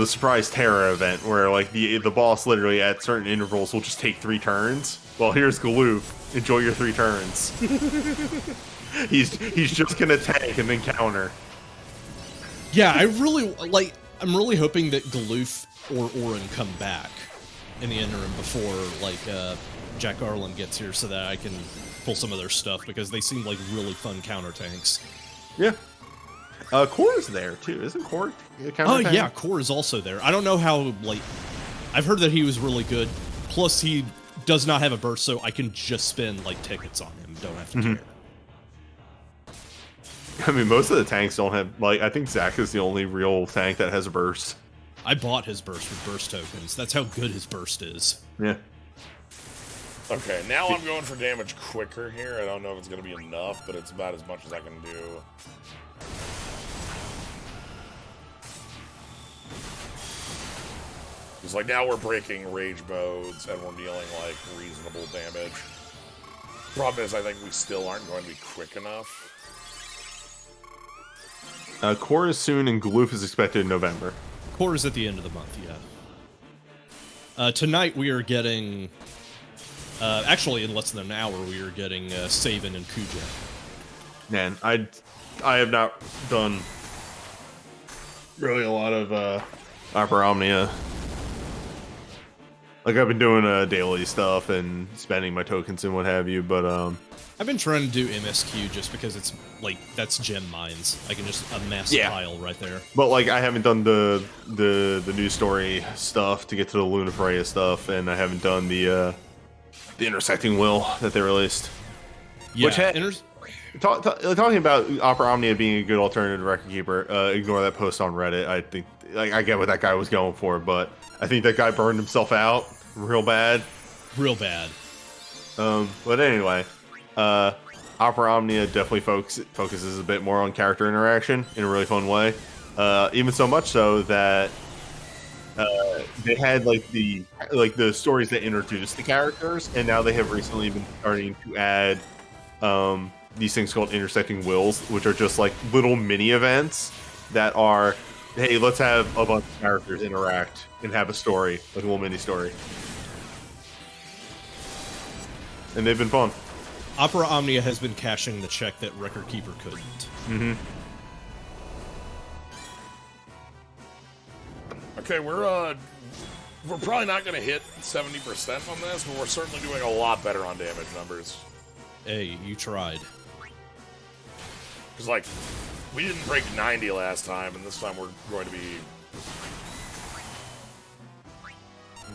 surprise terror event, where, like, the boss literally at certain intervals will just take 3 turns. Well, here's Galoof. Enjoy your 3 turns. He's just gonna tank and then counter. Yeah, I'm really hoping that Galoof or Orin come back in the interim before, like, Jack Garland gets here so that I can pull some of their stuff, because they seem like really fun counter tanks. Yeah. Core's there, too. Isn't Core a counter tank? Yeah, Core is also there. I don't know how, like... I've heard that he was really good. Plus, he does not have a burst, so I can just spend like tickets on him. Don't have to care. I mean, most of the tanks don't have, like, I think Zac is the only real tank that has a burst. I bought his burst with burst tokens. That's how good his burst is. Yeah. Okay, now I'm going for damage quicker here. I don't know if it's going to be enough, but it's about as much as I can do. It's like now we're breaking rage modes and we're dealing like reasonable damage. Problem is, I think we still aren't going to be quick enough. Core is soon, and Gloof is expected in November. Core is at the end of the month, yeah. Tonight we are getting... actually, in less than an hour, we are getting Savin and Kuja. Man, I have not done really a lot of Opera Omnia. Like, I've been doing daily stuff and spending my tokens and what have you, but I've been trying to do MSQ just because it's, like, that's gem mines. I can just amass a pile right there. But, like, I haven't done the news story stuff to get to the Luna Freya stuff, and I haven't done the intersecting will that they released. Yeah, Which talking about Opera Omnia being a good alternative to Record Keeper, ignore that post on Reddit. I think, like, I get what that guy was going for, but I think that guy burned himself out real bad. Real bad. But anyway, Opera Omnia definitely focuses a bit more on character interaction in a really fun way. Even so much so that they had like the stories that introduced the characters, and now they have recently been starting to add these things called intersecting wills, which are just like little mini events that are, hey, let's have a bunch of characters interact and have a story, like a little mini story. And they've been fun. Opera Omnia has been cashing the check that Record Keeper couldn't. Mm-hmm. Okay, we're probably not going to hit 70% on this, but we're certainly doing a lot better on damage numbers. Hey, you tried. Because, like, we didn't break 90 last time, and this time we're going to be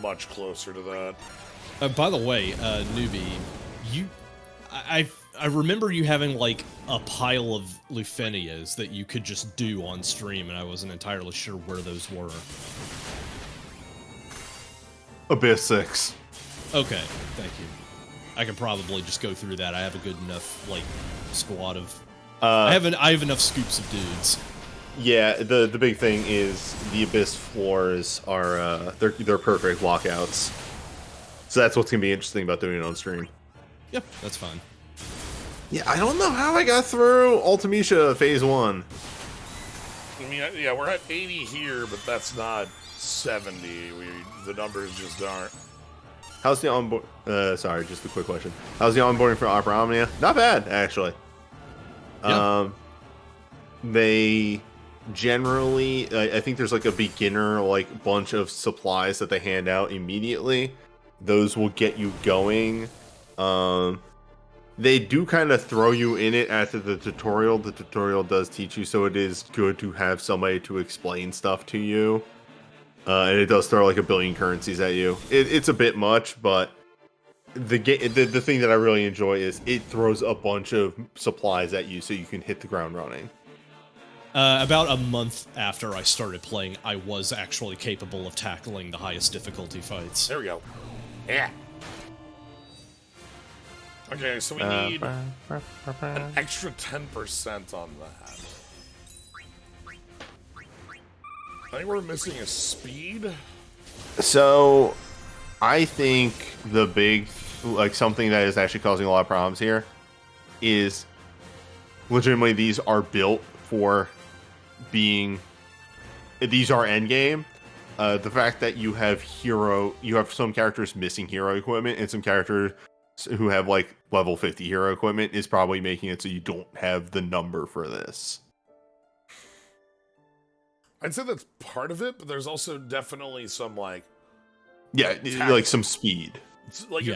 much closer to that. By the way, newbie, I remember you having like a pile of Lufenias that you could just do on stream, and I wasn't entirely sure where those were. Abyss 6. Okay, thank you. I could probably just go through that. I have a good enough like squad of. I have enough scoops of dudes. Yeah, the big thing is the Abyss floors are they're perfect walkouts. So that's what's gonna be interesting about doing it on stream. Yep, that's fine. Yeah, I don't know how I got through Ultimecia Phase 1. I mean, yeah, we're at 80 here, but that's not 70. The numbers just aren't. How's the onboard? Sorry, just a quick question. How's the onboarding for Opera Omnia? Not bad, actually. Yeah. They generally, I think there's like a beginner like bunch of supplies that they hand out immediately. Those will get you going. They do kind of throw you in it after the tutorial. The tutorial does teach you, so it is good to have somebody to explain stuff to you. And it does throw like a billion currencies at you. It's a bit much, but the thing that I really enjoy is it throws a bunch of supplies at you so you can hit the ground running. About a month after I started playing, I was actually capable of tackling the highest difficulty fights. There we go. Yeah. Okay, so we need an extra 10% on that. I think we're missing a speed. So, I think the big, like, something that is actually causing a lot of problems here is legitimately these are built for being, these are endgame. The fact that you have some characters missing hero equipment and some characters who have like level 50 hero equipment is probably making it so you don't have the number for this. I'd say that's part of it, but there's also definitely some like like some speed.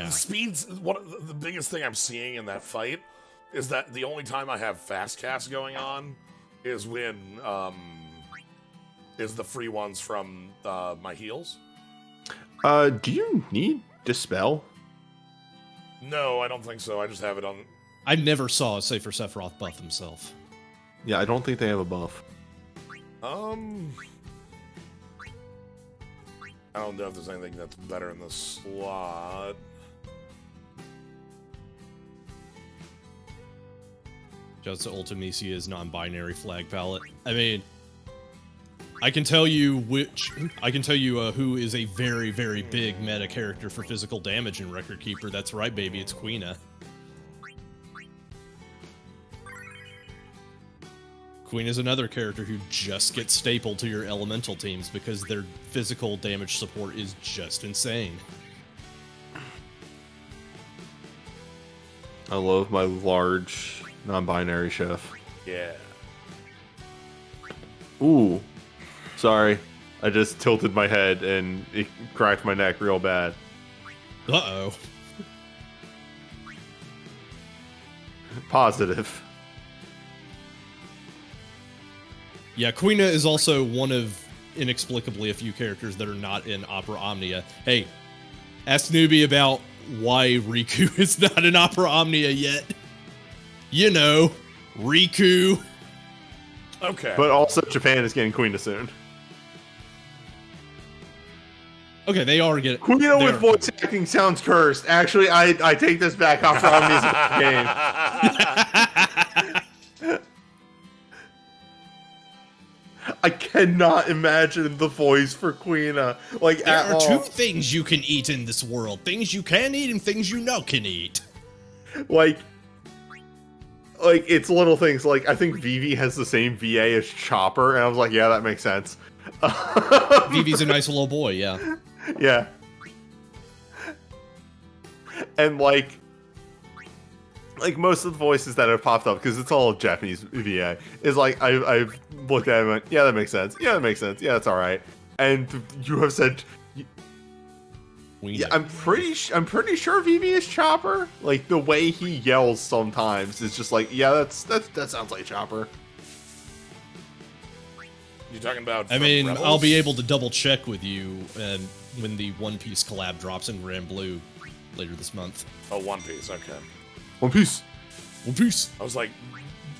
Speed's one of the biggest thing I'm seeing in that fight is that the only time I have fast cast going on is when is the free ones from my heals. Do you need Dispel? No, I don't think so. I just have it on. I never saw a Safer Sephiroth buff himself. Yeah, I don't think they have a buff. I don't know if there's anything that's better in the slot. Just Ultimisia's non-binary flag palette. I mean, I can tell you who is a very, very big meta character for physical damage in Record Keeper. That's right, baby, it's Quina. Queen is another character who just gets stapled to your elemental teams because their physical damage support is just insane. I love my large non-binary chef. Yeah. Ooh. Sorry. I just tilted my head and it cracked my neck real bad. Uh-oh. Positive. Yeah, Quina is also one of, inexplicably, a few characters that are not in Opera Omnia. Hey, ask Newbie about why Riku is not in Opera Omnia yet. You know, Riku. Okay. But also Japan is getting Quina soon. Okay, they are getting... Quina with voice acting sounds cursed. Actually, I take this back. Opera Omnia is a game. I cannot imagine the voice for Quina. Like, There at are all. two things you can eat in this world. Things you can eat and things you know can eat. Like it's little things. Like, I think Vivi has the same VA as Chopper, and I was like, yeah, that makes sense. Vivi's a nice little boy, yeah. Yeah. And like most of the voices that have popped up, because it's all Japanese VA, is like I've looked at it and went, yeah, that makes sense. Yeah, that makes sense. Yeah, that's all right. And you have said, yeah, I'm pretty sure Vivi is Chopper. Like, the way he yells sometimes is just like, yeah, that sounds like Chopper. You talking about? I mean, Rebels? I'll be able to double check with you when the One Piece collab drops in Grand Blue later this month. Oh, One Piece. Okay. One Piece. One Piece. I was like,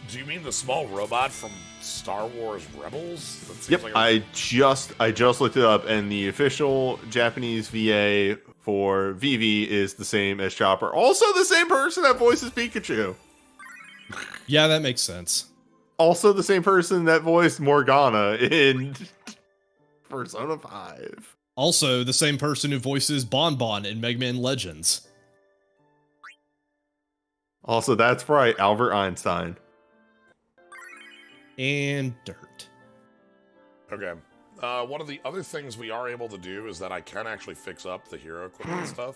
do you mean the small robot from Star Wars Rebels? That seems Yep, like I just looked it up, and the official Japanese VA for Vivi is the same as Chopper. Also the same person that voices Pikachu. Yeah, that makes sense. Also the same person that voiced Morgana in Persona 5. Also, the same person who voices Bon Bon in Mega Man Legends. Also, that's right, Albert Einstein. And dirt. Okay. One of the other things we are able to do is that I can actually fix up the hero equipment stuff.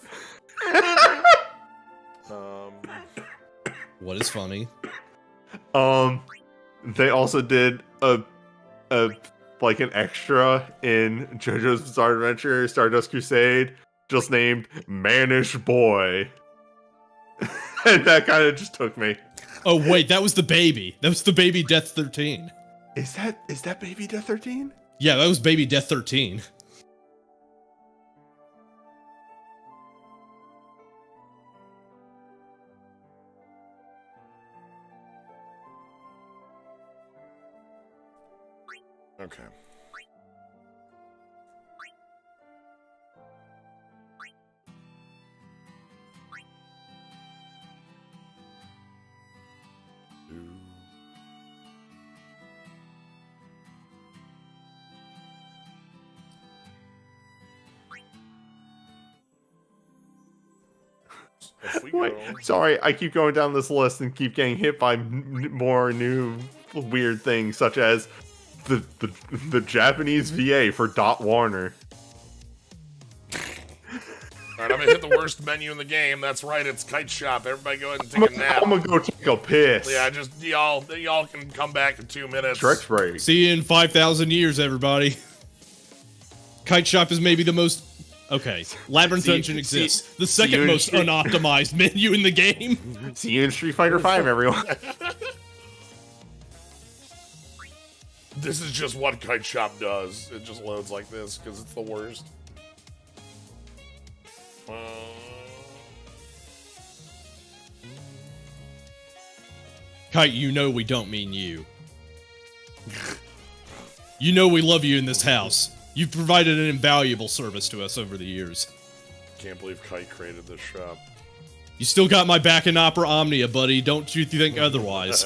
What is funny? They also did a like an extra in JoJo's Bizarre Adventure Stardust Crusade, just named Mannish Boy. And that kind of just took me. Oh wait, that was the baby. That was the baby Death 13. Is that baby Death 13? Yeah, that was baby Death 13. Okay. Wait, sorry, I keep going down this list and keep getting hit by more new weird things, such as the Japanese VA for Dot Warner. Alright, I'm gonna hit the worst menu in the game. That's right, it's Kite Shop. Everybody go ahead and take a nap. I'm gonna go take a piss. Yeah, just y'all can come back in 2 minutes. Stretch break. See you in 5,000 years, everybody. Kite Shop is maybe the most... Okay, Labyrinth Dungeon exists. The second most unoptimized menu in the game. See you in Street Fighter V, everyone. This is just what Kite Shop does. It just loads like this because it's the worst. Kite, you know we don't mean you. You know we love you in this house. You've provided an invaluable service to us over the years. Can't believe Kite created this shop. You still got my back in Opera Omnia, buddy. Don't you think otherwise?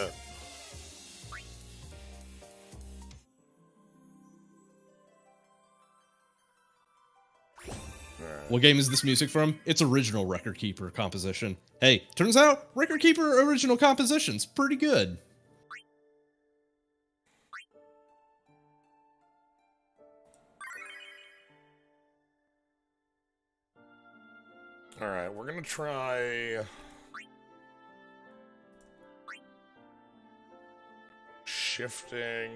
What game is this music from? It's original Record Keeper composition. Hey, turns out Record Keeper original composition's pretty good. Alright, we're gonna try... shifting...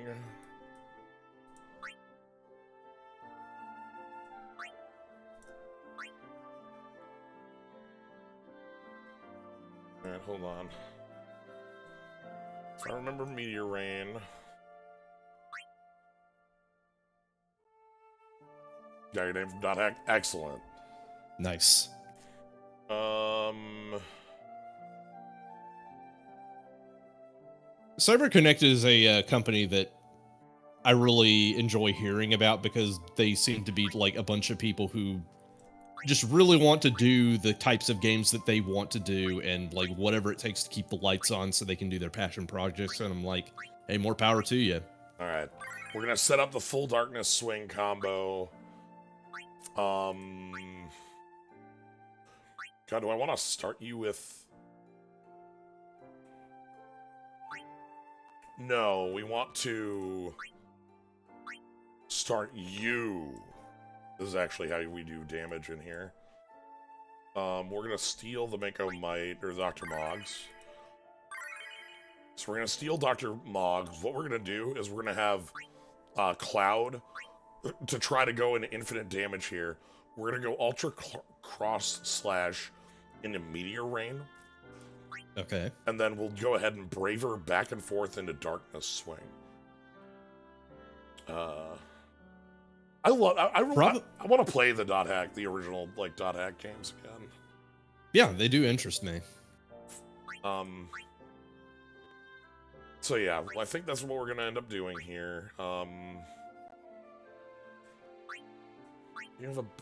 Alright, hold on. If I remember Meteor Rain... Yeah, your name's not excellent. Nice. CyberConnect is a company that I really enjoy hearing about because they seem to be like a bunch of people who just really want to do the types of games that they want to do and like whatever it takes to keep the lights on so they can do their passion projects. And I'm like, hey, more power to you. All right, we're gonna set up the full darkness swing combo. God, do I want to start you with... No, we want to start you. This is actually how we do damage in here. We're gonna steal the Mako Might, or Dr. Moggs. So we're gonna steal Dr. Moggs. What we're gonna do is we're gonna have Cloud to try to go into infinite damage here. We're gonna go Ultra Cross Slash into Meteor Rain. Okay. And then we'll go ahead and Braver back and forth into Darkness Swing. I want to play the Dot Hack, the original like Dot Hack games again. Yeah, they do interest me. So yeah, I think that's what we're gonna end up doing here. I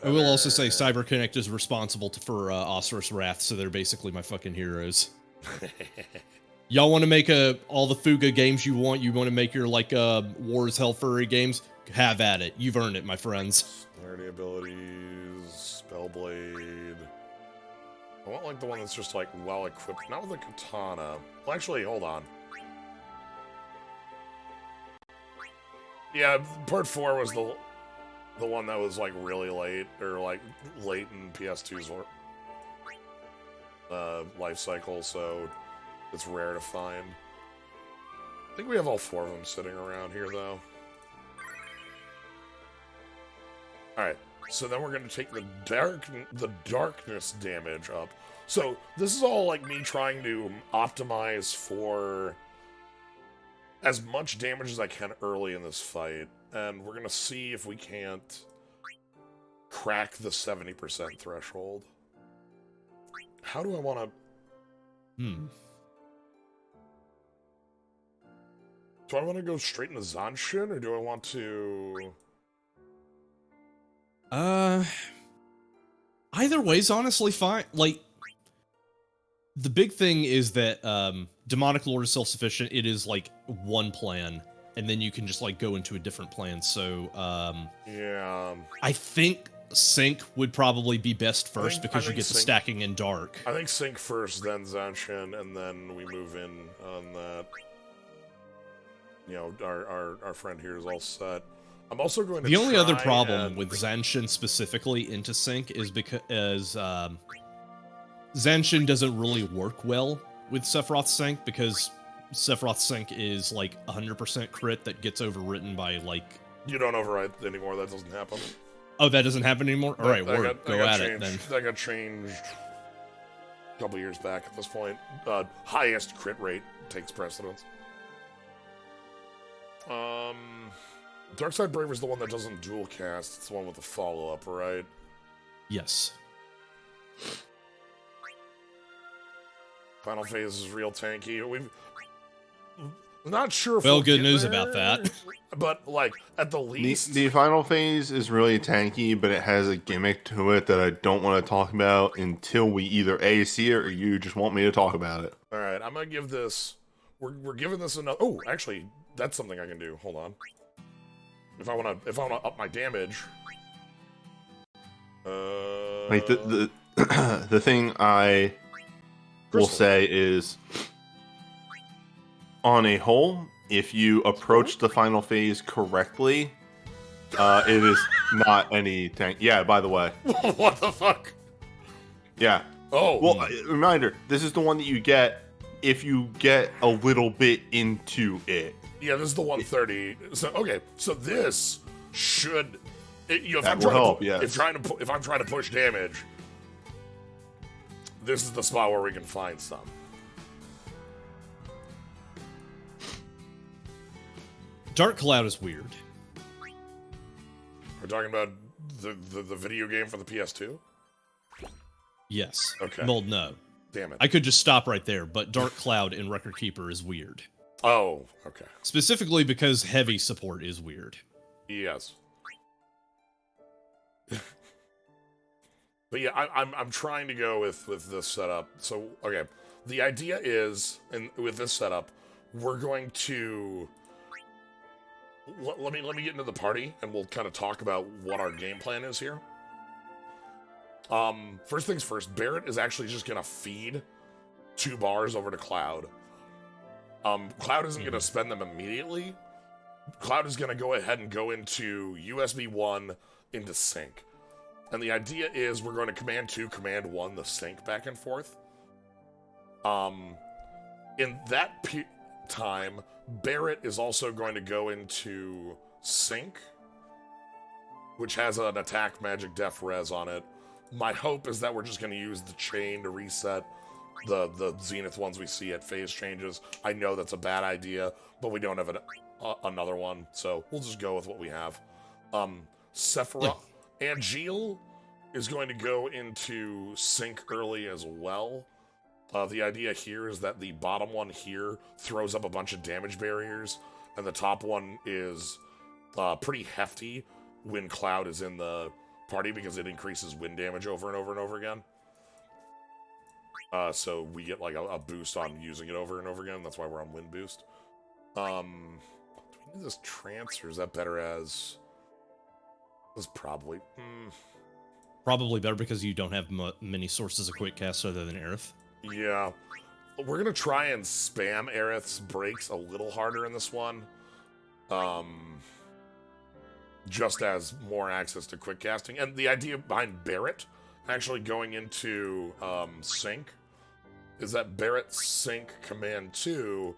will also say CyberConnect is responsible for Osiris Wrath, so they're basically my fucking heroes. Y'all want to make all the Fuga games you want? You want to make your like Wars Hell Furry games? Have at it. You've earned it, my friends. Clarity abilities, Spellblade. I want like the one that's just like well equipped, not with a katana. Well, actually, hold on. Yeah, part 4 was the one that was like really late, or like late in PS2's life cycle, so it's rare to find. I think we have all 4 of them sitting around here, though. Alright, so then we're going to take the darkness damage up. So this is all like me trying to optimize for as much damage as I can early in this fight, and we're going to see if we can't crack the 70% threshold. How do I want to... Do I want to go straight into Zanshin, or do I want to... Either way's honestly fine. Like, the big thing is that, Demonic Lord is self-sufficient. It is, like, one plan, and then you can just, like, go into a different plan. So, yeah. I think Sync would probably be best first because you get the stacking in Dark. I think Sync first, then Zanshin, and then we move in on that. You know, our friend here is all set. I'm also going to The only other problem with Zanshin specifically into Sync is because Zanshin doesn't really work well with Sephiroth Sync because Sephiroth Sync is like 100% crit that gets overwritten by like... You don't override anymore, that doesn't happen. Oh, that doesn't happen anymore? Alright, go at it then. That got changed a couple years back at this point. Highest crit rate takes precedence. Darkside Braver is the one that doesn't dual cast. It's the one with the follow-up, right? Yes. Final phase is real tanky. not sure if Well, we'll good get news there, about that. But, like, at the least... The final phase is really tanky, but it has a gimmick to it that I don't want to talk about until we either A, see it, or you just want me to talk about it. Alright, I'm gonna give this... We're giving this another... Oh, actually, that's something I can do. Hold on. If I wanna up my damage... Like, the thing I will say is, on a whole, if you approach the final phase correctly, it is not any tank. Yeah, by the way. What the fuck? Yeah. Oh. Well, reminder, this is the one that you get if you get a little bit into it. Yeah, this is the 130. So, okay, so this should... if That will help, yes. If I'm trying to push damage, this is the spot where we can find some. Dark Cloud is weird. We're talking about the video game for the PS2? Yes. Okay. Well, no. Damn it. I could just stop right there, but Dark Cloud in Record Keeper is weird. Oh, okay. Specifically because heavy support is weird. Yes. But yeah, I'm trying to go with this setup. So, okay. The idea is, with this setup, we're going to... Let me get into the party, and we'll kind of talk about what our game plan is here. First things first, Barrett is actually just gonna feed 2 bars over to Cloud. Cloud isn't gonna spend them immediately. Cloud is gonna go ahead and go into USB 1 into sync. And the idea is we're going to command 2, command 1 the sync back and forth. In that time, Barrett is also going to go into sync, which has an attack magic def res on it. My hope is that we're just going to use the chain to reset the Zenith ones we see at phase changes. I know that's a bad idea, but we don't have another one, so we'll just go with what we have. Sephiroth Angel is going to go into sync early as well. The idea here is that the bottom one here throws up a bunch of damage barriers, and the top one is pretty hefty when Cloud is in the party because it increases wind damage over and over and over again. So we get like a boost on using it over and over again. That's why we're on wind boost. Do we need this trance, or is that better as... This is probably... Probably better because you don't have many sources of quick cast other than Aerith. Yeah. We're gonna try and spam Aerith's breaks a little harder in this one. Just as more access to quick casting. And the idea behind Barrett actually going into sync is that Barrett's sync command 2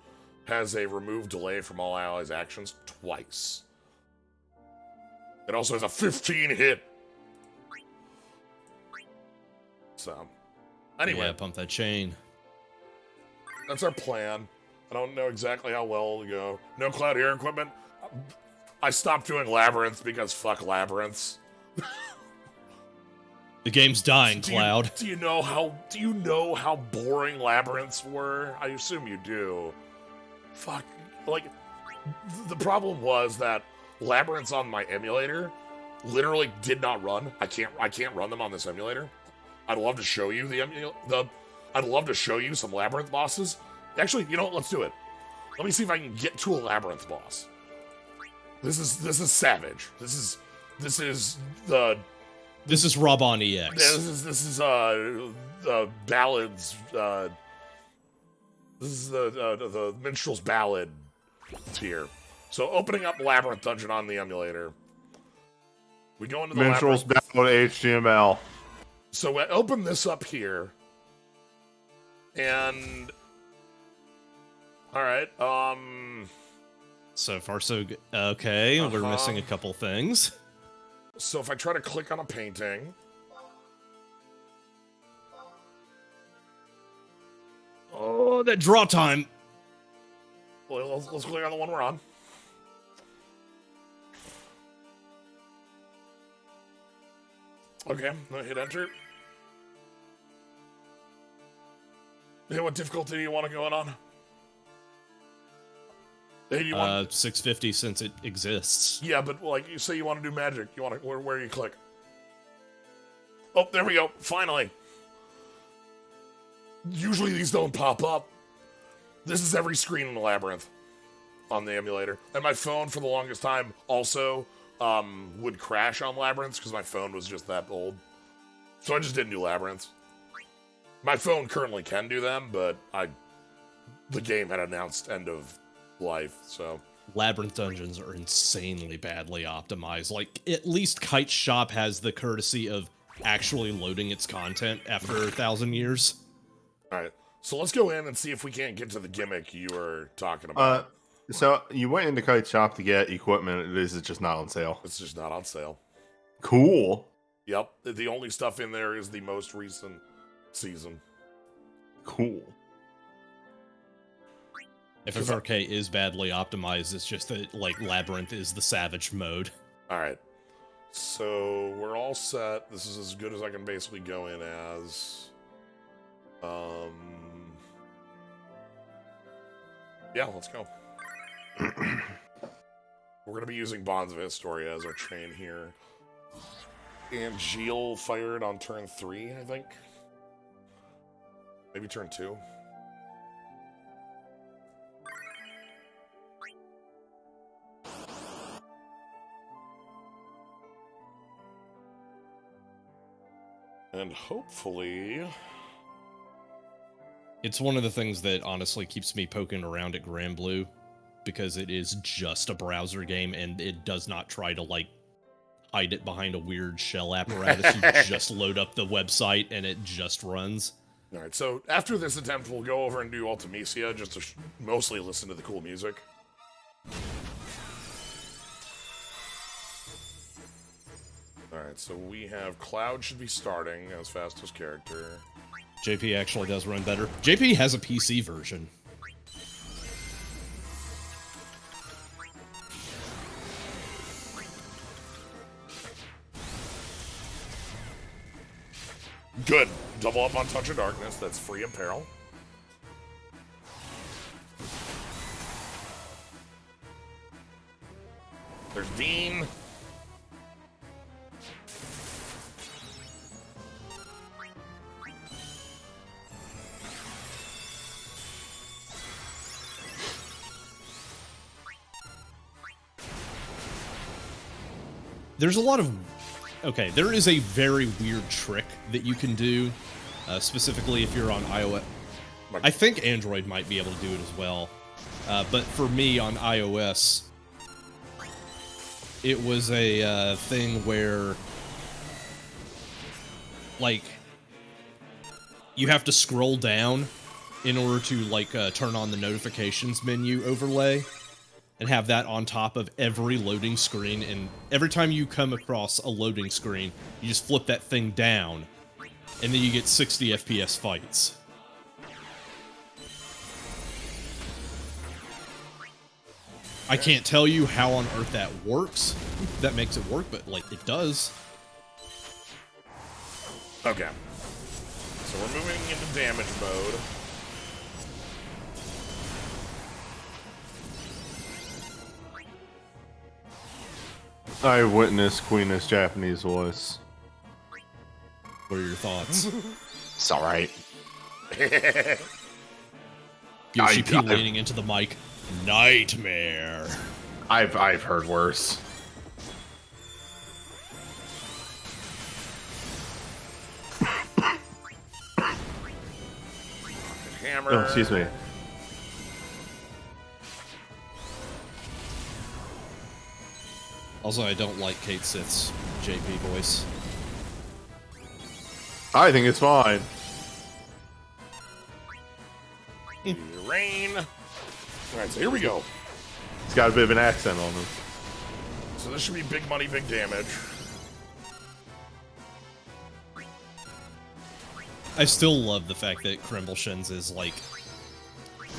has a remove delay from all allies' actions twice. It also has a 15 hit. So, anyway. Yeah, pump that chain. That's our plan. I don't know exactly how well it'll go. No Cloud air equipment. I stopped doing labyrinths because fuck labyrinths. The game's dying, Cloud. Do you know how boring labyrinths were? I assume you do. Fuck. Like, the problem was that labyrinths on my emulator literally did not run. I can't run them on this emulator. I'd love to show you I'd love to show you some labyrinth bosses. Actually, you know what? Let's do it. Let me see if I can get to a labyrinth boss. This is savage. This is Rob on EX. This is ballads. This is the minstrel's ballad tier. So opening up Labyrinth Dungeon on the emulator. We go into the Minstrel's Ballad HTML. So we open this up here. And alright, so far so good. Okay, we're missing a couple things. So if I try to click on a painting. Oh, that draw time. Well, let's click on the one we're on. Okay, I'm gonna hit enter. Hey, what difficulty do you want to go on? Hey, do you want... 650 since it exists. Yeah, but like, you say you want to do magic. You want to... Where you click? Oh, there we go. Finally. Usually these don't pop up. This is every screen in the Labyrinth on the emulator. And my phone, for the longest time, also would crash on Labyrinths because my phone was just that old. So I just didn't do Labyrinths. My phone currently can do them, but the game had announced end of life, so... Labyrinth dungeons are insanely badly optimized. Like, at least Kite Shop has the courtesy of actually loading its content after 1,000 years. Alright, so let's go in and see if we can't get to the gimmick you were talking about. So you went into Kite Shop to get equipment. It's just not on sale. It's just not on sale. Cool. Yep, the only stuff in there is the most recent season. Cool. FFRK is badly optimized. It's just that, like, Labyrinth is the savage mode. Alright, so we're all set. This is as good as I can basically go in as. Yeah, let's go. We're going to be using Bonds of Historia as our train here. And Gilles fired on turn 3, I think. Maybe turn 2. And hopefully... It's one of the things that honestly keeps me poking around at Grand Blue, because it is just a browser game and it does not try to, like, hide it behind a weird shell apparatus. You just load up the website and it just runs. Alright, so after this attempt, we'll go over and do Ultimecia, just to mostly listen to the cool music. Alright, so we have Cloud should be starting as fastest character. JP actually does run better. JP has a PC version. Good. Double up on Touch of Darkness. That's free of peril. There's Dean. There's a lot of... Okay, there is a very weird trick that you can do, specifically if you're on iOS. I think Android might be able to do it as well, but for me on iOS, it was a thing where, like, you have to scroll down in order to, like, turn on the notifications menu overlay, and have that on top of every loading screen, and every time you come across a loading screen, you just flip that thing down, and then you get 60 FPS fights. I can't tell you how on earth that works, that makes it work, but, like, it does. Okay. So we're moving into damage mode. I witnessed Queen's Japanese voice. What are your thoughts? It's alright. Yoshi P leaning into the mic. Nightmare. I've heard worse. Hammer. Oh, excuse me. Also, I don't like Kate Sith's JP voice. I think it's fine. Rain. Alright, so here we go. It's got a bit of an accent on him. So this should be big money, big damage. I still love the fact that Kremblshens is like...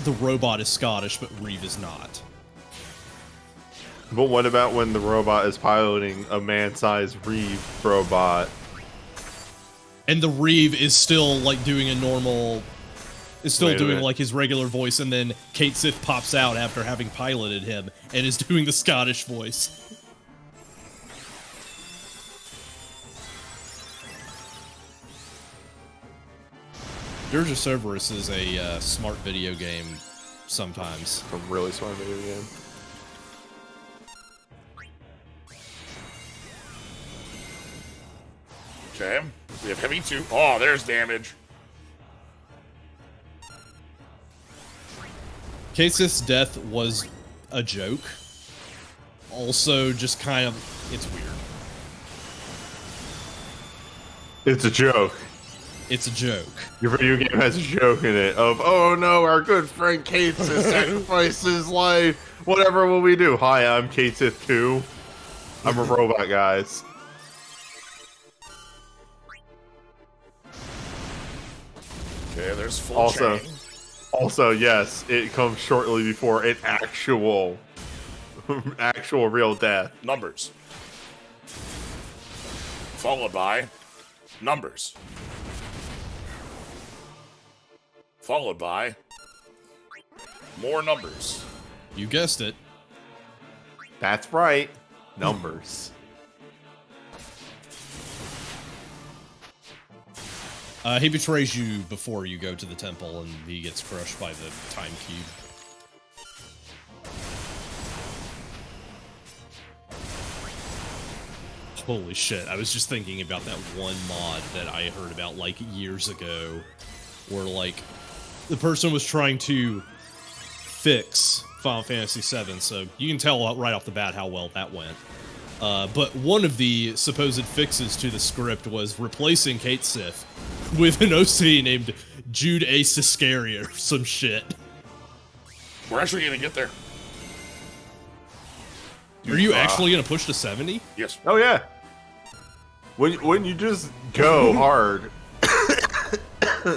The robot is Scottish, but Reeve is not. But what about when the robot is piloting a man-sized Reeve robot? And the Reeve is still, like, doing a normal is still Wait a doing minute. like his regular voice, and then Kate Sith pops out after having piloted him and is doing the Scottish voice. Dirge of Cerberus is a smart video game sometimes. A really smart video game. Okay. We have heavy 2. Oh, there's damage. Kate Sith's death was a joke. Also, just kind of, it's weird. It's a joke. It's a joke. Your video game has a joke in it of, oh no, our good friend Kate Sith sacrificed his life. Whatever will we do? Hi, I'm Kate Sith 2. I'm a robot, guys. Okay, there's full chain. Also, yes, it comes shortly before an actual real death. Numbers. Followed by numbers. Followed by more numbers. You guessed it. That's right. Numbers. He betrays you before you go to the temple, and he gets crushed by the time cube. Holy shit, I was just thinking about that one mod that I heard about, like, years ago, where, like, the person was trying to fix Final Fantasy VII, so you can tell right off the bat how well that went. But one of the supposed fixes to the script was replacing Kate Sith with an OC named Jude A. Siskariot or some shit. We're actually gonna get there. Are you actually gonna push to 70? Yes. Oh yeah. When you just go hard,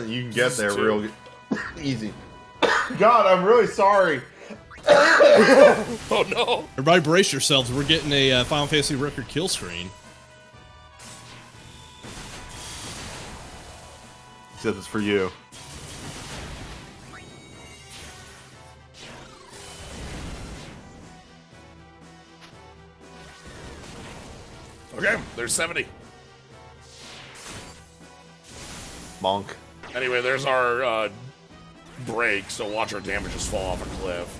you can get there real easy. God, I'm really sorry. Oh no! Everybody brace yourselves, we're getting a Final Fantasy record kill screen. Except it's for you. Okay, there's 70. Monk. Anyway, there's our break, so watch our damages fall off a cliff.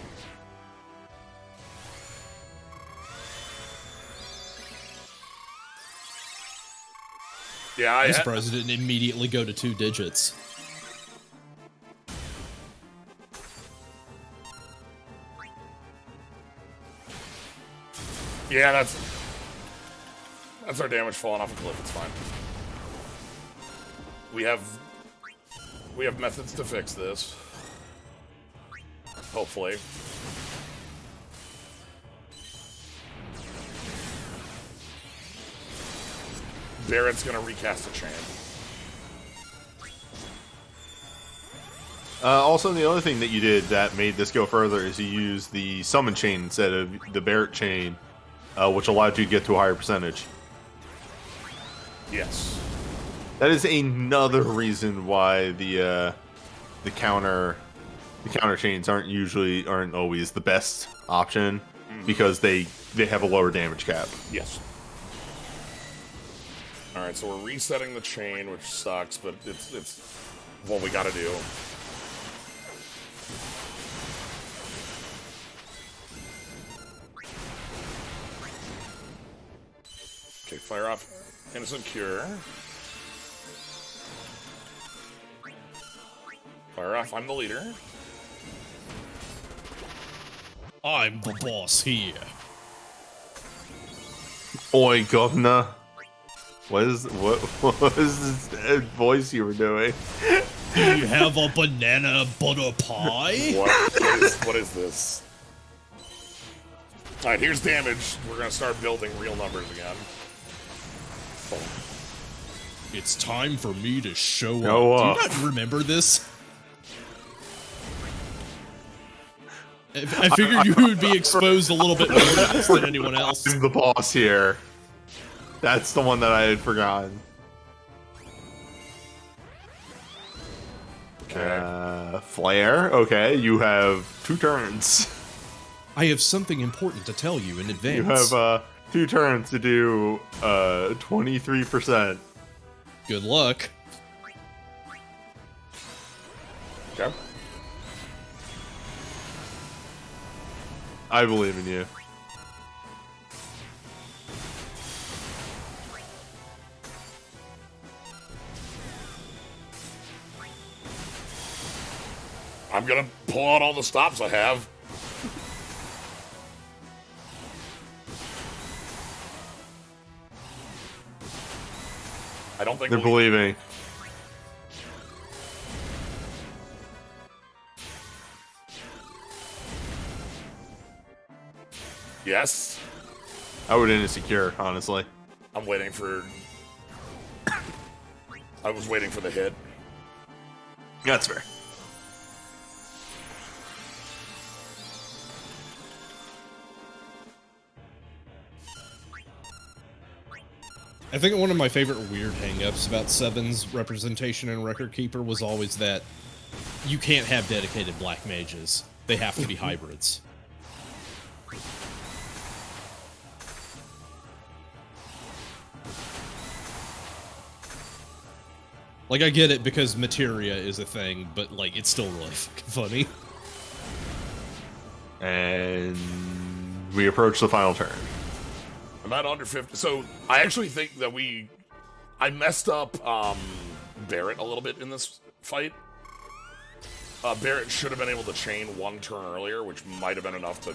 Yeah, I'm surprised it didn't immediately go to 2 digits. Yeah, that's our damage falling off a cliff. It's fine. We have methods to fix this. Hopefully. Barrett's gonna recast a chain. Also, the other thing that you did that made this go further is you used the summon chain instead of the Barrett chain, which allowed you to get to a higher percentage. Yes. That is another reason why the counter chains aren't always the best option, because they have a lower damage cap. Yes. Alright, so we're resetting the chain, which sucks, but it's what we gotta do. Okay, fire off Innocent Cure. Fire off, I'm the leader. I'm the boss here. Oi, governor. What is this voice you were doing? Do you have a banana butter pie? What is this? Alright, here's damage. We're gonna start building real numbers again. It's time for me to show Go up. up. Do you not remember this? I figured you would be exposed a little bit more to this than anyone else. I'm the boss here. That's the one that I had forgotten. Flare. Okay, you have 2 turns. I have something important to tell you in advance. You have 2 turns to do 23%. Good luck. Okay. I believe in you. I'm gonna pull out all the stops I have. I don't think They're believing. Yes. I would insecure, honestly. I'm waiting for... I was waiting for the hit. That's fair. I think one of my favorite weird hangups about Seven's representation in Record Keeper was always that you can't have dedicated black mages. They have to be hybrids. Like, I get it because materia is a thing, but, like, it's still really fucking funny. And we approach the final turn. I'm at under 50. So, I actually think that I messed up Barrett a little bit in this fight. Barrett should have been able to chain 1 turn earlier, which might have been enough to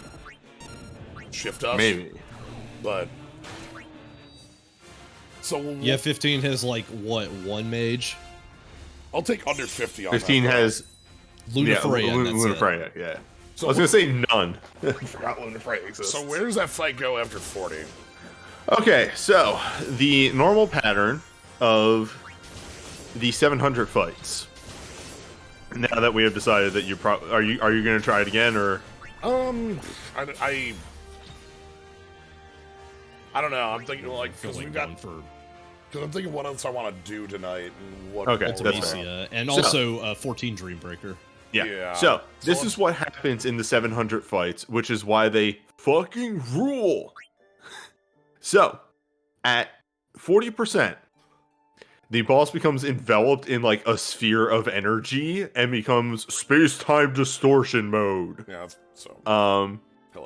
shift us. Maybe. But... So yeah, 15 has, like, what, 1 mage? I'll take under 50 on 15 that. has... Lunafreya, yeah, that's it. Lunafreya, yeah. So I was going to say none. I forgot Lunafreya exists. So where does that fight go after 40? Okay, so the normal pattern of the 700 fights. Now that we have decided that you are you going to try it again, or I don't know. I'm thinking like because we've got because I'm thinking what else I want to do tonight and what. Okay, that's Ultimisia, and also 14 Dreambreaker. Yeah. So this is what happens in the 700 fights, which is why they fucking rule. So, at 40%, the boss becomes enveloped in like a sphere of energy and becomes space-time distortion mode. Yeah. So. Hello.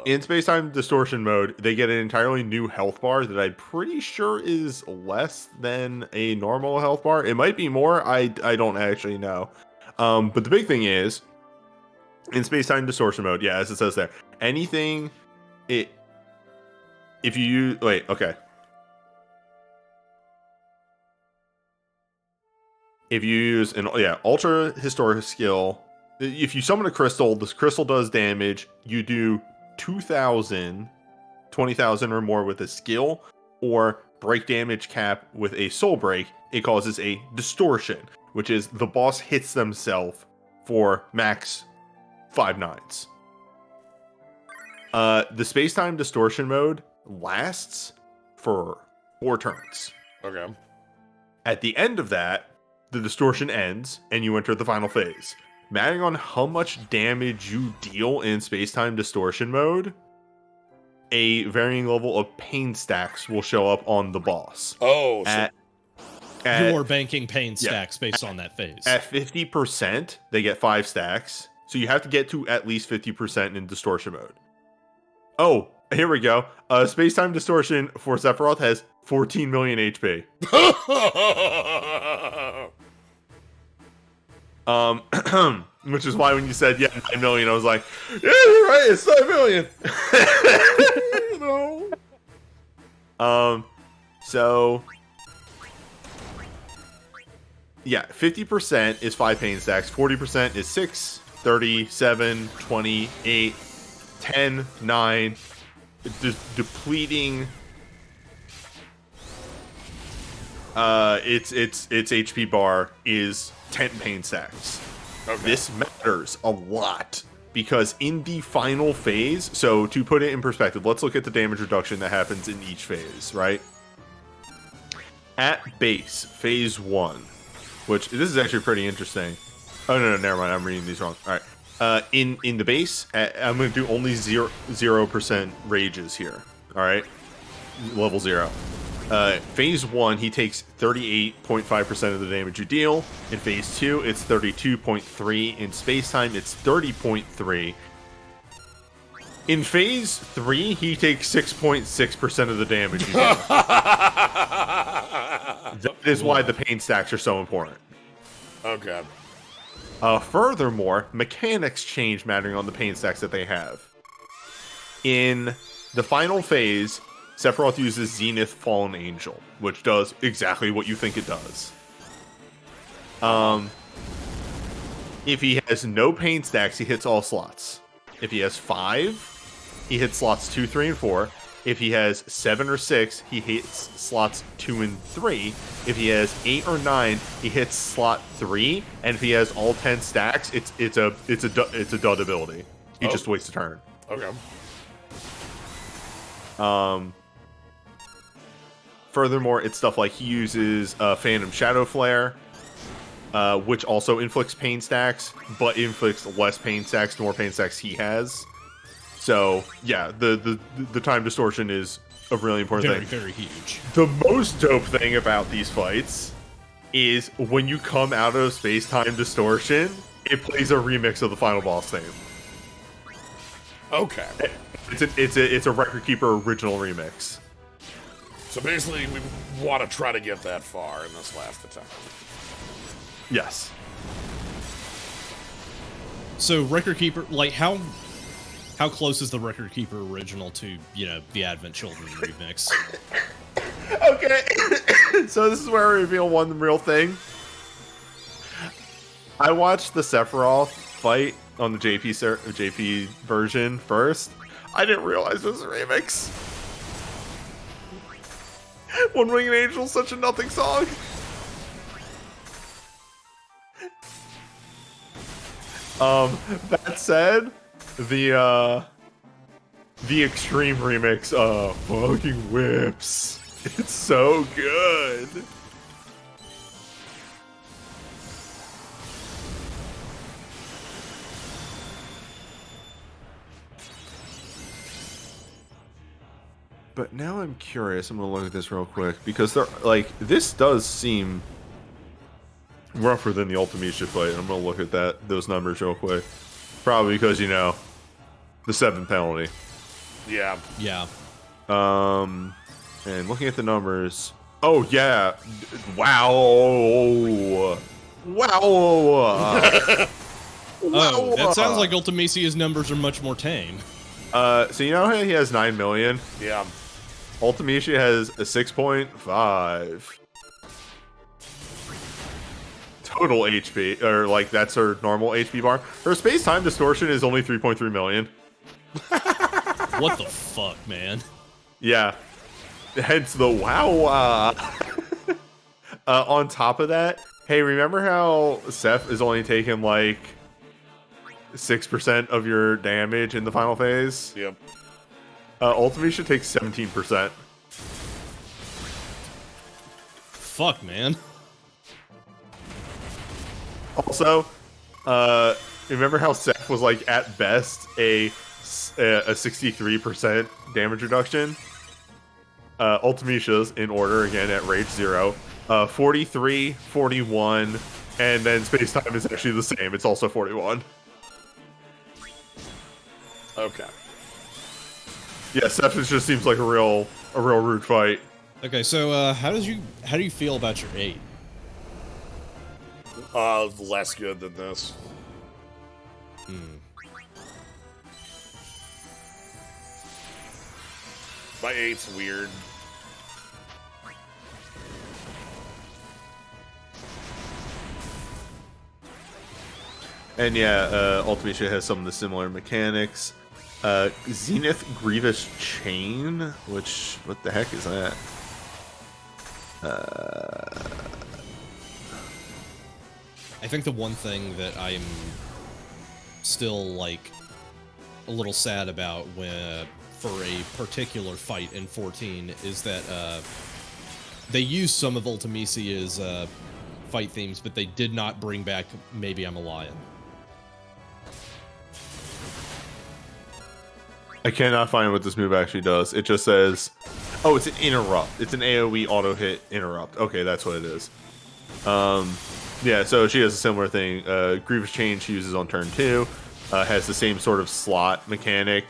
In space-time distortion mode, they get an entirely new health bar that I'm pretty sure is less than a normal health bar. It might be more. I don't actually know. But the big thing is, in space-time distortion mode, yeah, as it says there, anything if you use... Wait, okay. If you use an ultra historic skill, if you summon a crystal, this crystal does damage. You do 2,000, 20,000 or more with a skill, or break damage cap with a soul break. It causes a distortion, which is the boss hits themselves for max 5 nines. The space-time distortion mode lasts for 4 turns. Okay. At the end of that, the distortion ends, and you enter the final phase. Depending on how much damage you deal in space-time distortion mode, a varying level of pain stacks will show up on the boss. Oh, You're banking pain stacks based on that phase. At 50%, they get 5 stacks, so you have to get to at least 50% in distortion mode. Oh, here we go. Space-time distortion for Sephiroth has 14 million HP. Which is why when you said 9 million, I was like, yeah, you're right, it's 9 million. So yeah, 50% is 5 pain stacks, 40% is 6, 30, 7, 20, 8, 10, 9, depleting its HP bar is 10 pain stacks. Okay. This matters a lot because in the final phase, so to put it in perspective, let's look at the damage reduction that happens in each phase, right? At base, phase 1, which this is actually pretty interesting. Oh no, never mind. I'm reading these wrong. All right. In the base, I'm going to do only 0% rages here. All right. Level 0. Phase 1, he takes 38.5% of the damage you deal. In Phase 2, it's 32.3. In Space Time, it's 30.3. In Phase 3, he takes 6.6% of the damage you deal. That is why the pain stacks are so important. Okay. Furthermore, mechanics change mattering on the pain stacks that they have. In the final phase, Sephiroth uses Zenith Fallen Angel, which does exactly what you think it does. If he has no pain stacks, he hits all slots. If he has 5, he hits slots 2, 3, and 4. If he has 7 or 6, he hits slots 2 and 3. If he has 8 or 9, he hits slot 3. And if he has all 10 stacks, it's a dud ability. He just wastes a turn. Okay. Furthermore, it's stuff like he uses Phantom Shadow Flare, which also inflicts pain stacks, but inflicts less pain stacks the more pain stacks he has. So yeah, the time distortion is a really important thing. Very huge. The most dope thing about these fights is when you come out of space-time distortion, it plays a remix of the final boss theme. Okay. It's a Record Keeper original remix. So basically, we want to try to get that far in this last attempt. Yes. So Record Keeper, like how close is the Record Keeper original to, you know, the Advent Children remix? Okay. So this is where I reveal one real thing. I watched the Sephiroth fight on the JP version first. I didn't realize it was a remix. One Winged Angel is such a nothing song. That said, the extreme remix fucking whips. It's so good. But now I'm curious. I'm gonna look at this real quick because they're like this does seem rougher than the Ultimecia fight. I'm gonna look at those numbers real quick. Probably because you know the 7th penalty. Yeah. Yeah. And looking at the numbers. Oh yeah! Wow! Wow! Oh, that sounds like Ultimecia's numbers are much more tame. So you know how he has 9 million? Yeah. Ultimecia has a 6.5 total HP, or like that's her normal HP bar. Her space-time distortion is only 3.3 million. What the fuck, man? Yeah. Hence the wow. On top of that, hey, remember how Seth is only taking like 6% of your damage in the final phase? Yep. Ultimecia takes 17%. Fuck, man. Also, remember how Seth was like at best a 63% damage reduction? Ultimecia's in order again at rage 0. 43, 41, and then space time is actually the same. It's also 41. Okay. Yeah, Seth just seems like a real rude fight. Okay, so how do you feel about your 8? Less good than this. My 8's weird. And yeah, Ultimecia has some of the similar mechanics. Zenith Grievous Chain, which, what the heck is that? I think the one thing that I'm still, like, a little sad about for a particular fight in 14 is that they use some of Ultimecia's fight themes, but they did not bring back Maybe I'm a Lion. I cannot find what this move actually does. It just says, oh, it's an interrupt. It's an AoE auto hit interrupt. Okay, that's what it is. Yeah, so she has a similar thing. Grievous Chain she uses on turn 2. Has the same sort of slot mechanic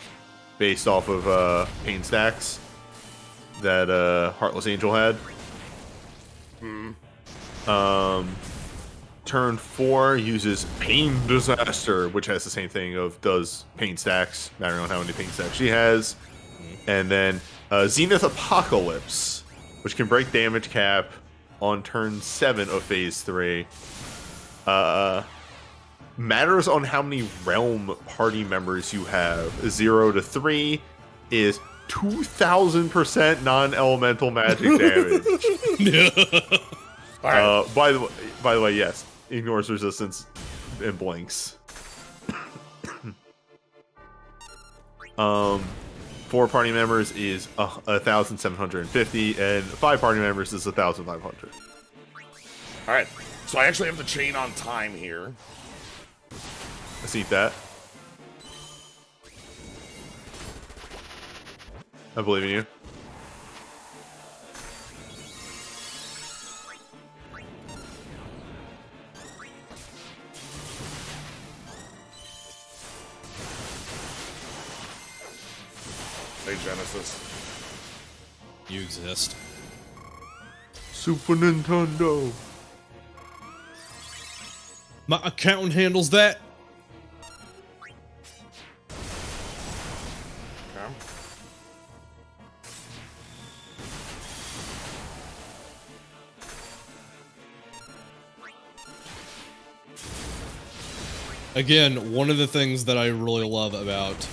based off of pain stacks that Heartless Angel had. Turn 4 uses Pain Disaster, which has the same thing of does pain stacks, mattering on how many pain stacks she has. And then Zenith Apocalypse, which can break damage cap on turn 7 of phase 3. Matters on how many realm party members you have. 0 to 3 is 2000% non-elemental magic damage. By the way, yes, ignores resistance and blinks. 4 party members is 1,750, and 5 party members is 1,500. All right, so I actually have the chain on time here. I see that. I believe in you. Hey, Genesis. You exist. Super Nintendo. My accountant handles that. Okay. Again, one of the things that I really love about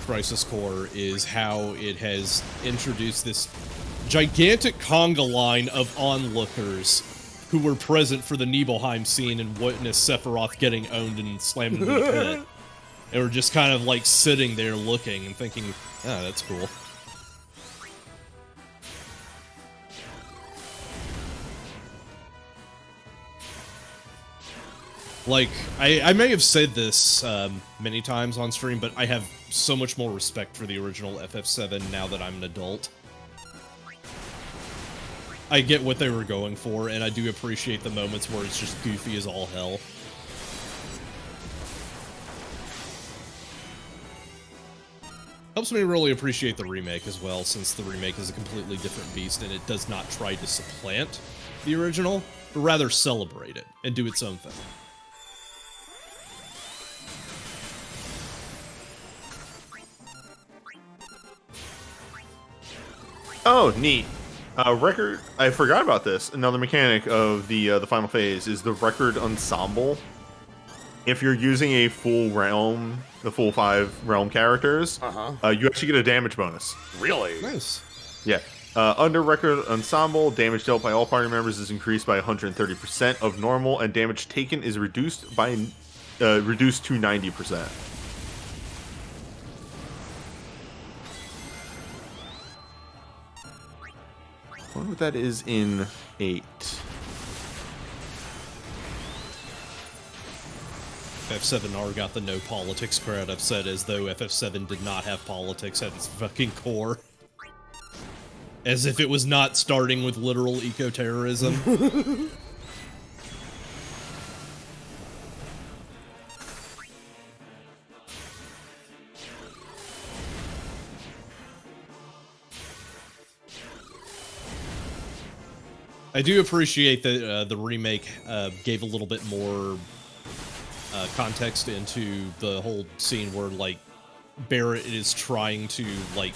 Crisis Core is how it has introduced this gigantic conga line of onlookers who were present for the Nibelheim scene and witnessed Sephiroth getting owned and slammed into the pit. And were just kind of like sitting there looking and thinking, ah, that's cool. Like, I may have said this many times on stream, but I have so much more respect for the original FF7 now that I'm an adult. I get what they were going for, and I do appreciate the moments where it's just goofy as all hell. Helps me really appreciate the remake as well, since the remake is a completely different beast and it does not try to supplant the original, but rather celebrate it and do its own thing. Oh, neat. Record. I forgot about this. Another mechanic of the final phase is the record ensemble. If you're using a full realm, the full 5 realm characters, you actually get a damage bonus. Really? Nice. Yeah. Under record ensemble, damage dealt by all party members is increased by 130% of normal, and damage taken is reduced by reduced to 90%. I wonder what that is in 8. FF7R got the no politics crowd upset as though FF7 did not have politics at its fucking core. As if it was not starting with literal eco-terrorism. I do appreciate that the remake gave a little bit more context into the whole scene where, like, Barrett is trying to, like,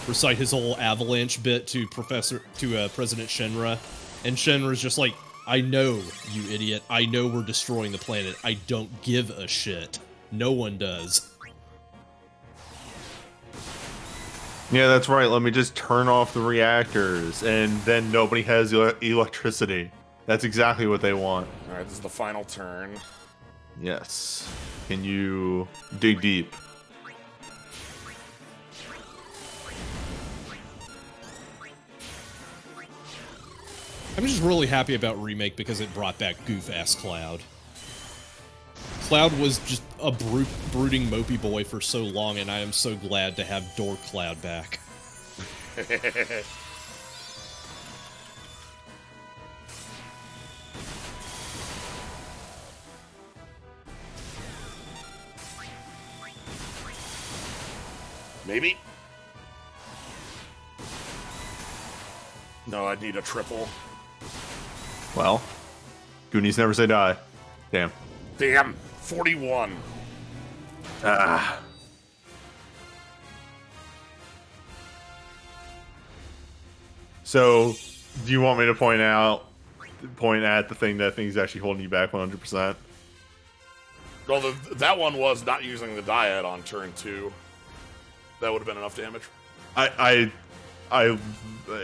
recite his whole avalanche bit to President Shenra, and Shenra's just like, I know, you idiot. I know we're destroying the planet. I don't give a shit. No one does. Yeah, that's right. Let me just turn off the reactors, and then nobody has electricity. That's exactly what they want. All right, this is the final turn. Yes. Can you dig deep? I'm just really happy about Remake because it brought back goof-ass Cloud. Cloud was just a brooding mopey boy for so long, and I am so glad to have Door Cloud back. Maybe? No, I'd need a triple. Well, Goonies never say die. Damn. Damn, 41. Ah. So, do you want me to point at the thing that I think is actually holding you back 100%? Well, that one was not using the Dyad on turn 2. That would have been enough damage. I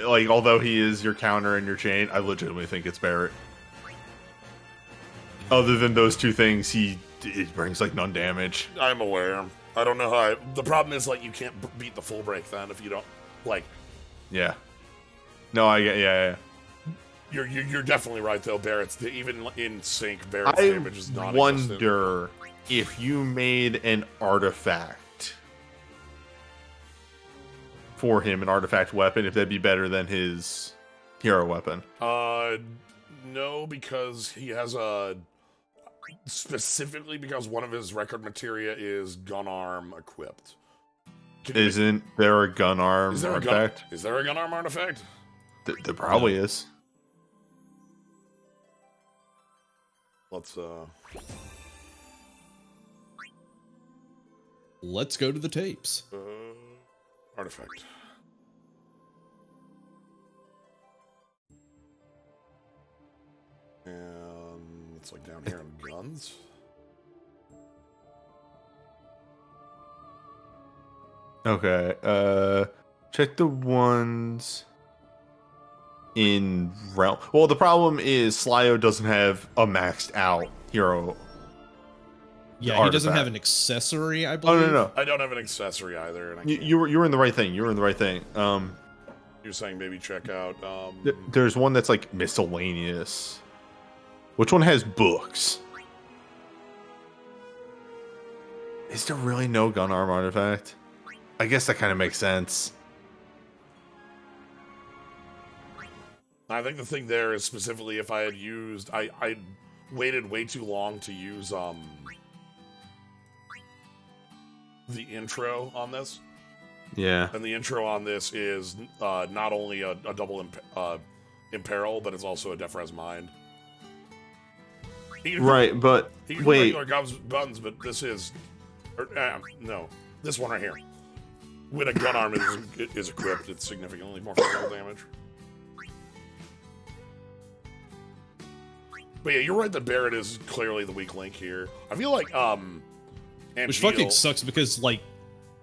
like, although he is your counter and your chain, I legitimately think it's Barrett. Other than those two things, it brings like none damage. I'm aware. I don't know how. The problem is like you can't beat the full break then if you don't like. Yeah. No, I get. Yeah. You're definitely right though. Barrett's even in sync. Barrett's damage is not. I wonder if you made an artifact for him, an artifact weapon, if that'd be better than his hero weapon. No, because he has specifically because one of his record materia is gun arm equipped. Isn't there a gun arm artifact? Is there a gun arm artifact? There probably is. Let's go to the tapes. Artifact. And it's like down here in guns. Okay. Check the ones in realm. Well, the problem is Slyo doesn't have a maxed out hero. Yeah, he doesn't have an accessory, I believe. Oh, no. I don't have an accessory either. And you were in the right thing. You were in the right thing. You're saying maybe check out. There's one that's like miscellaneous. Which one has books? Is there really no gun arm artifact? I guess that kind of makes sense. I think the thing there is specifically if I had used, I waited way too long to use the intro on this. Yeah. And the intro on this is not only a double imperil, but it's also a Defrez Mind. Right, but he can wait. regular guns, but this is no, this one right here. When a gun arm is equipped, it's significantly more physical damage. But yeah, you're right that Barrett is clearly the weak link here. I feel like which fucking sucks because like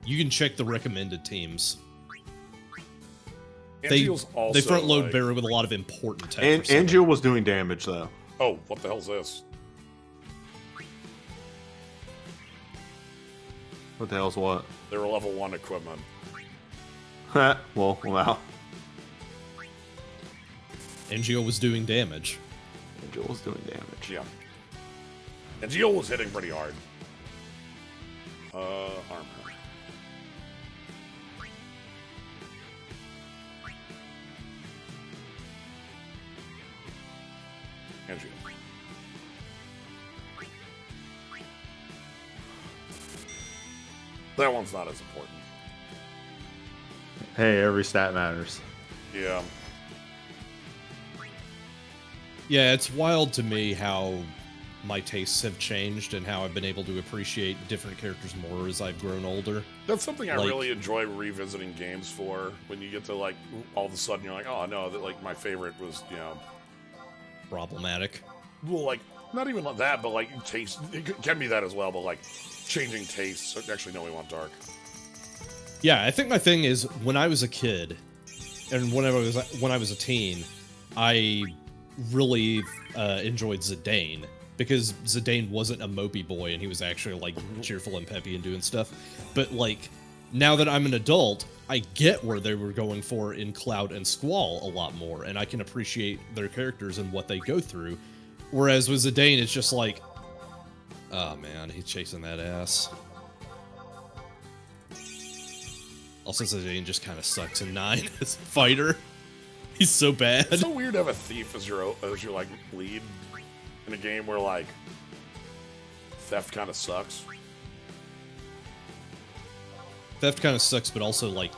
you can check the recommended teams. They front load Barrett with a lot of important tech. And Angel was doing damage though. Oh, what the hell's this? What the hell's what? They're level 1 equipment. well, wow. NGO was doing damage. Angel was doing damage. Yeah. And Geo was hitting pretty hard. Armor. And Geo. That one's not as important. Hey, every stat matters. Yeah. Yeah, it's wild to me how my tastes have changed and how I've been able to appreciate different characters more as I've grown older. That's something I Like- really enjoy revisiting games for. When you get to, like, all of a sudden you're like, oh, no, that, like, my favorite was, you know... Problematic. Well, like, not even like that, but, like, taste... It can be that as well, but, like, changing tastes. Actually, no, we want dark. Yeah, I think my thing is when I was a kid and when I was a teen, I really enjoyed Zidane because Zidane wasn't a mopey boy and he was actually like cheerful and peppy and doing stuff. But like now that I'm an adult, I get where they were going for in Cloud and Squall a lot more, and I can appreciate their characters and what they go through. Whereas with Zidane, it's just like, oh man, he's chasing that ass. Also, Zidane just kind of sucks in 9 as a fighter. He's so bad. It's so weird to have a thief as your like lead in a game where like theft kind of sucks. Theft kind of sucks, but also like,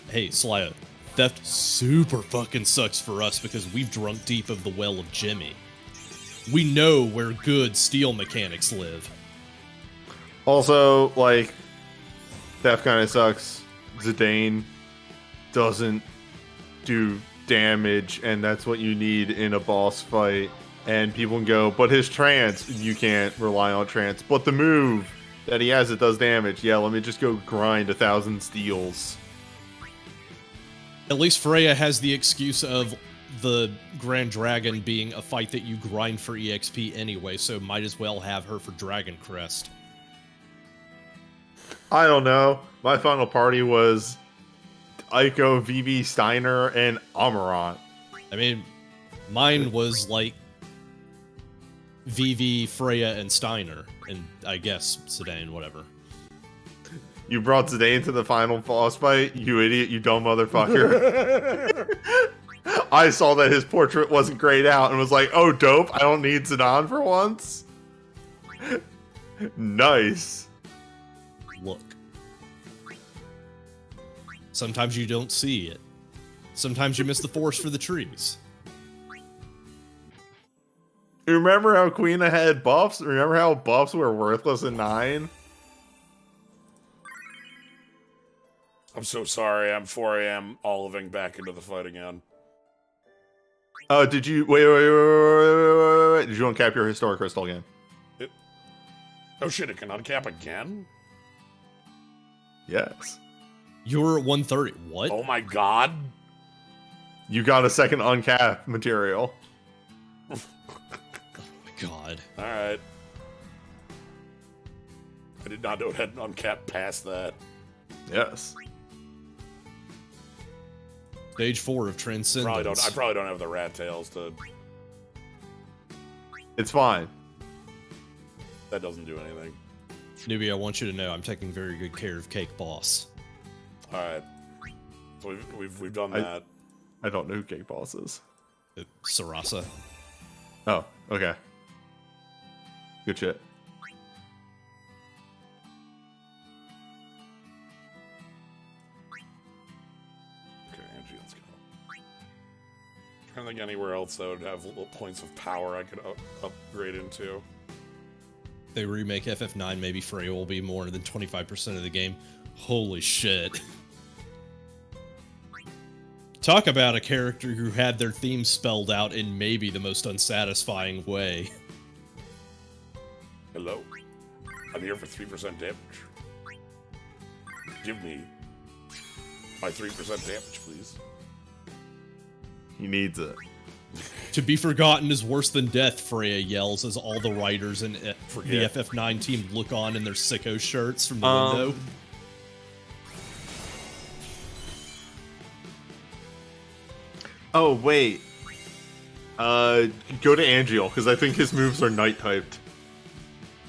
hey, Slya, theft super fucking sucks for us because we've drunk deep of the well of Jimmy. We know where good steel mechanics live. Also, like, theft kind of sucks. Zidane doesn't do damage, and that's what you need in a boss fight. And people can go, but his trance, you can't rely on trance. But the move that he has that does damage, yeah, let me just go grind 1,000 steals. At least Freya has the excuse of the Grand Dragon being a fight that you grind for EXP anyway, so might as well have her for Dragon Crest. I don't know. My final party was Aiko, VV, Steiner, and Amarant. I mean, mine was like VV, Freya, and Steiner, and I guess Zidane, whatever. You brought Zidane to the final boss fight? You idiot, you dumb motherfucker. I saw that his portrait wasn't grayed out and was like, oh, dope, I don't need Zidane for once. Nice. Look. Sometimes you don't see it. Sometimes you miss the forest for the trees. Remember how Quina had buffs? Remember how buffs were worthless in 9? I'm so sorry. I'm 4 a.m. oliving back into the fight again. Did you... Wait. Did you uncap your historic crystal again? Oh shit, it can uncap again? Yes. You're at 130. What? Oh my god. You got a second uncap material. Oh my god. Alright. I did not know it had an uncap past that. Yes. Stage 4 of Transcendence. I probably don't have the rat tails to... It's fine. That doesn't do anything. Newbie, I want you to know I'm taking very good care of Cake Boss. Alright. So we've done that. I don't know who Cake Boss is. Sarasa. Oh, okay. Good shit. Okay, Angie, let's go. Trying to think anywhere else that would have little points of power I could upgrade into. They remake FF9, maybe Freya will be more than 25% of the game. Holy shit. Talk about a character who had their theme spelled out in maybe the most unsatisfying way. Hello. I'm here for 3% damage. Give me my 3% damage, please. He needs it. To be forgotten is worse than death, Freya yells as all the writers in the Forget. FF9 team look on in their sicko shirts from the window. Oh, wait. Go to Angeal, because I think his moves are night-typed.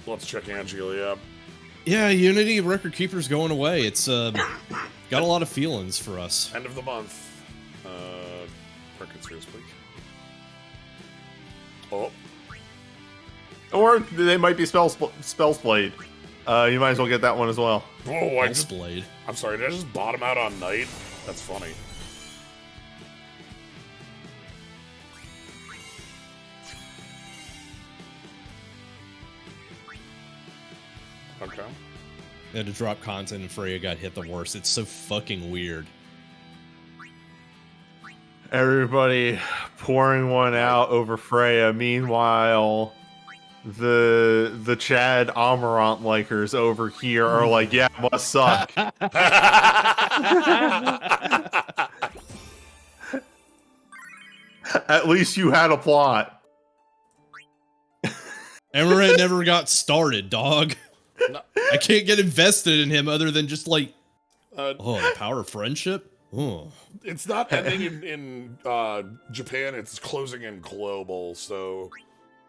Let's check Angelia. Yeah, Unity Record Keeper's going away. It's got a lot of feelings for us. End of the month. Record series, please. Oh. Or they might be Spellsblade. You might as well get that one as well. Oh, Blade. I'm sorry, did I just bottom out on night? That's funny. Okay. They had to drop content and Freya got hit the worst. It's so fucking weird. Everybody pouring one out over Freya. Meanwhile, the Chad Amarant likers over here are like, yeah, must suck. At least you had a plot. Emirate never got started, dog. No. I can't get invested in him other than just, like, Oh, the power of friendship? Oh. It's not ending in Japan, it's closing in global, so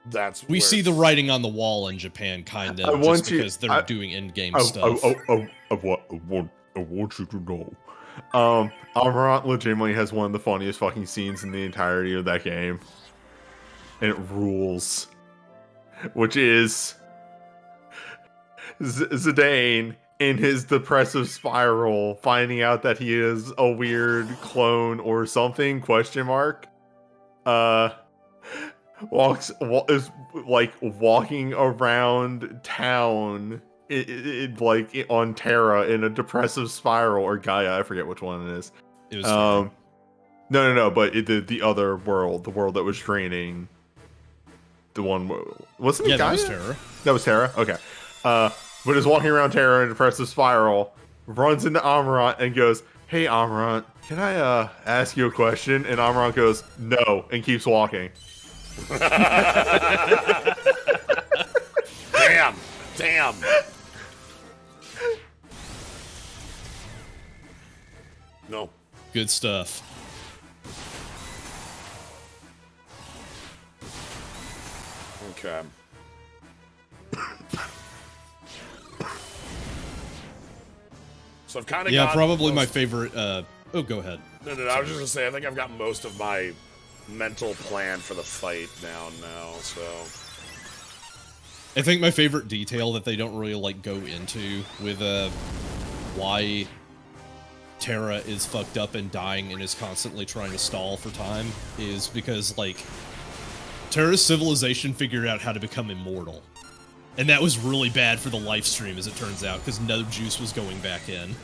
that's Oh, We where see the writing on the wall in Japan, kind of, just because they're doing in-game stuff. I want you to know. Amarant legitimately has one of the funniest fucking scenes in the entirety of that game. And it rules. Which is Zidane in his depressive spiral, finding out that he is a weird clone or something, question mark. Is like walking around town on Terra in a depressive spiral, or Gaia, I forget which one it is. It was No, but the other world, the world that was draining, the one, wasn't it Gaia? That was Terra. That was Terra? Okay. But is walking around Terra in a depressive spiral, runs into Amarant and goes, "Hey Amarant, can I ask you a question?" And Amarant goes, "No," and keeps walking. Damn. No. Good stuff. Okay. So I've kind of got probably my favorite. Oh, go ahead. No. I was just gonna say I think I've got most of my mental plan for the fight down now. So I think my favorite detail that they don't really like go into with why Terra is fucked up and dying and is constantly trying to stall for time is because like Terra's civilization figured out how to become immortal. And that was really bad for the life stream, as it turns out, because no juice was going back in.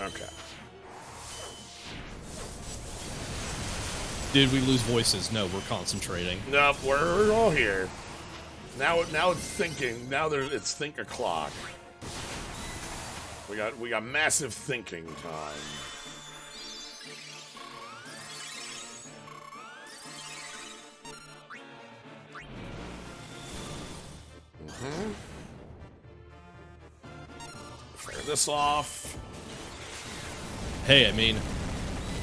okay. Did we lose voices? No, we're concentrating. Nope, we're all here. Now it's thinking. Now it's think o'clock. We got massive thinking time. Fire this off. Hey, I mean,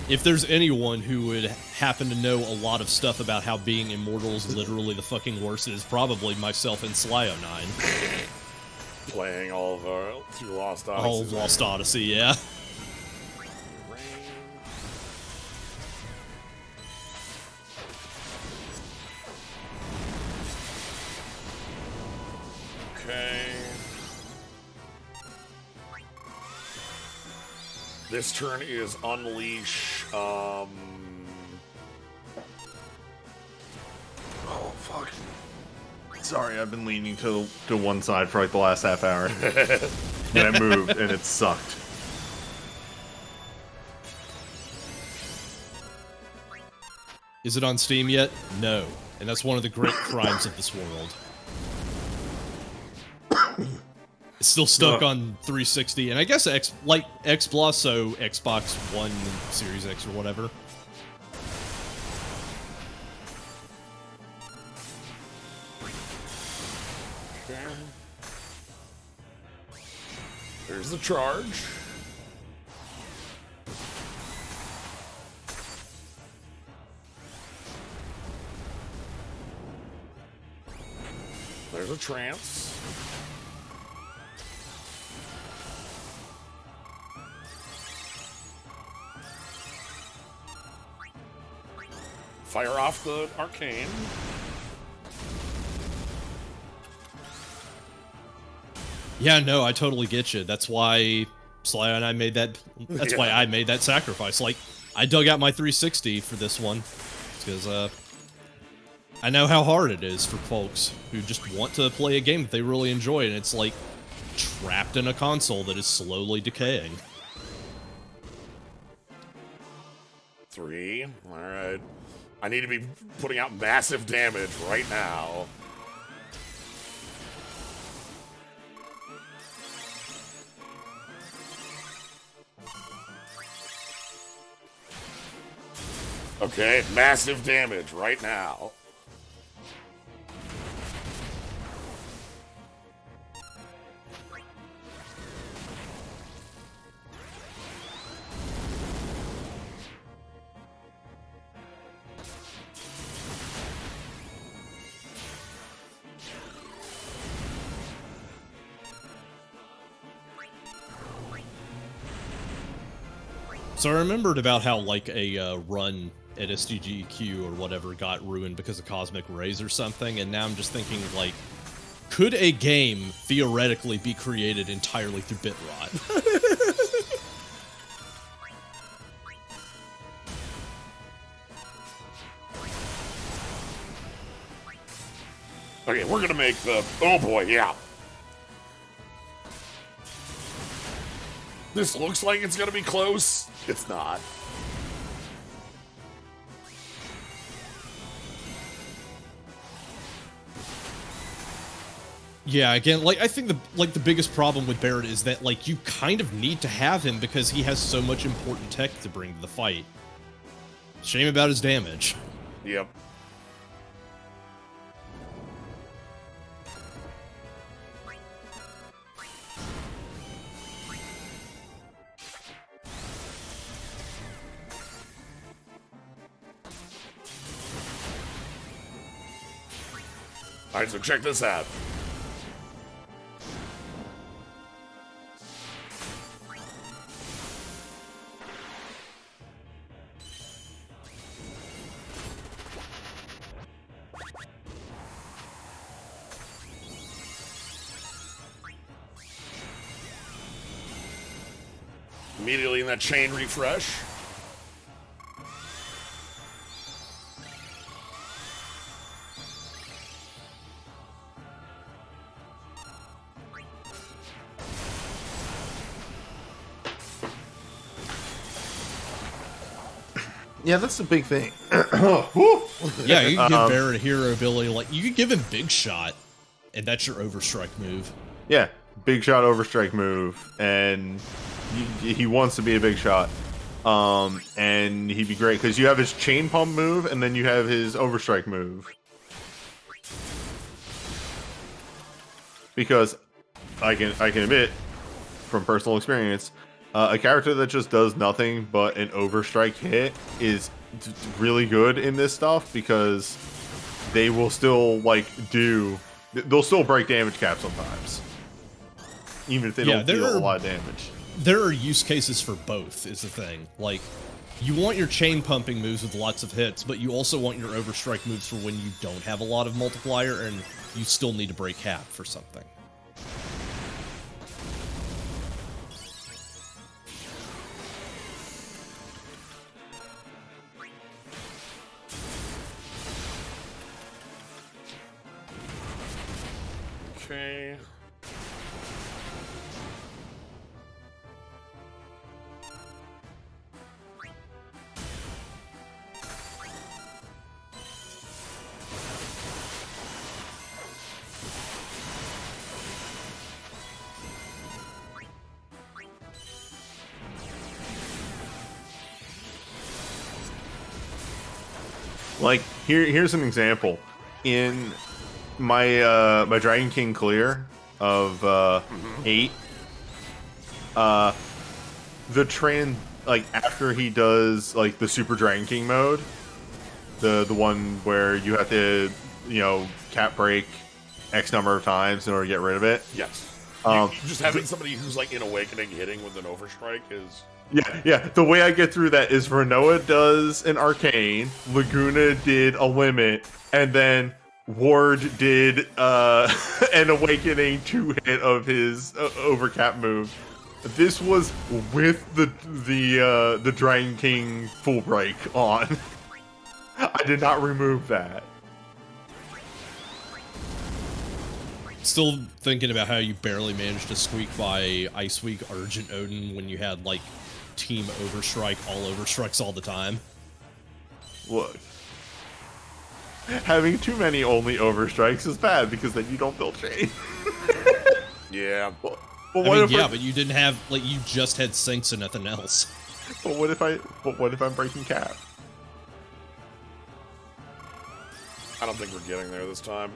if there's anyone who would happen to know a lot of stuff about how being immortal is literally the fucking worst, it is probably myself and Slyo9. Playing all of our through Lost Odyssey. All of Lost Odyssey, yeah. Okay. This turn is Unleash. Oh, fuck. Sorry, I've been leaning to one side for like the last half hour. And I moved, and it sucked. Is it on Steam yet? No. And that's one of the great crimes of this world. It's still stuck on 360, and I guess X+, so Xbox One, Series X, or whatever. okay. There's the charge. There's a trance. Fire off the arcane. Yeah, no, I totally get you. That's why Sly and I made that. That's why I made that sacrifice. Like, I dug out my 360 for this one because I know how hard it is for folks who just want to play a game that they really enjoy, and it's like trapped in a console that is slowly decaying. 3. Alright. I need to be putting out massive damage right now. Okay, massive damage right now. So I remembered about how, like, a run at SDGQ or whatever got ruined because of cosmic rays or something, and now I'm just thinking, like, could a game theoretically be created entirely through bit rot? Okay, we're gonna make the... Oh boy, yeah. This looks like it's gonna be close. It's not. Yeah, again, like, I think the biggest problem with Barrett is that, like, you kind of need to have him because he has so much important tech to bring to the fight. Shame about his damage. Yep. Alright, so check this out. Immediately in that chain refresh. Yeah, that's the big thing. Yeah, you can give Barrett a hero ability, like, you could give him Big Shot, and that's your Overstrike move. Yeah, big shot overstrike move, and he wants to be a big shot. And he'd be great because you have his chain pump move, and then you have his overstrike move. Because I can admit, from personal experience, a character that just does nothing but an overstrike hit is really good in this stuff because they will still they'll still break damage cap sometimes, even if they don't deal a lot of damage. There are use cases for both, is the thing. Like, you want your chain pumping moves with lots of hits, but you also want your overstrike moves for when you don't have a lot of multiplier and you still need to break cap for something. Okay. Like, here's an example. In my my Dragon King clear of 8, after he does like the Super Dragon King mode, the one where you have to, cap break X number of times in order to get rid of it. Yes. Just having somebody who's like in Awakening hitting with an overstrike is... Yeah. The way I get through that is Renoa does an Arcane, Laguna did a Limit, and then Ward did an Awakening 2-hit of his overcap move. This was with the Dragon King full break on. I did not remove that. Still thinking about how you barely managed to squeak by Ice Week Urgent Odin when you had, like, Team Overstrike, all Overstrikes all the time. Look. Having too many only overstrikes is bad because then you don't build chain. Yeah. Well, I mean, yeah, but you didn't have, like, you just had sinks and nothing else. But what if I'm breaking cap? I don't think we're getting there this time.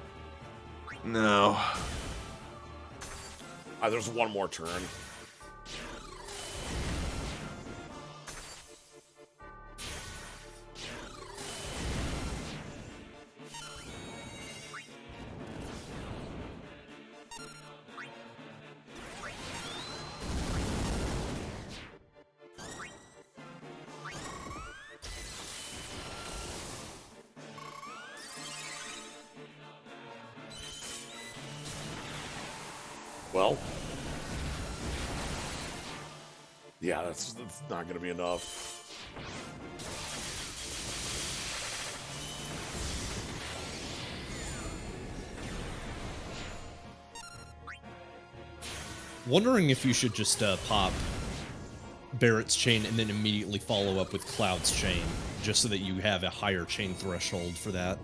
No. There's one more turn. Well, yeah, that's not going to be enough. Wondering if you should just pop Barrett's chain and then immediately follow up with Cloud's chain, just so that you have a higher chain threshold for that.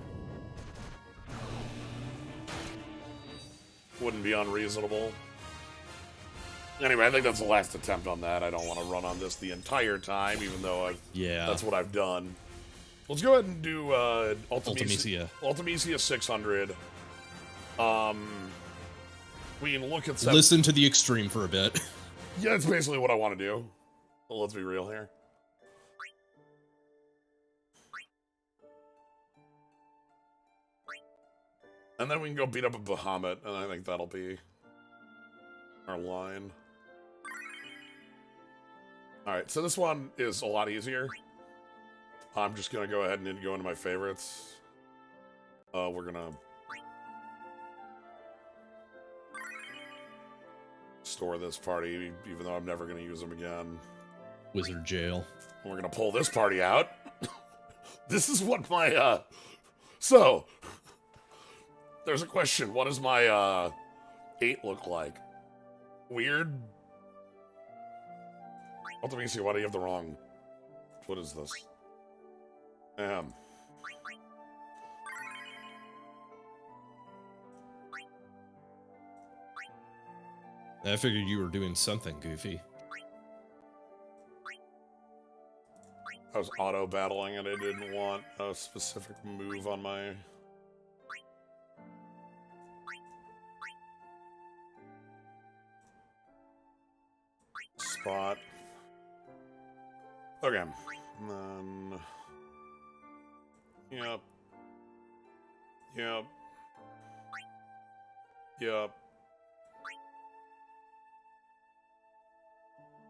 Wouldn't be unreasonable. Anyway, I think that's the last attempt on that. I don't want to run on this the entire time, even though that's what I've done. Let's go ahead and do Ultimecia 600. We can look at listen to the extreme for a bit. Yeah, that's basically what I want to do. Well, let's be real here. And then we can go beat up a Bahamut, and I think that'll be our line. Alright, so this one is a lot easier. I'm just going to go ahead and go into my favorites. We're going to store this party, even though I'm never going to use them again. Wizard Jail. And we're going to pull this party out. This is what my, So, there's a question. What does my, 8 look like? Weird? Ultimately, why do you have the wrong... What is this? I figured you were doing something goofy. I was auto-battling and I didn't want a specific move on my... spot. Okay. And then... Yep. Yep. Yep.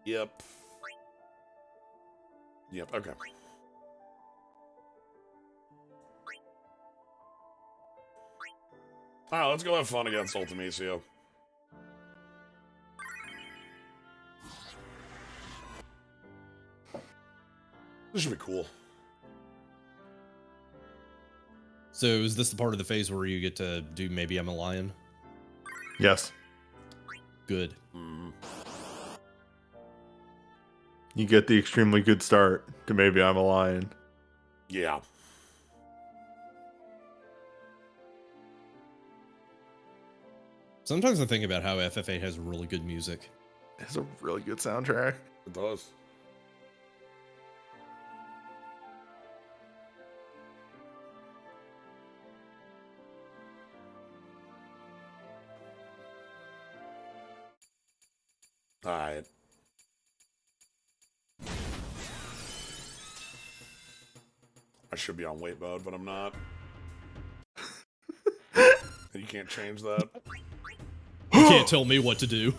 Yep. Yep, okay. Alright, let's go have fun against Ultimecia. This should be cool. So is this the part of the phase where you get to do Maybe I'm a Lion? Yes. Good. You get the extremely good start to Maybe I'm a Lion. Yeah. Sometimes I think about how FFA has really good music. It has a really good soundtrack. It does. Alright. I should be on wait mode, but I'm not. You can't change that. You can't tell me what to do.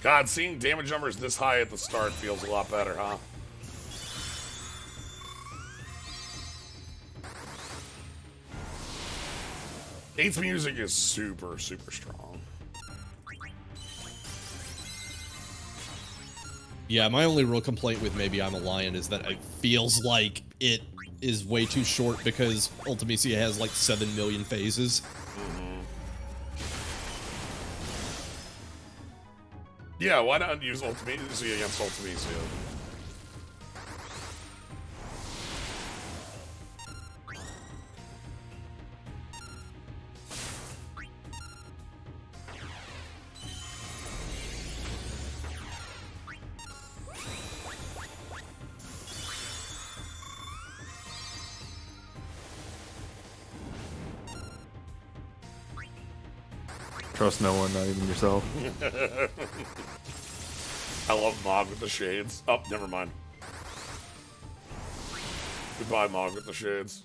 God, seeing damage numbers this high at the start feels a lot better, huh? 8th music is super, super strong. Yeah, my only real complaint with Maybe I'm a Lion is that it feels like it is way too short because Ultimecia has like 7 million phases. Yeah, why not use Ultimecia against Ultimecia? Trust no one, not even yourself. I love Mog with the shades. Oh, never mind. Goodbye, Mog with the shades.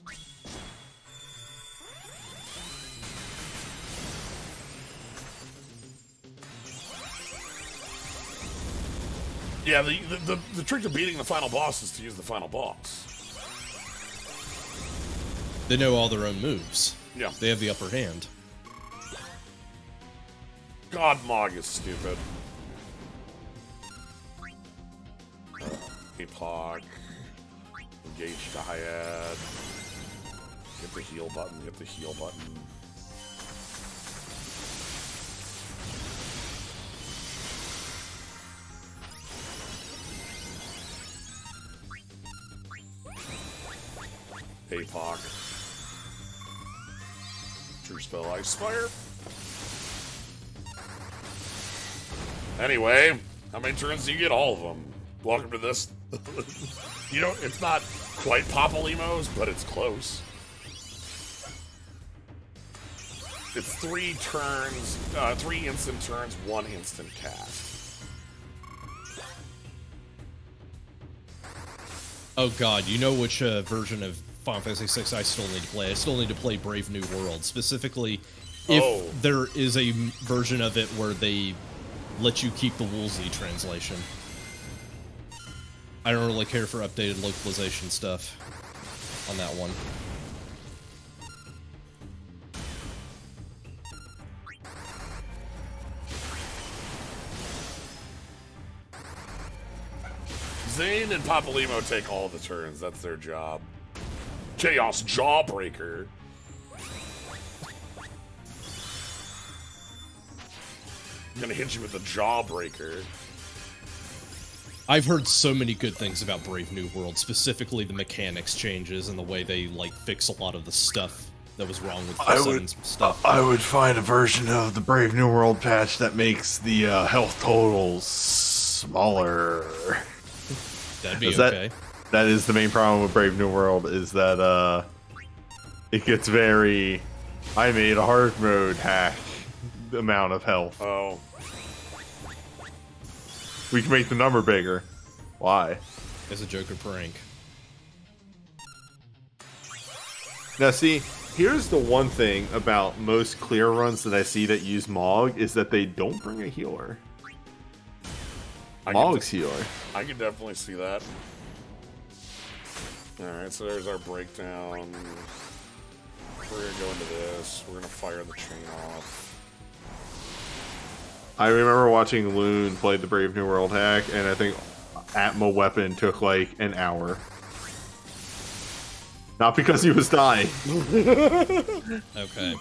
Yeah, the trick to beating the final boss is to use the final boss. They know all their own moves. Yeah. They have the upper hand. God, Mog is stupid. Epoch. Engage Dyad. Hit the heal button, hit the heal button. Epoch. True spell Ice Spire. Anyway, how many turns do you get? All of them. Welcome to this. You know, it's not quite Papalimos, but it's close. It's 3 turns, 3 instant turns, 1 instant cast. Oh god, you know which version of Final Fantasy VI I still need to play? I still need to play Brave New World. Specifically, if there is a version of it where they let you keep the Woolsey translation. I don't really care for updated localization stuff on that one. Zane and Papalimo take all the turns. That's their job. Chaos Jawbreaker. I'm gonna hit you with the Jawbreaker. I've heard so many good things about Brave New World, specifically the mechanics changes and the way they like fix a lot of the stuff that was wrong with the stuff. I would find a version of the Brave New World patch that makes the health totals smaller. That'd be okay. That is the main problem with Brave New World, is that it gets very, I made a hard mode hack amount of health. Oh. We can make the number bigger. Why? As a Joker prank. Now see, here's the one thing about most clear runs that I see that use Mog, is that they don't bring a healer. Mog's healer. I can definitely see that. Alright, so there's our breakdown. We're gonna go into this. We're gonna fire the chain off. I remember watching Loon play the Brave New World hack, and I think Atma Weapon took like an hour. Not because he was dying. Okay.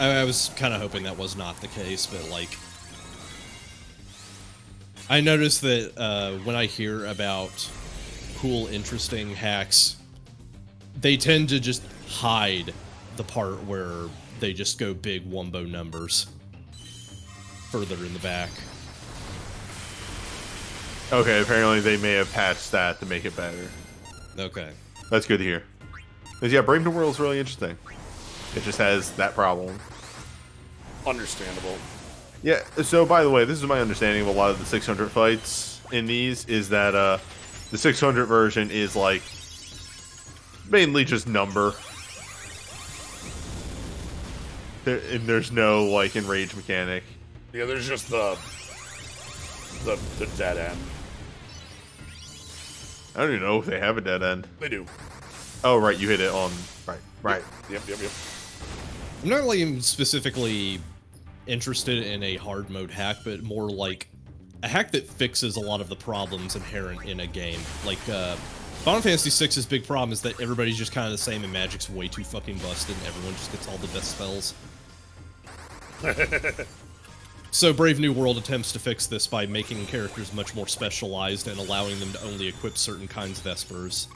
I was kind of hoping that was not the case, but like, I noticed that when I hear about cool, interesting hacks, they tend to just hide the part where they just go big wombo numbers further in the back. Okay, apparently they may have patched that to make it better. Okay. That's good to hear. Because yeah, Brave New World is really interesting. It just has that problem. Understandable. Yeah, so by the way, this is my understanding of a lot of the 600 fights in these, is that the 600 version is like mainly just number. And there's no like enrage mechanic. Yeah, there's just the dead end. I don't even know if they have a dead end. They do. Oh, right, you hit it on... Right. Yep. I'm not like specifically interested in a hard mode hack, but more like a hack that fixes a lot of the problems inherent in a game. Like, Final Fantasy VI's big problem is that everybody's just kind of the same and Magic's way too fucking busted and everyone just gets all the best spells. So Brave New World attempts to fix this by making characters much more specialized and allowing them to only equip certain kinds of espers.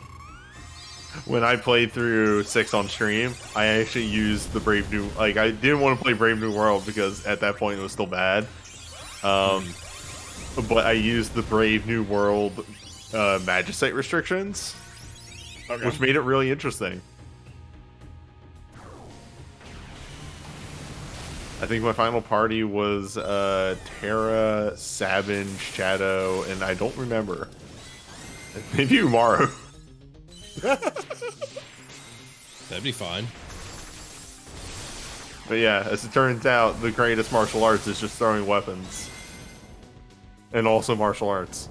When I played through 6 on stream, I actually used the Brave New... Like, I didn't want to play Brave New World because at that point it was still bad. But I used the Brave New World Magicite restrictions, which made it really interesting. I think my final party was Terra, Sabin, Shadow, and I don't remember. Maybe Umaru. That'd be fine. But yeah, as it turns out, the greatest martial arts is just throwing weapons. And also martial arts.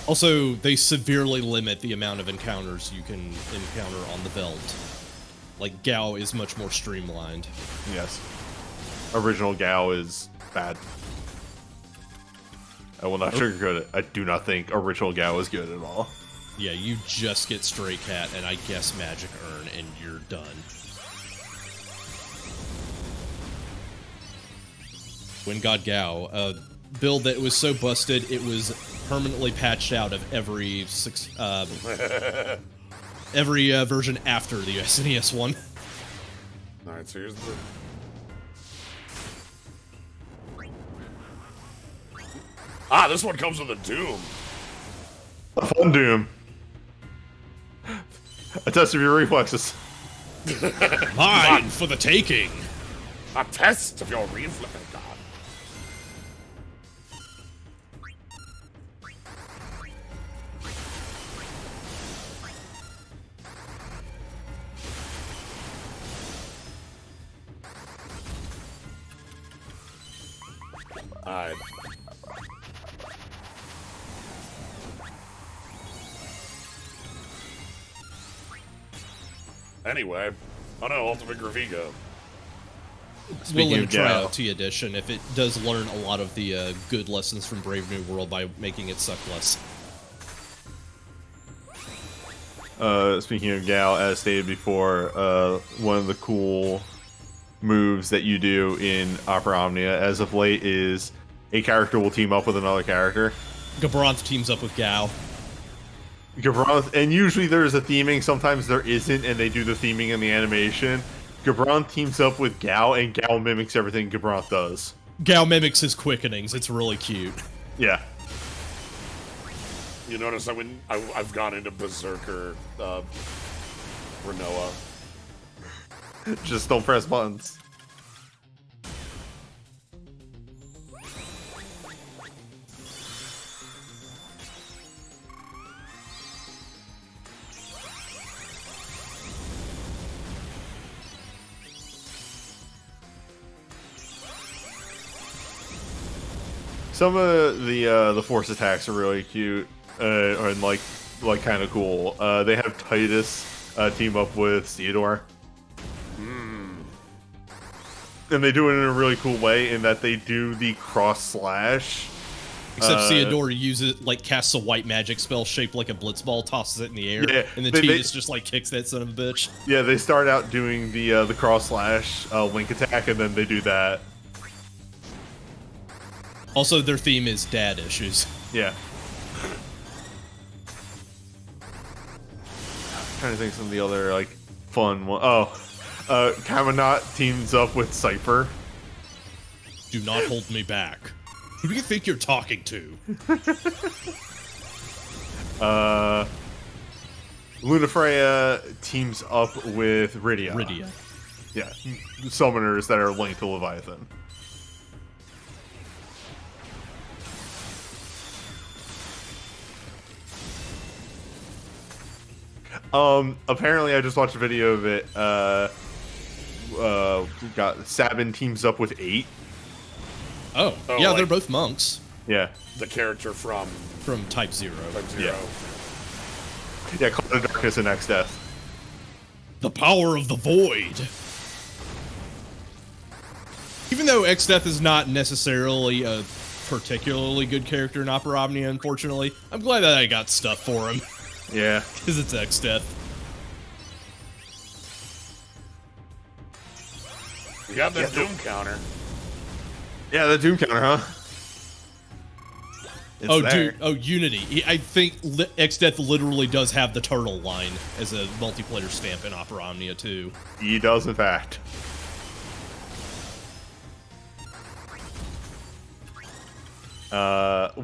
Also, they severely limit the amount of encounters you can encounter on the Veld. Like, Gao is much more streamlined. Yes. Original Gao is bad. I will not sugarcoat it. I do not think original Gao is good at all. Yeah, you just get straight cat and I guess magic urn and you're done. When God Gao, a build that was so busted it was permanently patched out of every version after the SNES one. Alright, so here's the... Ah, this one comes with a Doom. A fun Doom. A test of your reflexes. Mine for the taking. A test of your reflex. God. Alright. Anyway, oh no, Ultimate Gravigo. We'll let it try out T Edition if it does learn a lot of the good lessons from Brave New World by making it suck less. Speaking of Gal, as stated before, one of the cool moves that you do in Opera Omnia as of late is a character will team up with another character. Gabranth teams up with Gao. Gabranth, and usually there's a theming, sometimes there isn't, and they do the theming in the animation. Gabranth teams up with Gao, and Gao mimics everything Gabranth does. Gao mimics his quickenings, it's really cute. Yeah. You notice I've gone into Berserker, Renoa. Just don't press buttons. Some of the force attacks are really cute, and like kind of cool. They have Titus team up with Theodore, and they do it in a really cool way in that they do the cross slash. Except Theodore uses casts a white magic spell shaped like a blitzball, tosses it in the air, yeah, and then Titus just kicks that son of a bitch. Yeah, they start out doing the cross slash link attack, and then they do that. Also, their theme is dad issues. Yeah. I'm trying to think of some of the other, fun one. Oh, Kaminat teams up with Cypher. Do not hold me back. Who do you think you're talking to? Lunafreya teams up with Rydia. Rydia. Yeah, summoners that are linked to Leviathan. Apparently I just watched a video of it. We got Sabin teams up with 8. Oh, yeah, they're both monks. Yeah. the character from Type 0. Type Zero. Yeah, Call of Darkness and X Death. The power of the void. Even though X-Death is not necessarily a particularly good character in Opera Omnia, unfortunately, I'm glad that I got stuff for him. Yeah. Because it's X-Death. You got that Doom counter. Yeah, the Doom counter, huh? It's Oh, there. dude. Oh, Unity. I think X-Death literally does have the turtle line as a multiplayer stamp in Opera Omnia, too. He does, in fact.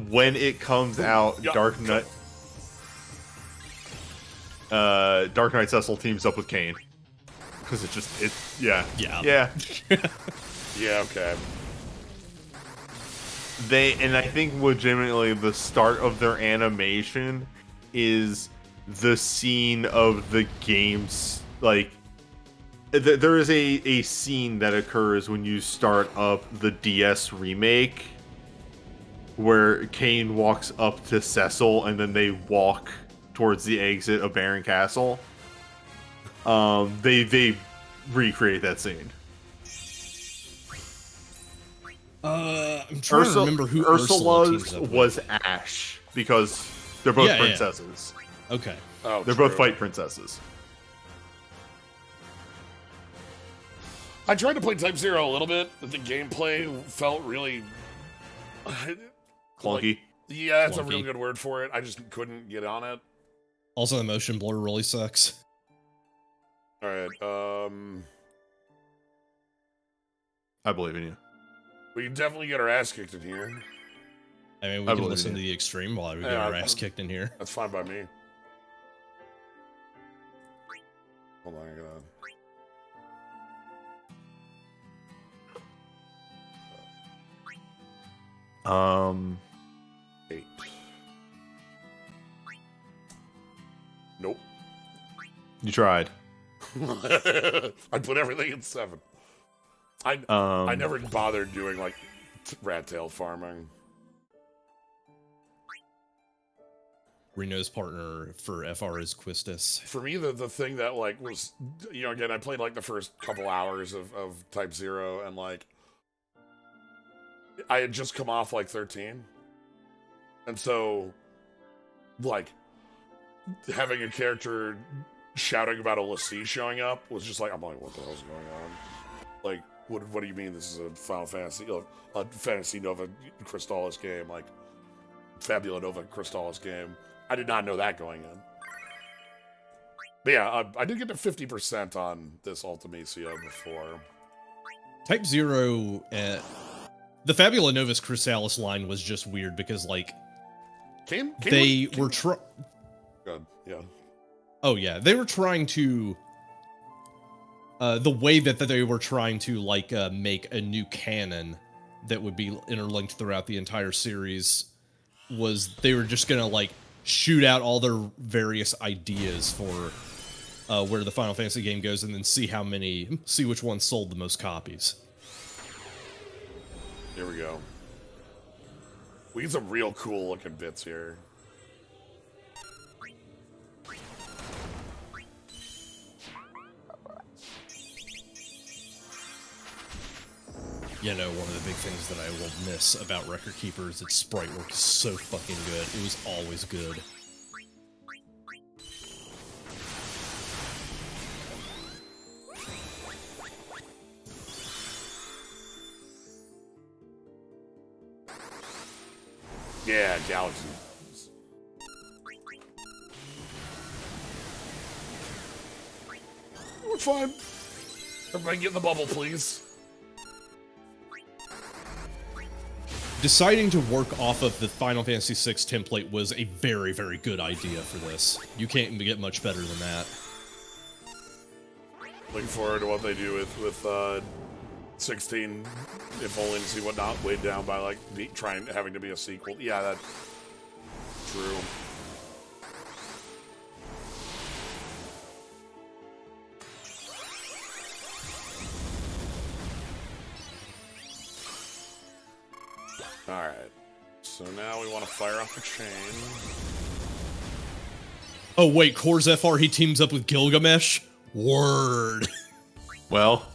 When it comes out, Yeah. Dark Knight Cecil teams up with Kane. Because yeah. Yeah. Yeah. Yeah, okay. And I think legitimately the start of their animation is the scene of the game's, like, there is a scene that occurs when you start up the DS remake where Kane walks up to Cecil and then they walk towards the exit of Baron Castle. They recreate that scene. I'm trying to remember who Ursula teams up with. was Ash because they're both princesses. Yeah. Okay. Oh, they're both fight princesses. I tried to play Type Zero a little bit, but the gameplay felt really Clunky. Yeah, that's a Clunky. real good word for it. I just couldn't get on it. Also, the motion blur really sucks. All right. I believe in you. We can definitely get our ass kicked in here. I mean, we can listen to the extreme while we get our ass kicked in here. That's fine by me. Hold on, I gotta... 8. Nope. You tried. I put everything in 7. I never bothered doing, like, rat tail farming. Reno's partner for FR is Quistis. For me, the thing that, like, was, you know, again, I played, like, the first couple hours of Type Zero, and, like, I had just come off, like, 13. And so, like, having a character shouting about a Lassie showing up was just like, I'm like, what the hell's going on? Like, what do you mean this is a Final Fantasy, a Fantasy Nova Crystallis game, like, Fabula Nova Crystallis game? I did not know that going in. But yeah, I did get to 50% on this Ultimacia before. Type 0, the Fabula Novus Chrysalis line was just weird because, like, they were Good, yeah. Oh, yeah. They were trying to... the way that they were trying to, like, make a new canon that would be interlinked throughout the entire series was they were just gonna, like, shoot out all their various ideas for where the Final Fantasy game goes and then see which one sold the most copies. Here we go. We get some real cool looking bits here. You know, one of the big things that I will miss about Record Keeper is its sprite work is so fucking good. It was always good. Yeah, Galaxy. We're fine. Everybody get in the bubble, please. Deciding to work off of the Final Fantasy VI template was a very, very good idea for this. You can't get much better than that. Looking forward to what they do with 16, if only to see what not weighed down by, like, having to be a sequel. Yeah, that's true. Alright. So now we want to fire off a chain. Oh wait, Core's FR, he teams up with Gilgamesh? Word. Well,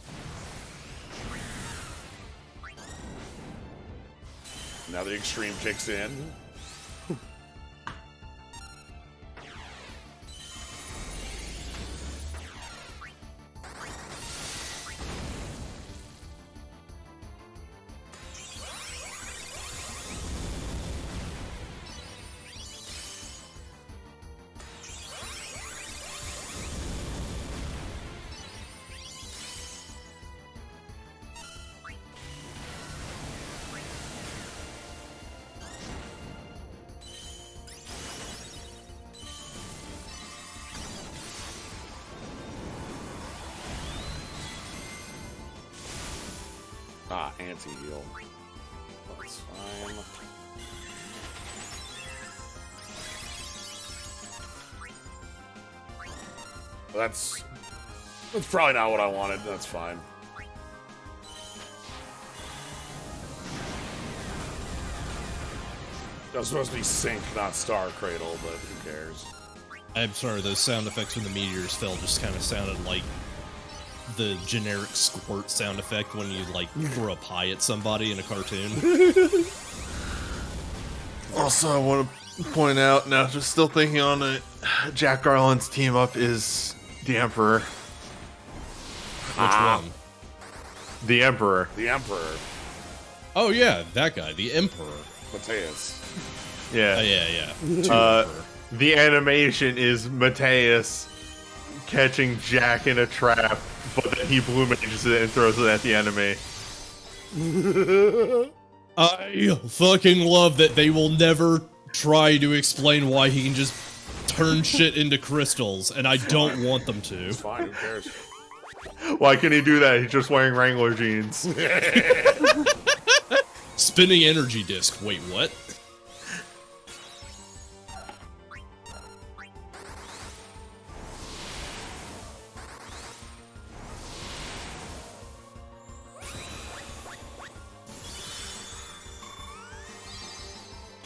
Now the extreme kicks in. Ah, anti-heal. That's fine. That's probably not what I wanted. That's fine. That was supposed to be Sync, not Star Cradle, but who cares? I'm sorry, those sound effects when the meteors fell just kind of sounded like the generic squirt sound effect when you, like, throw a pie at somebody in a cartoon. also I want to point out, now just still thinking on it, Jack Garland's team up is the Emperor. Which one? The Emperor. The Emperor. Oh yeah, that guy, the Emperor. Mateus. Yeah. Yeah. Emperor. The animation is Mateus catching Jack in a trap, but then he blue mages it and throws it at the enemy. I fucking love that they will never try to explain why he can just turn shit into crystals, and I don't want them to. It's fine, who cares? Why can he do that? He's just wearing Wrangler jeans. Spinning energy disc. Wait, what?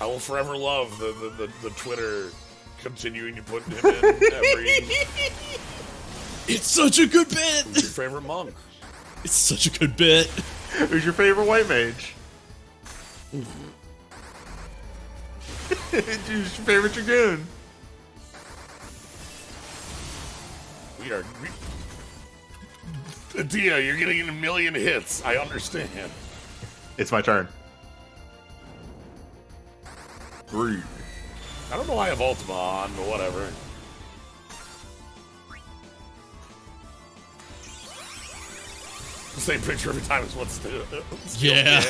I will forever love the Twitter continuing to put him in every... It's such a good bit! Who's your favorite monk? It's such a good bit. Who's your favorite white mage? Who's your favorite dragoon? Adia, you're getting a million hits. I understand. It's my turn. 3. I don't know why I have Ultima on, but whatever. The same picture every time is what's still. Yeah.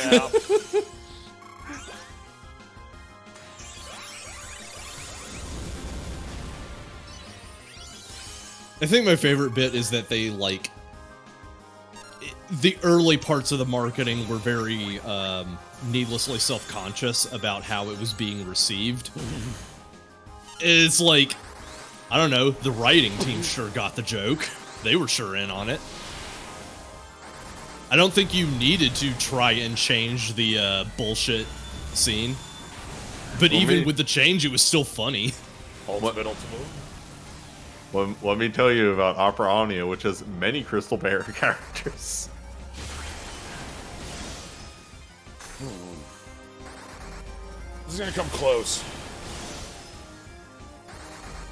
I think my favorite bit is that they, like, the early parts of the marketing were very needlessly self-conscious about how it was being received. It's like, I don't know, the writing team sure got the joke. They were sure in on it. I don't think you needed to try and change the bullshit scene. But even with the change, it was still funny. Ultimate. Well, let me tell you about Opera Omnia, which has many Crystal Bear characters. This is gonna come close.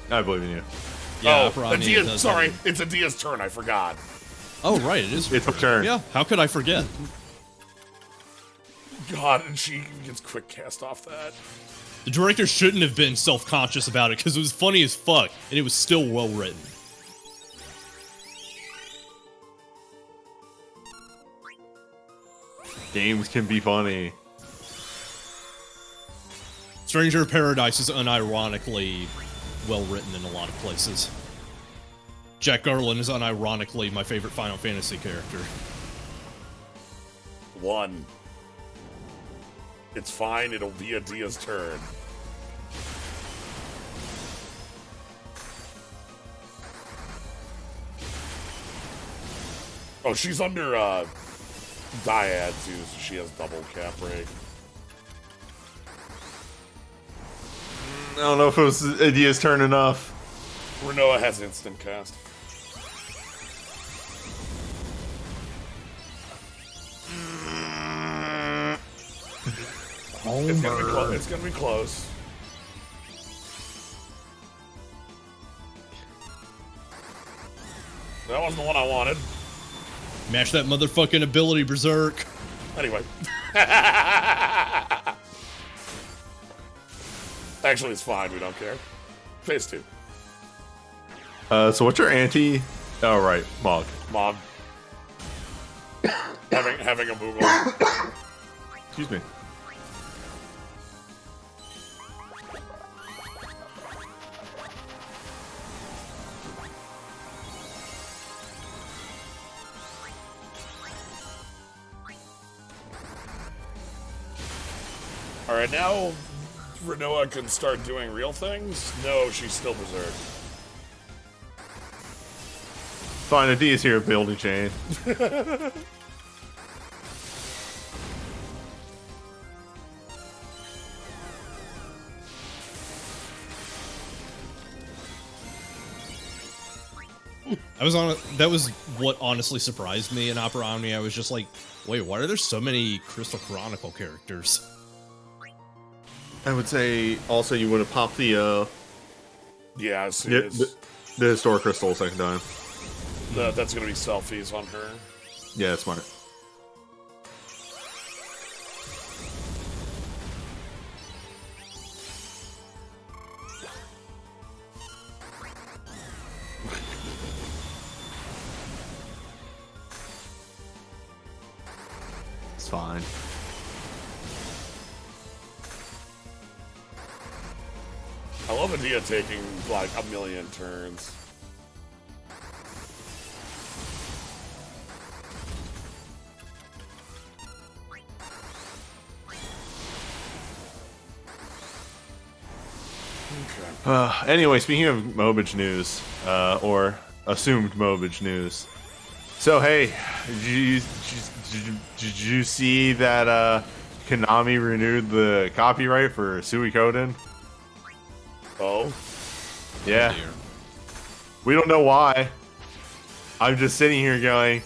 I believe in you. Yeah, oh, Opera Omnia does sorry, have- it's Adia's turn. I forgot. Oh, right, it is. It's her turn. Yeah, how could I forget? God, and she gets quick cast off that. The director shouldn't have been self-conscious about it because it was funny as fuck, and it was still well written. Games can be funny. Stranger of Paradise is unironically well written in a lot of places. Jack Garland is unironically my favorite Final Fantasy character. 1. It's fine, it'll be Adia's turn. Oh, she's under Dyad too, so she has double cap break. don't know if it was Idea's turn enough. Renoa has instant cast. It's gonna be close. It's gonna be close. That wasn't the one I wanted. Mash that motherfucking ability, Berserk. Anyway. Actually, it's fine. We don't care. Phase 2. So what's your anti? Oh, right. Mog. Mom. having a Moogle. Excuse me. Alright, now Renoa can start doing real things. No, she's still Berserk. Fine, Idea's here building chain. That was what honestly surprised me in Opera Omni. I was just like, wait, why are there so many Crystal Chronicle characters? I would say also you would have popped the Yeah, as soon as the historic crystal second time. That's gonna be selfies on her. Yeah, that's smart. It's fine. I love Adia taking like a million turns. Anyway, speaking of Mobage news, or assumed Mobage news. So, hey, did you see that Konami renewed the copyright for Suikoden? Oh? Yeah. We don't know why. I'm just sitting here going,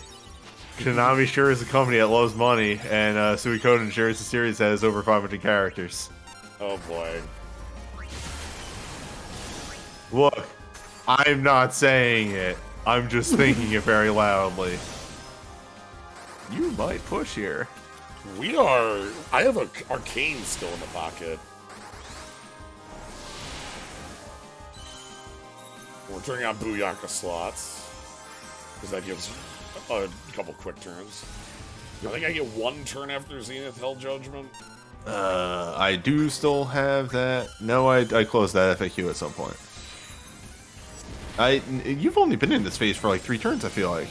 Konami sure is a company that loves money, and Suikoden sure is a series that has over 500 characters. Oh boy. Look, I'm not saying it. I'm just thinking it very loudly. You might push here. We are... I have a Arcane still in the pocket. We're turning on Booyaka slots. Because that gives a couple quick turns. I think I get one turn after Zenith Hell Judgment. I do still have that. No, I closed that FAQ at some point. You've only been in this phase for like 3 turns, I feel like.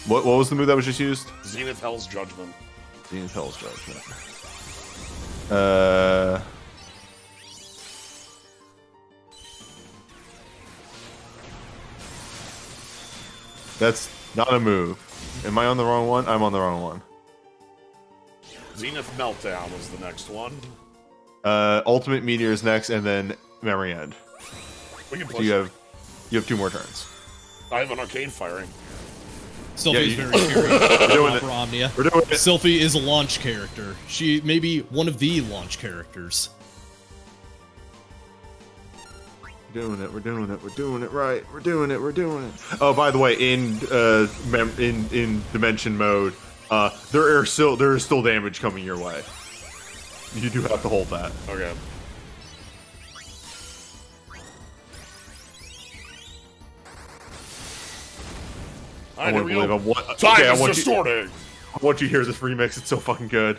What was the move that was just used? Zenith Hell's Judgment. Zenith Hell's Judgment. That's not a move. Am I on the wrong one? I'm on the wrong one. Zenith Meltdown was the next one. Ultimate Meteor is next, and then Memory End. We can So push. you have 2 more turns. I have an Arcane Firing. Sylphie's Yeah, very scary. We're doing it. For Omnia. We're doing it. Sylphie is a launch character. She may be one of the launch characters. We're doing it. We're doing it. We're doing it right. We're doing it. We're doing it. Oh, by the way, in Dimension mode, there is still damage coming your way. You do have to hold that. Okay. I want to believe I'm what. Time Okay, is distorting. I want you to hear this remix. It's so fucking good.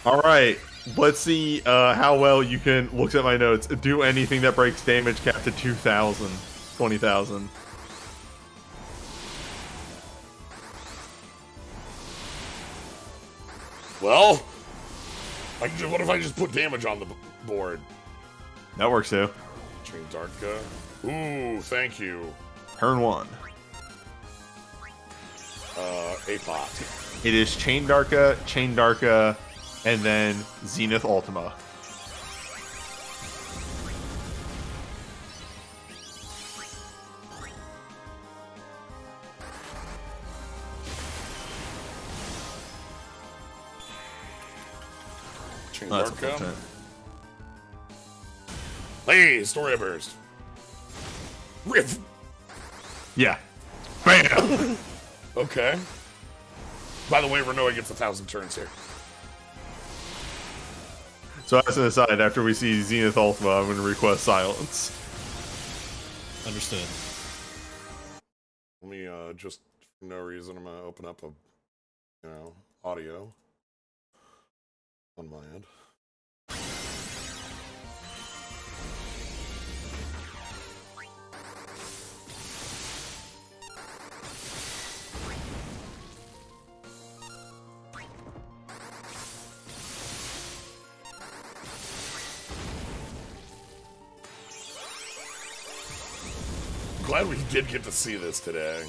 All right, let's see how well you can. Looks at my notes. Do anything that breaks damage cap to 2,000, 20,000. Well, what if I just put damage on the board? That works too. Chain Dartka. Ooh, thank you. Turn 1. APOC. It is Chain Darka, and then Zenith Ultima. Chain Oh, that's Darka. unfortunate. Hey, story burst. Riff. Yeah. Bam! Okay. By the way, Renoa gets 1,000 turns here. So as an aside, after we see Zenith Ultima, I'm going to request silence. Understood. Let me just for no reason, I'm gonna open up a audio on my end. Glad we did get to see this today.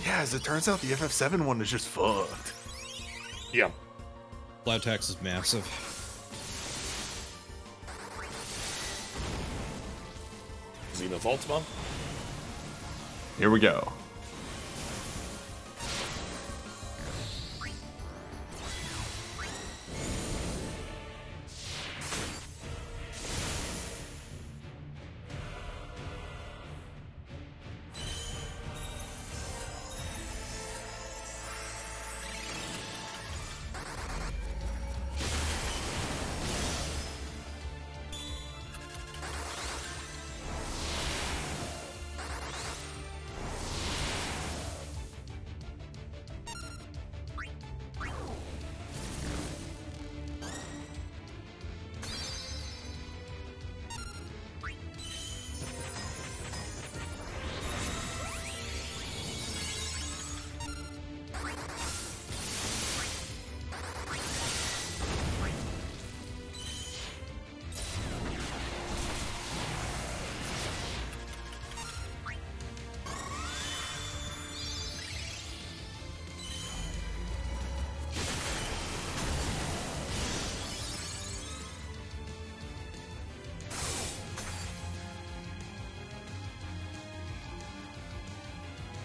Yeah, as it turns out, the FF7 one is just fucked. Yeah. Cloud tax is massive. Zenith Ultima. Here we go.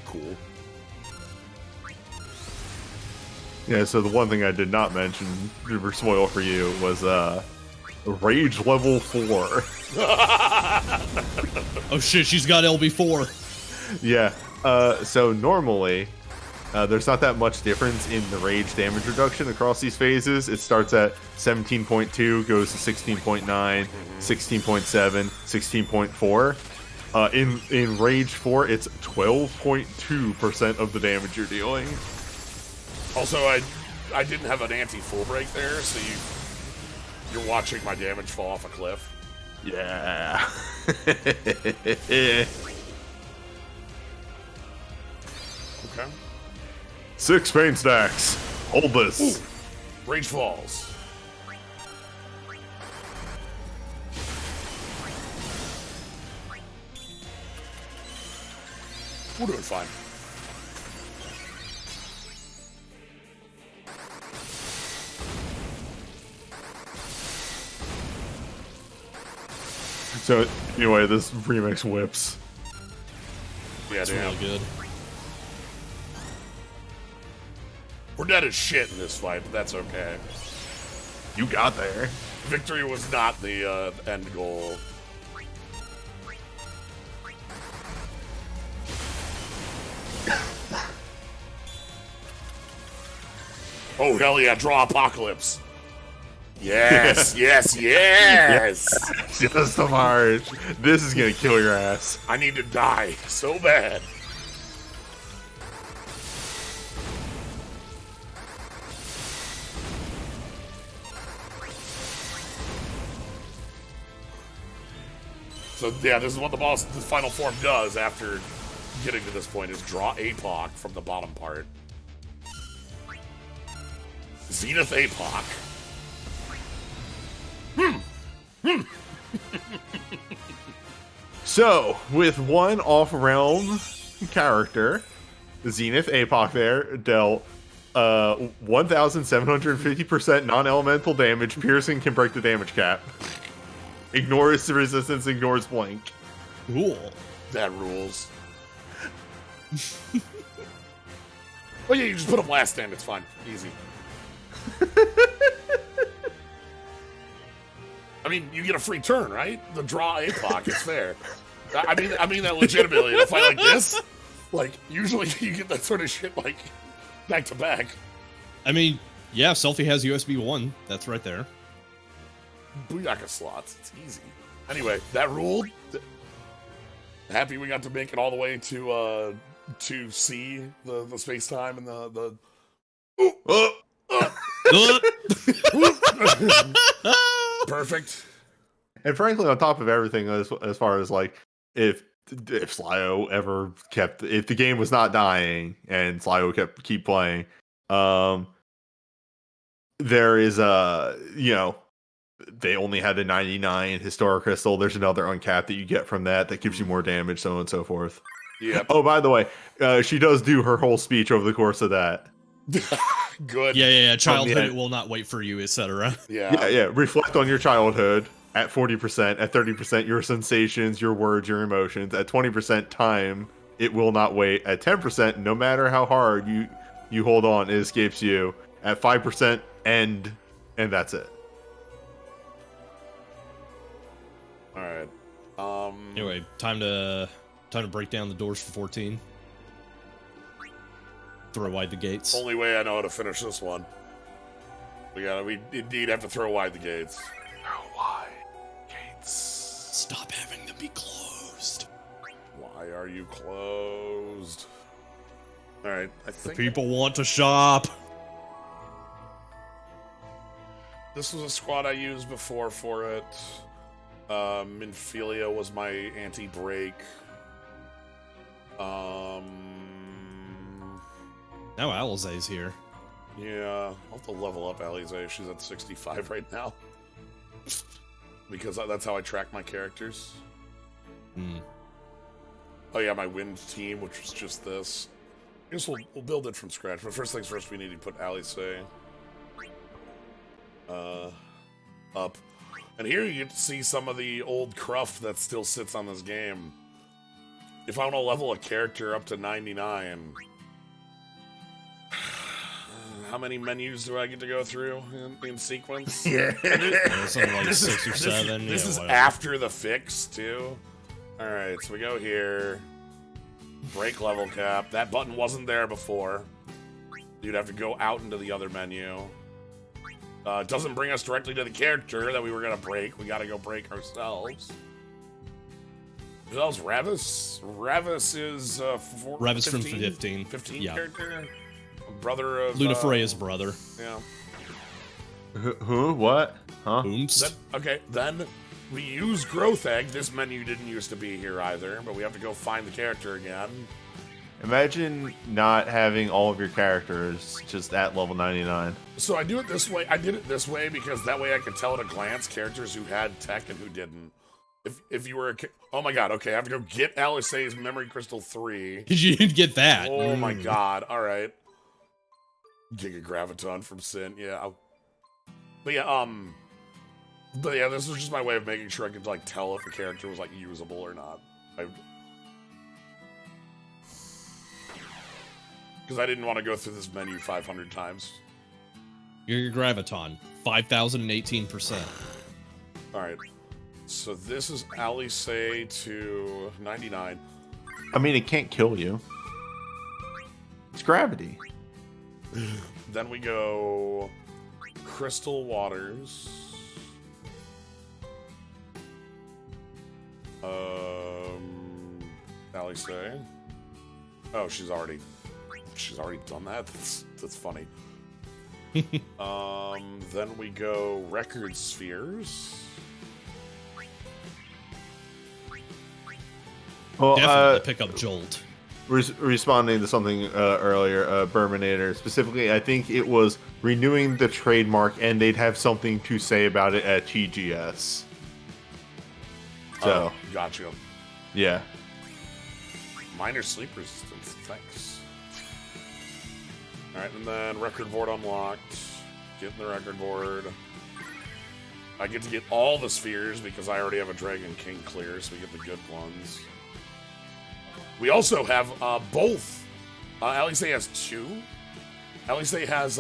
Cool. Yeah, so the one thing I did not mention, or spoil for you, was Rage level 4. Oh shit, she's got LB4. Yeah, so normally, there's not that much difference in the rage damage reduction across these phases. It starts at 17.2, goes to 16.9, 16.7, 16.4. In Rage 4, it's 12.2% of the damage you're dealing. Also, I didn't have an anti-full break there, so you're watching my damage fall off a cliff. Yeah. Okay. 6 pain stacks. Hold this. Ooh. Rage falls. We're doing fine. So, anyway, this remix whips. Yeah, It's damn. really good. We're dead as shit in this fight, but that's okay. You got there. Victory was not the end goal. Oh, hell yeah, draw Apocalypse. Yes, yes, yes! Just the march. This is gonna kill your ass. I need to die so bad. So yeah, this is what the final form does after getting to this point, is draw APOC from the bottom part. Zenith APOC. So, with one off-realm character, the Zenith Apoc there dealt 1,750% non-elemental damage. Piercing can break the damage cap. Ignores the resistance, ignores blink. Cool. That rules. Oh yeah, you just put a blast in. It's fine. Easy. I mean, you get a free turn, right? The draw APOC is fair. I mean that legitimately. In a fight like this, like usually you get that sort of shit like back to back. I mean, yeah, Selfie has USB 1. That's right there. Booyaka slots. It's easy. Anyway, that ruled. Happy we got to make it all the way to see the space time and the. Perfect. And frankly, on top of everything, as far as like if Slyo ever kept, if the game was not dying and Slyo keep playing, there is they only had a 99 historic crystal. There's another uncapped that you get from that gives you more damage, so on and so forth. Yeah. Oh, by the way, she does do her whole speech over the course of that. Good. Yeah. Childhood will not wait for you, etc. Yeah. Reflect on your childhood at 40%. At 30%, your sensations, your words, your emotions. At 20% time, it will not wait. At 10%, no matter how hard you hold on, it escapes you. At 5%, end, and that's it. All right. Anyway, time to break down the doors for 14. Throw wide the gates. Only way I know how to finish this one. We indeed have to throw wide the gates. Throw wide gates. Stop having them be closed. Why are you closed? All right, I think People want to shop. this was a squad I used before for it. Minfilia was my anti-break. Now Alizé's here. Yeah, I'll have to level up Alizé. She's at 65 right now. Because that's how I track my characters. Oh yeah, my wind team, which was just this. I guess we'll build it from scratch. But first things first, we need to put Alizé up. And here you get to see some of the old cruft that still sits on this game. If I want to level a character up to 99... How many menus do I get to go through in sequence? Yeah. Something like 6 or 7. This is after the fix, too. Alright, so we go here. Break level cap. That button wasn't there before. You'd have to go out into the other menu. It doesn't bring us directly to the character that we were going to break. We got to go break ourselves. Who else? Ravis? Ravis is... Ravis 15? From 15. 15 yeah. Character? Brother of Lunafreya's brother. Yeah. Who? What? Huh? Ooms. Then we use Growth Egg. This menu didn't used to be here either, but we have to go find the character again. Imagine not having all of your characters just at level 99. So I do it this way. I did it this way because that way I could tell at a glance characters who had tech and who didn't. If you were a... Oh my god, okay, I have to go get Alisae's Memory Crystal 3. You didn't get that. Oh my god, alright. Giga Graviton from Sin, yeah. But yeah, this was just my way of making sure I could, like, tell if a character was, like, usable or not. Because I didn't want to go through this menu 500 times. Giga Graviton, 5,018%. Alright. So this is Alisae to 99. I mean, it can't kill you. It's gravity. Then we go Crystal Waters. Alisae. Oh, she's already done that. That's funny. Then we go Record Spheres. Well, definitely pick up Jolt. Responding to something earlier, Burminator, specifically, I think it was renewing the trademark, and they'd have something to say about it at TGS. So, gotcha. Yeah. Minor sleep resistance, thanks. Alright, and then record board unlocked. Getting the record board. I get to get all the spheres because I already have a Dragon King clear, so we get the good ones. We also have both. Alice has 2. Alice has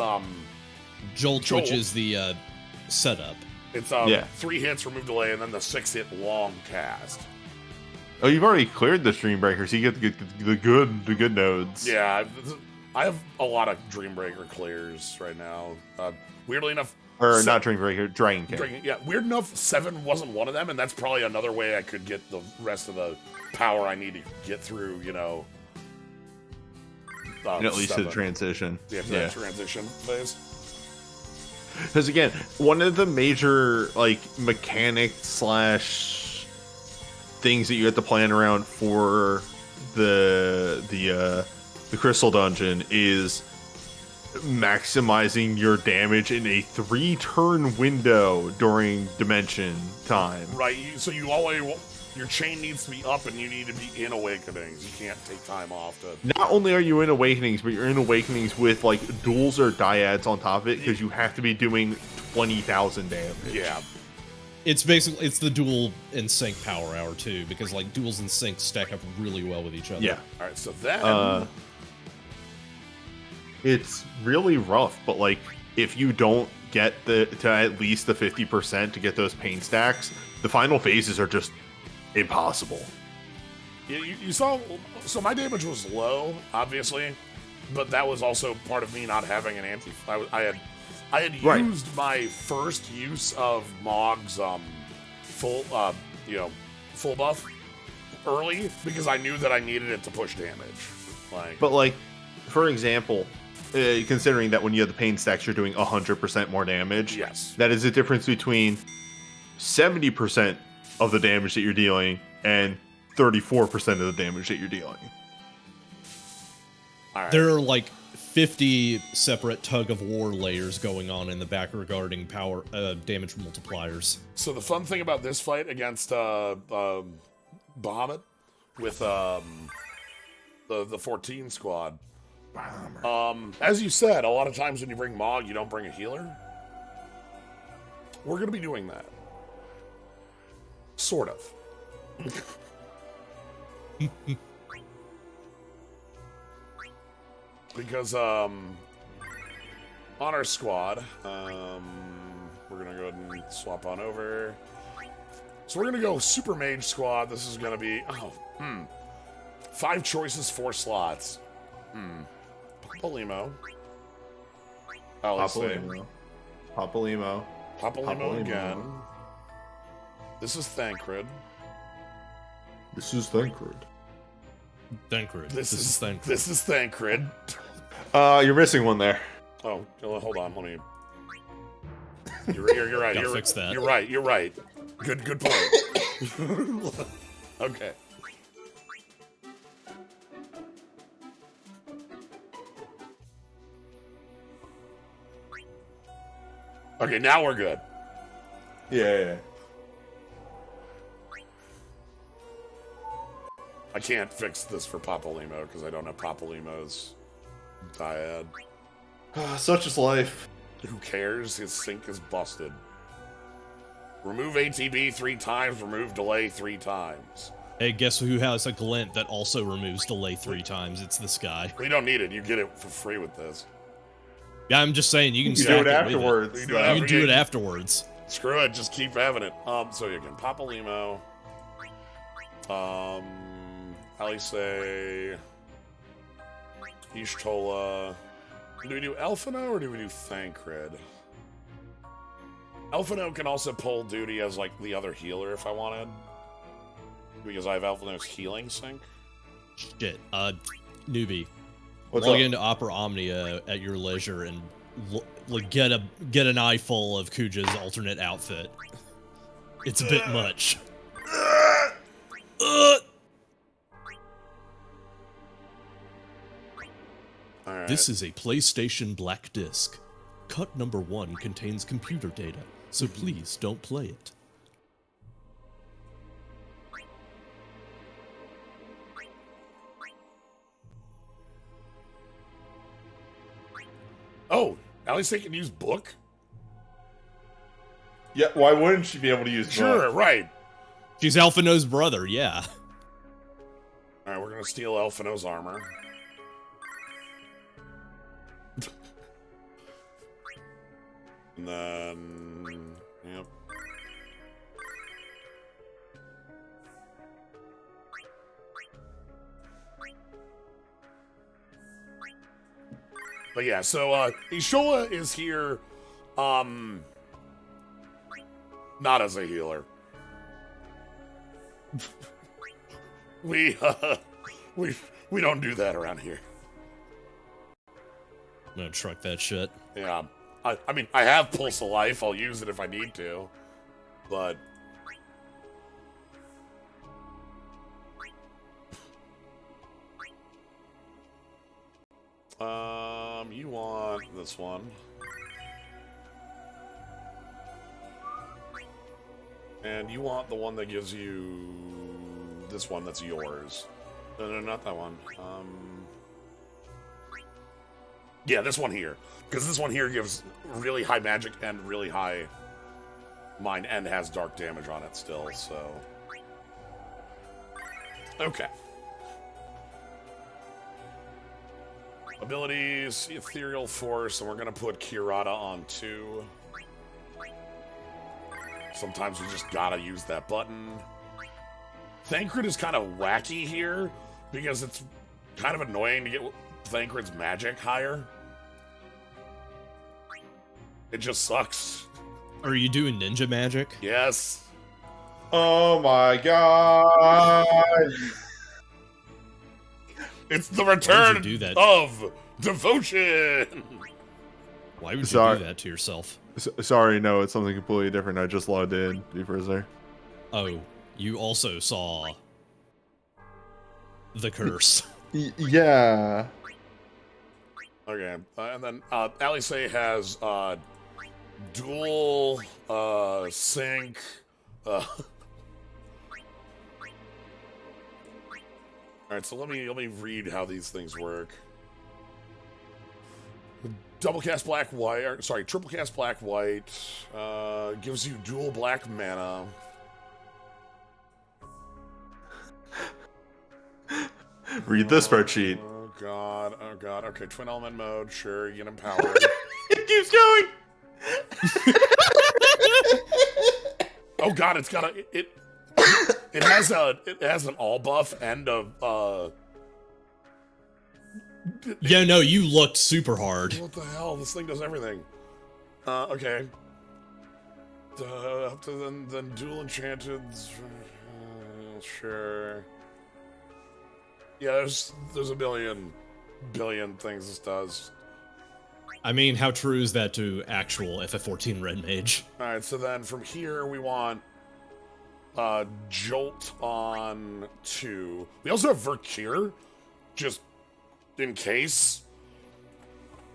Jolt, which is the setup. It's 3 hits, remove delay, and then the 6-hit long cast. Oh, you've already cleared the Streambreaker, so you get the good nodes. Yeah, I have a lot of Dreambreaker clears right now. Weirdly enough, not Dreambreaker, Dragon King. Yeah, weird enough, 7 wasn't one of them, and that's probably another way I could get the rest of the power I need to get through. At least to the transition. Yeah, that transition phase. Because again, one of the major mechanics / things that you have to plan around for the Crystal Dungeon is maximizing your damage in a 3-turn window during Dimension time. Right. So you always your chain needs to be up, and you need to be in Awakenings. You can't take time off to. Not only are you in Awakenings, but you're in Awakenings with duels or dyads on top of it because you have to be doing 20,000 damage. Yeah. It's the dual and sync power hour too, because duels and sync stack up really well with each other. Yeah. All right. So then. It's really rough, but if you don't get to at least the 50% to get those pain stacks, the final phases are just impossible. You saw, so my damage was low, obviously, but that was also part of me not having an anti. I had used my first use of Mog's full buff early because I knew that I needed it to push damage. But for example, considering that when you have the pain stacks, you're doing 100% more damage. Yes. That is the difference between 70% of the damage that you're dealing and 34% of the damage that you're dealing. All right. There are 50 separate tug of war layers going on in the back regarding power damage multipliers. So the fun thing about this fight against Bahamut with the 14 squad. As you said, a lot of times when you bring Mog, you don't bring a healer. We're going to be doing that. Sort of. Because, on our squad, we're going to go ahead and swap on over. So we're going to go Super Mage squad. This is going to be, 5 choices, 4 slots. Papalymo. Papalymo again. This is Thancred. This is Thancred. This is Thancred. You're missing one there. Oh, hold on. Let me. You're right. Gotta fix that. You're right. Good point. Okay. Okay, now we're good. Yeah. I can't fix this for Papalymo because I don't have Papalymo's dyad. Such is life. Who cares? His sync is busted. Remove ATB 3 times, remove delay 3 times. Hey, guess who has a glint that also removes delay 3 times? It's this guy. You don't need it. You get it for free with this. Yeah, I'm just saying, you can do it afterwards. You can do it afterwards. Screw it, just keep having it. So you can Papalymo. Alice, Ishtola. Do we do Elfino or do we do Thancred? Elfino can also pull duty as the other healer if I wanted. Because I have Elfino's healing sync. Shit, newbie. What's Log up? into Opera Omnia at your leisure and get an eye full of Kuja's alternate outfit. It's a bit much. Alright. This is a PlayStation Black Disc. Cut number 1 contains computer data, so please don't play it. Oh, at least they can use book? Yeah, why wouldn't she be able to use Sure, book? right. She's Alphino's brother, yeah. Alright, we're gonna steal Alphino's armor. And then... Yep. But yeah, so, Ishola is here, not as a healer. we don't do that around here. I'm gonna truck that shit. Yeah. I mean, I have Pulse of Life. I'll use it if I need to. But... you want this one. And you want the one that gives you... this one that's yours. No, not that one. Yeah, this one here. Because this one here gives really high magic and really high mine and has dark damage on it still, so... Okay. Abilities, Ethereal Force, and we're gonna put Kirata on 2. Sometimes we just gotta use that button. Thancred is kind of wacky here, because it's kind of annoying to get Thancred's magic higher. It just sucks. Are you doing ninja magic? Yes. Oh my god! It's the return do that? of devotion! Why would Sorry. you do that to yourself? Sorry, no, it's something completely different. I just logged in. Vpris there. Oh, you also saw the curse. Yeah. Okay, and then Alice has dual sync. Alright, so let me read how these things work. Double cast black white, or, sorry, triple cast black white, gives you dual black mana. Read the spreadsheet. Oh god, oh god. Okay, twin element mode, sure, you get empowered. It keeps going! Oh god, it's got a it has an all buff and a Yeah, no, you looked super hard. what the hell? This thing does everything. Okay. Up to then dual enchanted. Sure. Yeah, there's a billion things this does. I mean, how true is that to actual FF14 Red Mage? Alright, so then from here we want Jolt on 2. We also have Vercure, just in case.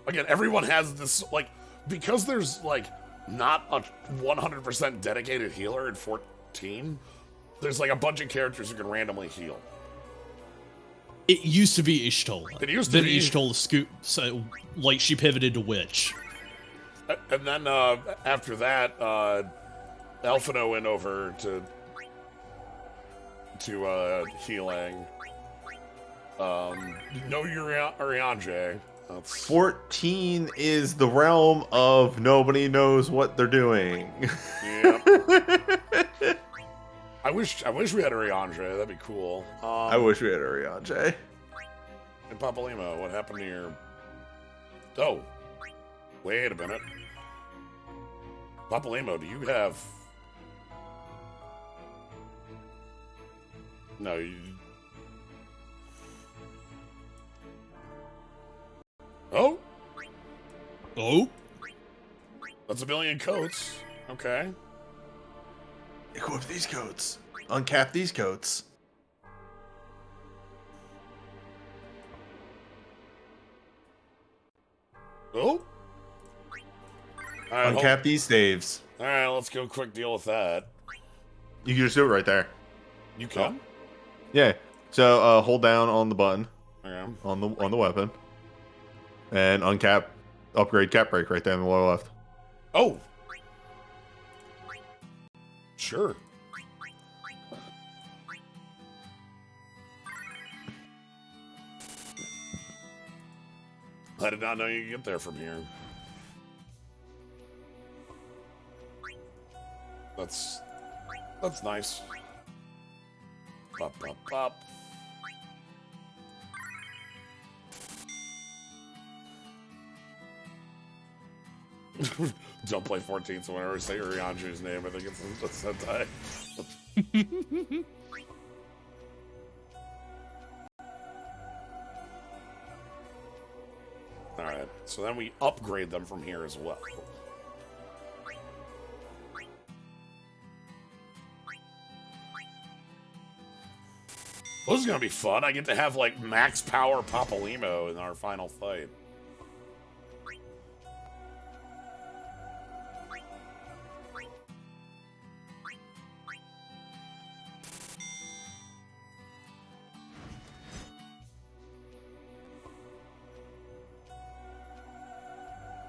Again, everyone has this, like, because there's, like, not a 100% dedicated healer in 14, there's, like, a bunch of characters who can randomly heal. It used to be Ishtola. It used to then be. Ishtola so, like, she pivoted to Witch. And then, after that, Alphino went over to healing. No Urianger. 14 is the realm of nobody knows what they're doing. Yep. I wish we had Urianger. That'd be cool. I wish we had Urianger. And Papalimo, what happened to your... Oh. Wait a minute. Papalimo, do you have... No, you... Oh? Oh? That's a billion coats. Okay. Equip these coats. Uncap these coats. Oh? Alright, Uncap these staves. Alright, let's go quick deal with that. You can just do it right there. You can? Yeah. So hold down on the button Okay. on the weapon, and uncap upgrade cat break right there in the lower left. Oh. Sure. I did not know you could get there from here. That's nice. Pop, pop, pop. Don't play 14, so whenever I say Urianju's name, I think it's a Sentai. Alright, so then we upgrade them from here as well. Well, this is gonna be fun. I get to have, like, max power Papalymo in our final fight.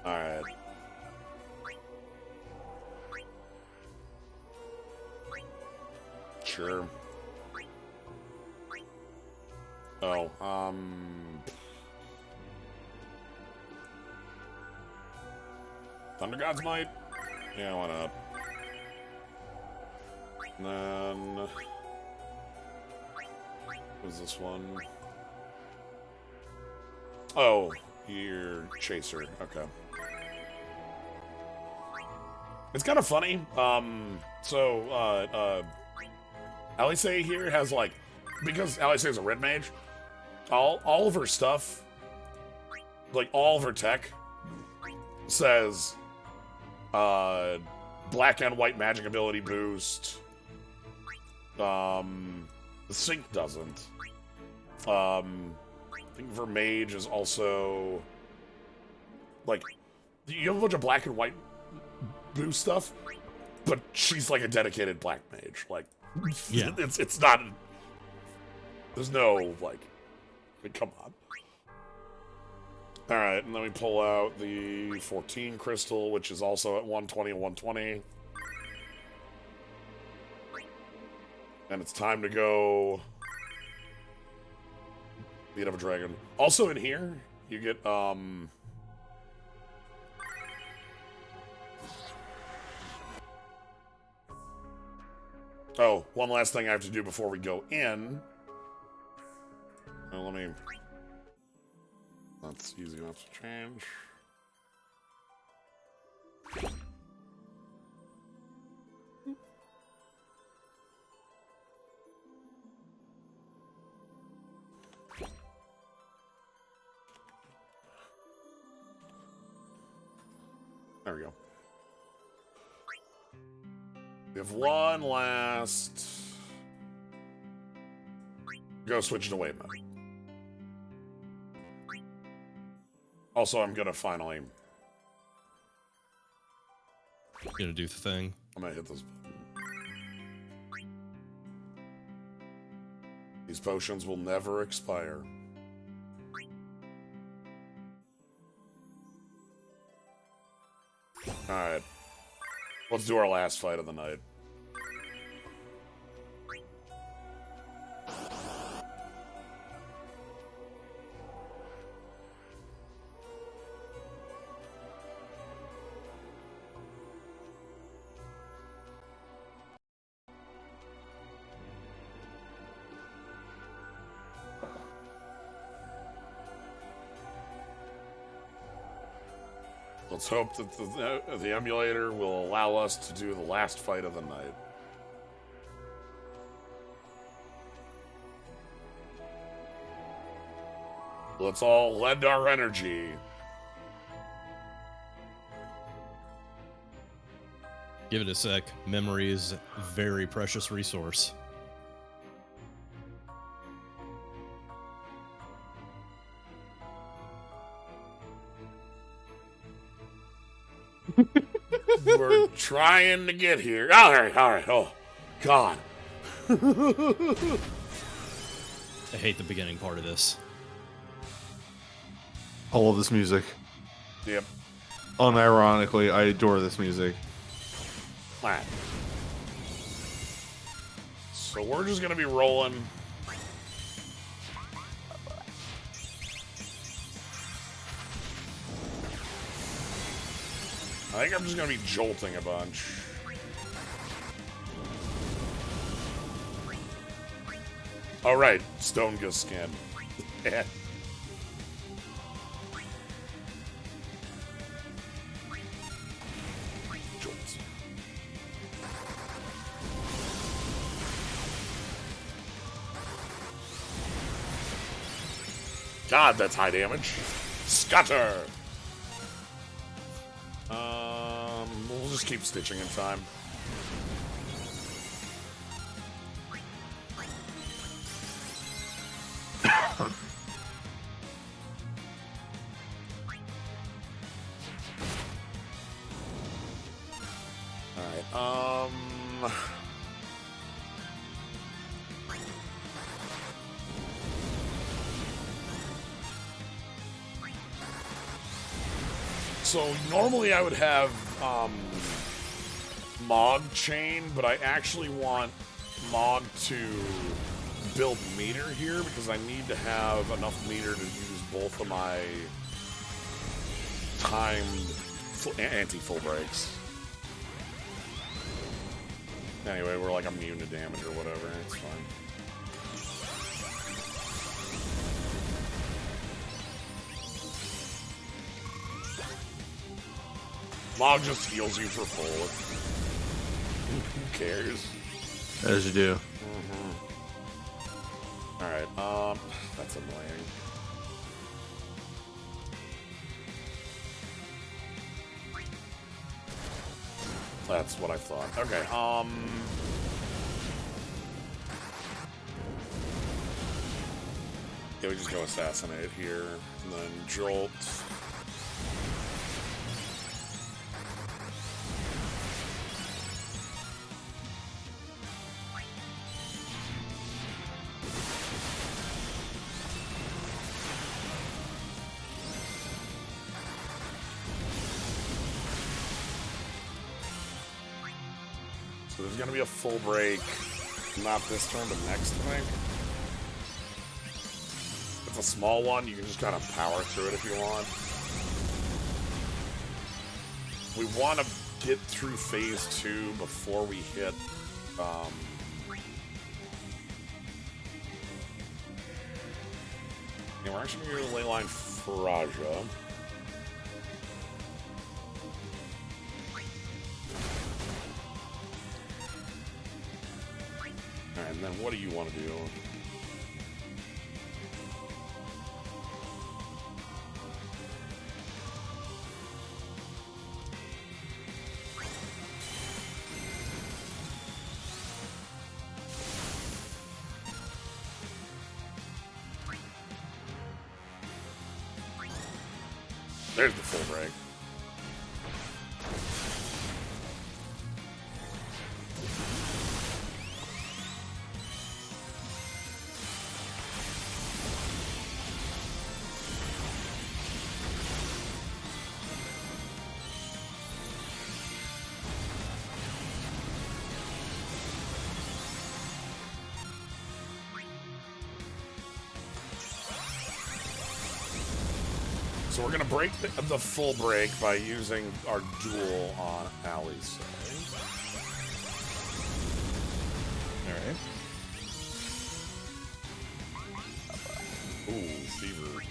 Alright. Sure. Oh, Thunder God's Might? Yeah, why not? And then... What's this one? Oh, you're Chaser. Okay. It's kind of funny. Alice here has, like... Because Alice is a red mage, all of her stuff, like all of her tech, says black and white magic ability boost. The sync doesn't. I think for mage is also like you have a bunch of black and white boost stuff, but she's like a dedicated black mage. Like, yeah, it's not. There's no like, come on. All right, and then we pull out the 14 crystal, which is also at 120 and 120. And it's time to go beat up a dragon. Also in here, you get, Oh, one last thing I have to do before we go in. Well, let me... That's easy enough to change. There we go. We have one last... Go switch to wave mode. Also, I'm gonna finally... Gonna do the thing. I'm gonna hit this button. These potions will never expire. Alright. Let's do our last fight of the night. Let's hope that the emulator will allow us to do the last fight of the night. Let's all lend our energy. Give it a sec. Memory is a very precious resource. We're trying to get here. All right. Oh, God. I hate the beginning part of this. All of this music. Yep. Unironically, I adore this music. Alright. So we're just gonna be rolling. I think I'm just gonna be jolting a bunch. All right, Stone Ghost skin. Yeah. Jolts. God, that's high damage. Scatter. We'll just keep stitching in time. Alright, so normally I would have, Mog chain, but I actually want Mog to build meter here because I need to have enough meter to use both of my timed anti-full breaks. Anyway, we're like immune to damage or whatever, it's fine. Mog just heals you for full. Who cares? As you do. Alright, that's annoying. That's what I thought. Okay, yeah, we just go assassinate here, and then jolt. So there's gonna be a full break, not this turn, but next, I think. It's a small one, you can just kind of power through it if you want. We want to get through phase 2 before we hit, yeah, we're actually going to Leyline Faraja. Alright, and then what do you want to do? There's the full break. So we're gonna break the full break by using our duel on Ali's side. Alright. Ooh, fever.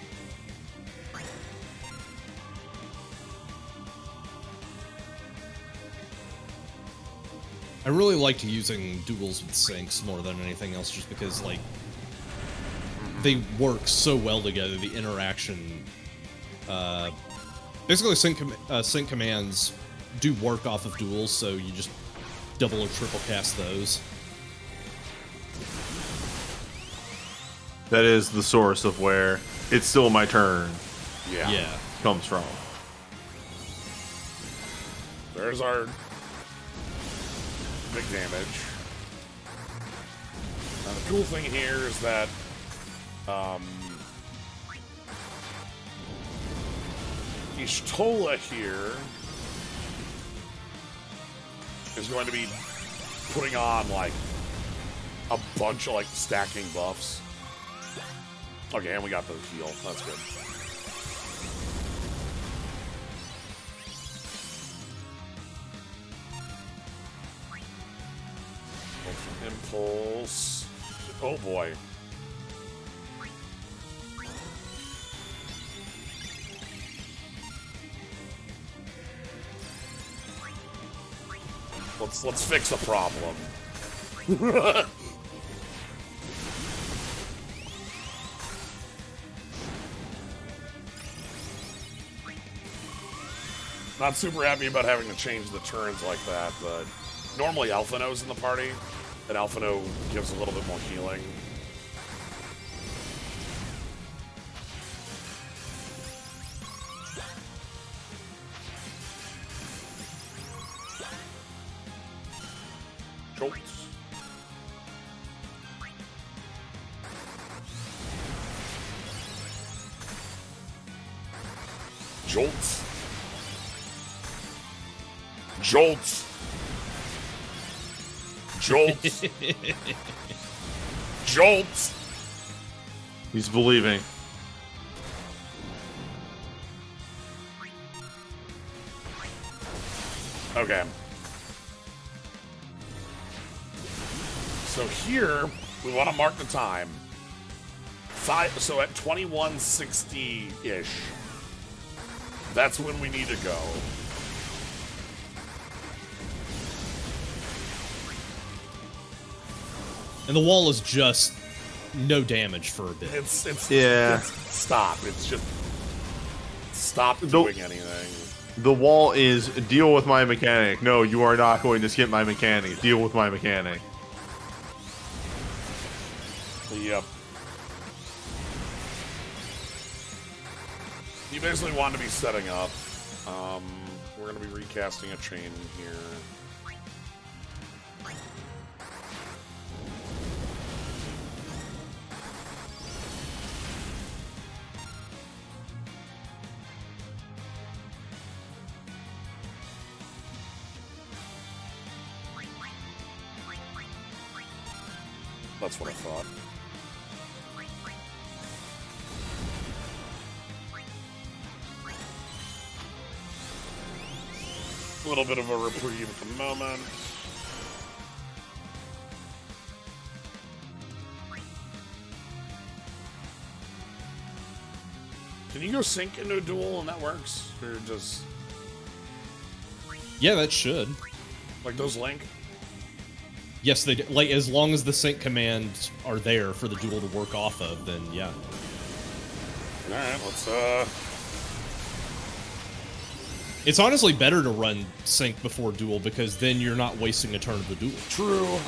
I really liked using duels with syncs more than anything else, just because, like, they work so well together, the interaction. Basically, sync commands do work off of duels, so you just double or triple cast those. That is the source of where it's still my turn Yeah. comes from. There's our big damage. Now the cool thing here is that Ishtola here is going to be putting on, like, a bunch of, like, stacking buffs. Okay, and we got the heal. That's good. Impulse. Oh, boy. Let's fix the problem. Not super happy about having to change the turns like that, but normally Alphino's in the party, and Alphino gives a little bit more healing. Jolts. Jolts. Jolts. Jolts. Jolts. He's believing. Okay. So here, we want to mark the time. So at 2160-ish, that's when we need to go. And the wall is just no damage for a bit. Stop. It's just stop doing anything. The wall is deal with my mechanic. No, you are not going to skip my mechanic. Deal with my mechanic. Yep. You basically want to be setting up. We're going to be recasting a chain here. That's what I thought. A little bit of a reprieve at the moment. Can you go sync into a duel and that works? Or just... Yeah, that should. Like those link? Yes, they do. Like, as long as the sync commands are there for the duel to work off of, then yeah. Alright, let's, It's honestly better to run sync before duel, because then you're not wasting a turn of the duel. True.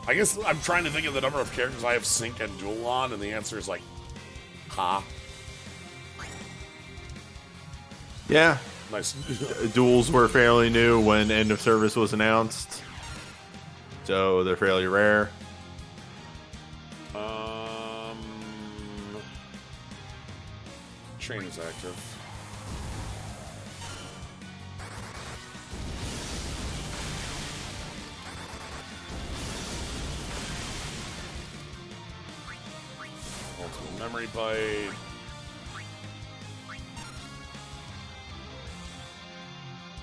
I guess I'm trying to think of the number of characters I have sync and duel on, and the answer is like, Yeah. Nice. Duels were fairly new when End of Service was announced, so they're fairly rare. Chain is active. Ultimate memory bite.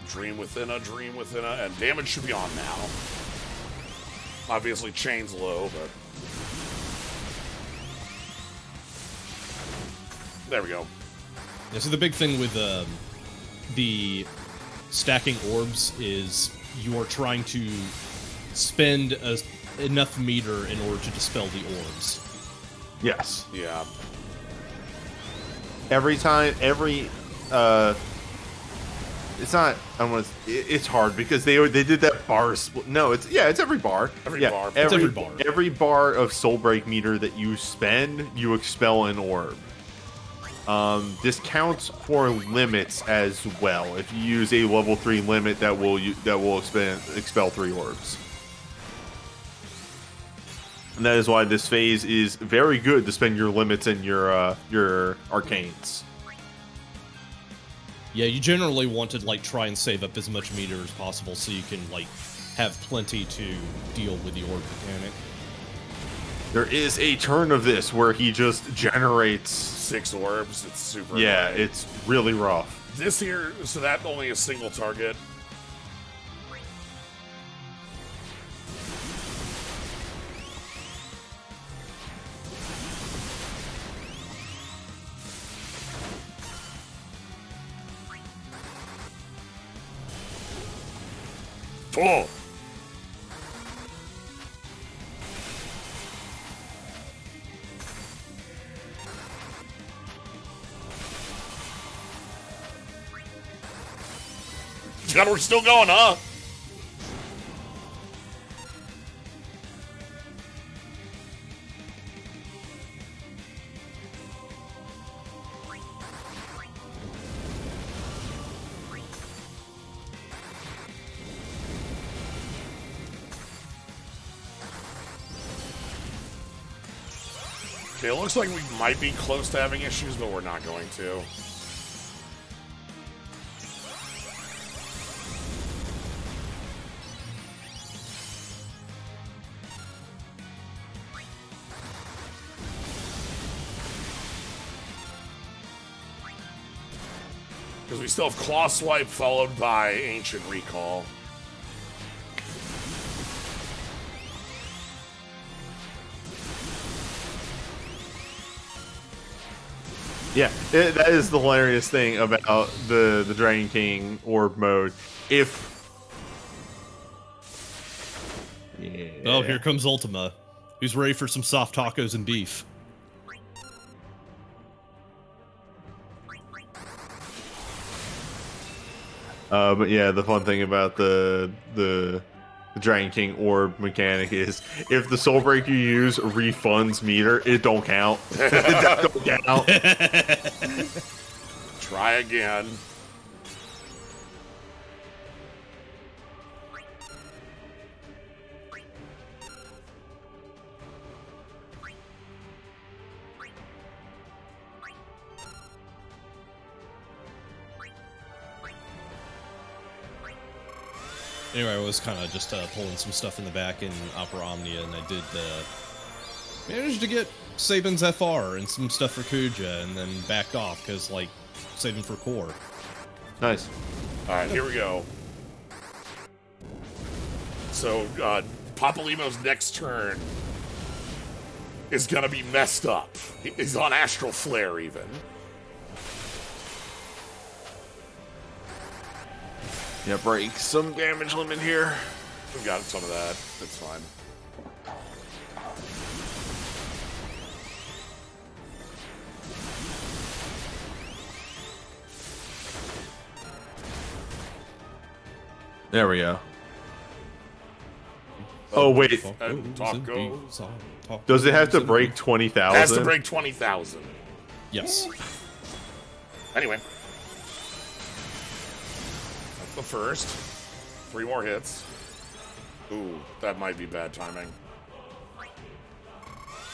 Dream within a, and damage should be on now. Obviously, chain's low, but there we go. Yeah, so the big thing with the stacking orbs is you are trying to spend enough meter in order to dispel the orbs. Yes. Yeah. It's not. It's hard because they did that bar split. No, it's every bar. Every bar. Every bar. Every bar of soul break meter that you spend, you expel an orb. This counts for limits as well. If you use a level 3 limit, that will expel 3 orbs. And that is why this phase is very good to spend your limits and your arcanes. Yeah, you generally want to like try and save up as much meter as possible so you can like have plenty to deal with the orb mechanic. There is a turn of this where he just generates 6 orbs. It's super. Yeah, annoying. it's really rough. This here, so that only a single target. Full. God, we're still going, huh? Okay, it looks like we might be close to having issues, but we're not going to. Because we still have Claw Swipe followed by Ancient Recall. Yeah, that is the hilarious thing about the Dragon King orb mode. If Oh, here comes Ultima. Who's ready for some soft tacos and beef? But yeah, the fun thing about the Dragon King orb mechanic is if the soul break you use refunds meter, it don't count. It don't count. Try again. Anyway, I was kind of just pulling some stuff in the back in Opera Omnia, and I did managed to get Saban's FR and some stuff for Kuja, and then backed off because like saving for core. Nice. All right, here we go. So, Papalimo's next turn is gonna be messed up. He's on Astral Flare, even. Yeah, break some damage limit here. We got some of that. That's fine. There we go. Oh wait, Taco. does it have to break 20,000? It has to break 20,000. Yes. Anyway. That's the first. 3 more hits. Ooh, that might be bad timing.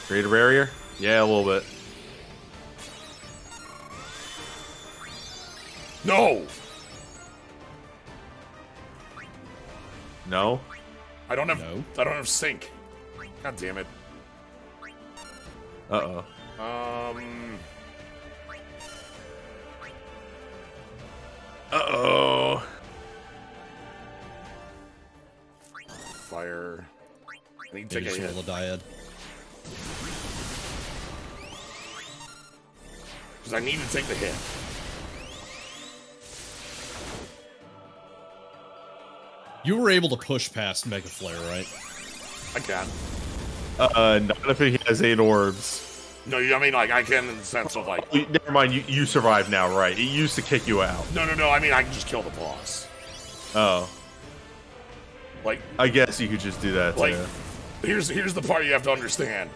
Create a barrier? Yeah, a little bit. No! No? I don't have No. I don't have sync. God damn it. Uh-oh. Uh-oh. Fire. I need to Maybe take a hit. roll a dyad. Because I need to take the hit. You were able to push past Mega Flare, right? I can. Not if he has 8 orbs. No, I mean, like, I can in the sense of, like... Never mind, you survive now, right? It used to kick you out. No, I mean, I can just kill the boss. Oh. Like... I guess you could just do that, Like, too. here's the part you have to understand.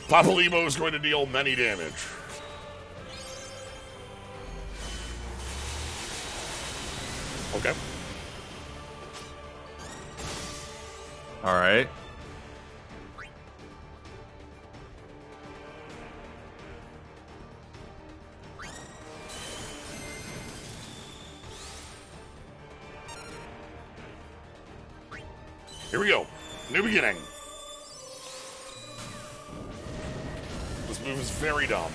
Papalimo is going to deal many damage. Okay. Here we go. New beginning. This move is very dumb.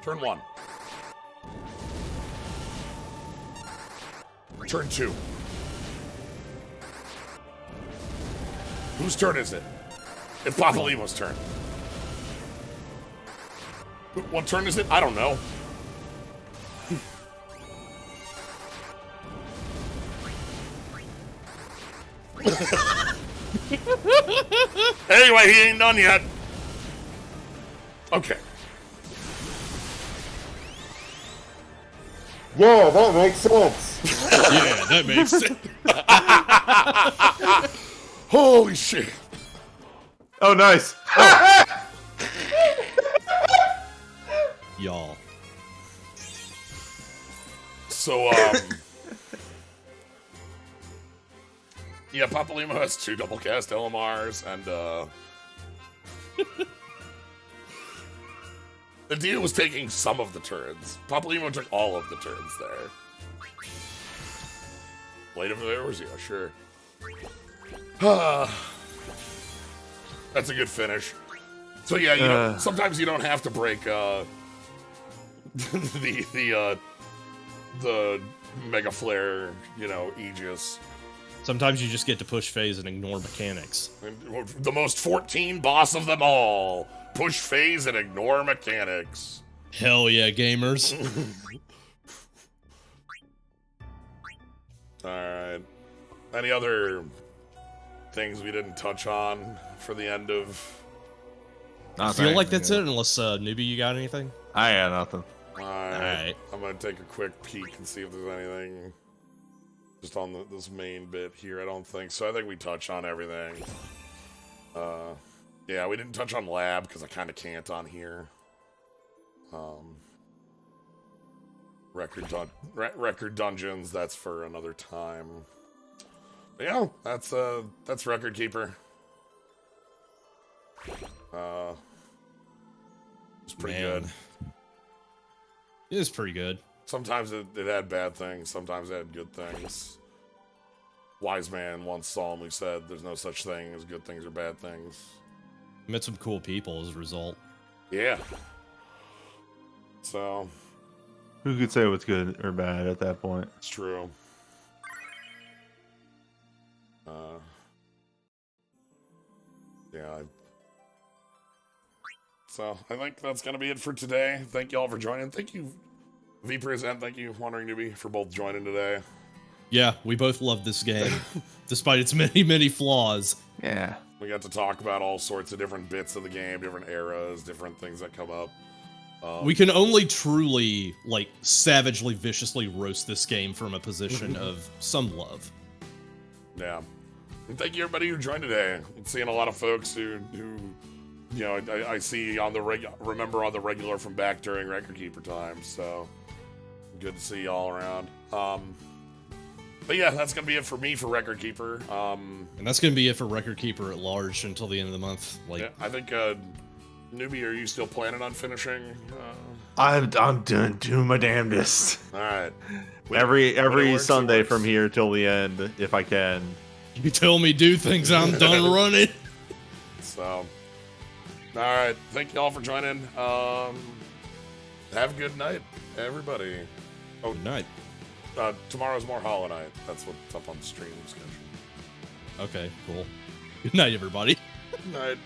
Turn 1. Turn 2. Whose turn is it? It's Papalimo's turn. What turn is it? I don't know. Anyway, he ain't done yet. Okay. Yeah, that makes sense. Yeah, that makes sense. Holy shit. Oh, nice. Y'all. So, yeah, Papalimo has 2 double cast LMRs, and, the deal was taking some of the turns. Papalimo took all of the turns there. Blade of the Erzia, sure. That's a good finish. So yeah, you know, sometimes you don't have to break the Mega Flare, you know, Aegis. Sometimes you just get to push phase and ignore mechanics. And the most 14 boss of them all. Push phase and ignore mechanics. Hell yeah, gamers. Alright. Any other things we didn't touch on for the end of... I feel like that's it, unless, Newbie, you got anything? I got nothing. Alright. I'm gonna take a quick peek and see if there's anything just on this main bit here. I don't think so. I think we touched on everything. Yeah, we didn't touch on lab because I kind of can't on here. Record dungeons, that's for another time. But yeah, that's Record Keeper. It's pretty good. It is pretty good. Sometimes it had bad things, sometimes it had good things. Wise man once solemnly said, there's no such thing as good things or bad things. Met some cool people as a result. Yeah. So... Who could say what's good or bad at that point? It's true. Yeah. So, I think that's going to be it for today. Thank you all for joining. Thank you, Vpris, and thank you, Wandering Newbie, for both joining today. Yeah, we both love this game, despite its many, many flaws. Yeah. We got to talk about all sorts of different bits of the game, different eras, different things that come up. We can only truly, like, savagely, viciously roast this game from a position of some love. Yeah. And thank you, everybody who joined today. I'm seeing a lot of folks who you know, I see on the remember on the regular from back during Record Keeper time, so good to see you all around. But yeah, that's gonna be it for me for Record Keeper. And that's gonna be it for Record Keeper at large until the end of the month. Like, yeah, I think Newbie, are you still planning on finishing? I'm doing my damnedest. All right. Every Sunday from here till the end, if I can. you tell me do things, I'm done running. So, all right. Thank you all for joining. Have a good night, everybody. Oh, Good night. Tomorrow's more Hollow Night. That's what's up on the stream schedule. Okay, cool. Good night, everybody. Good night.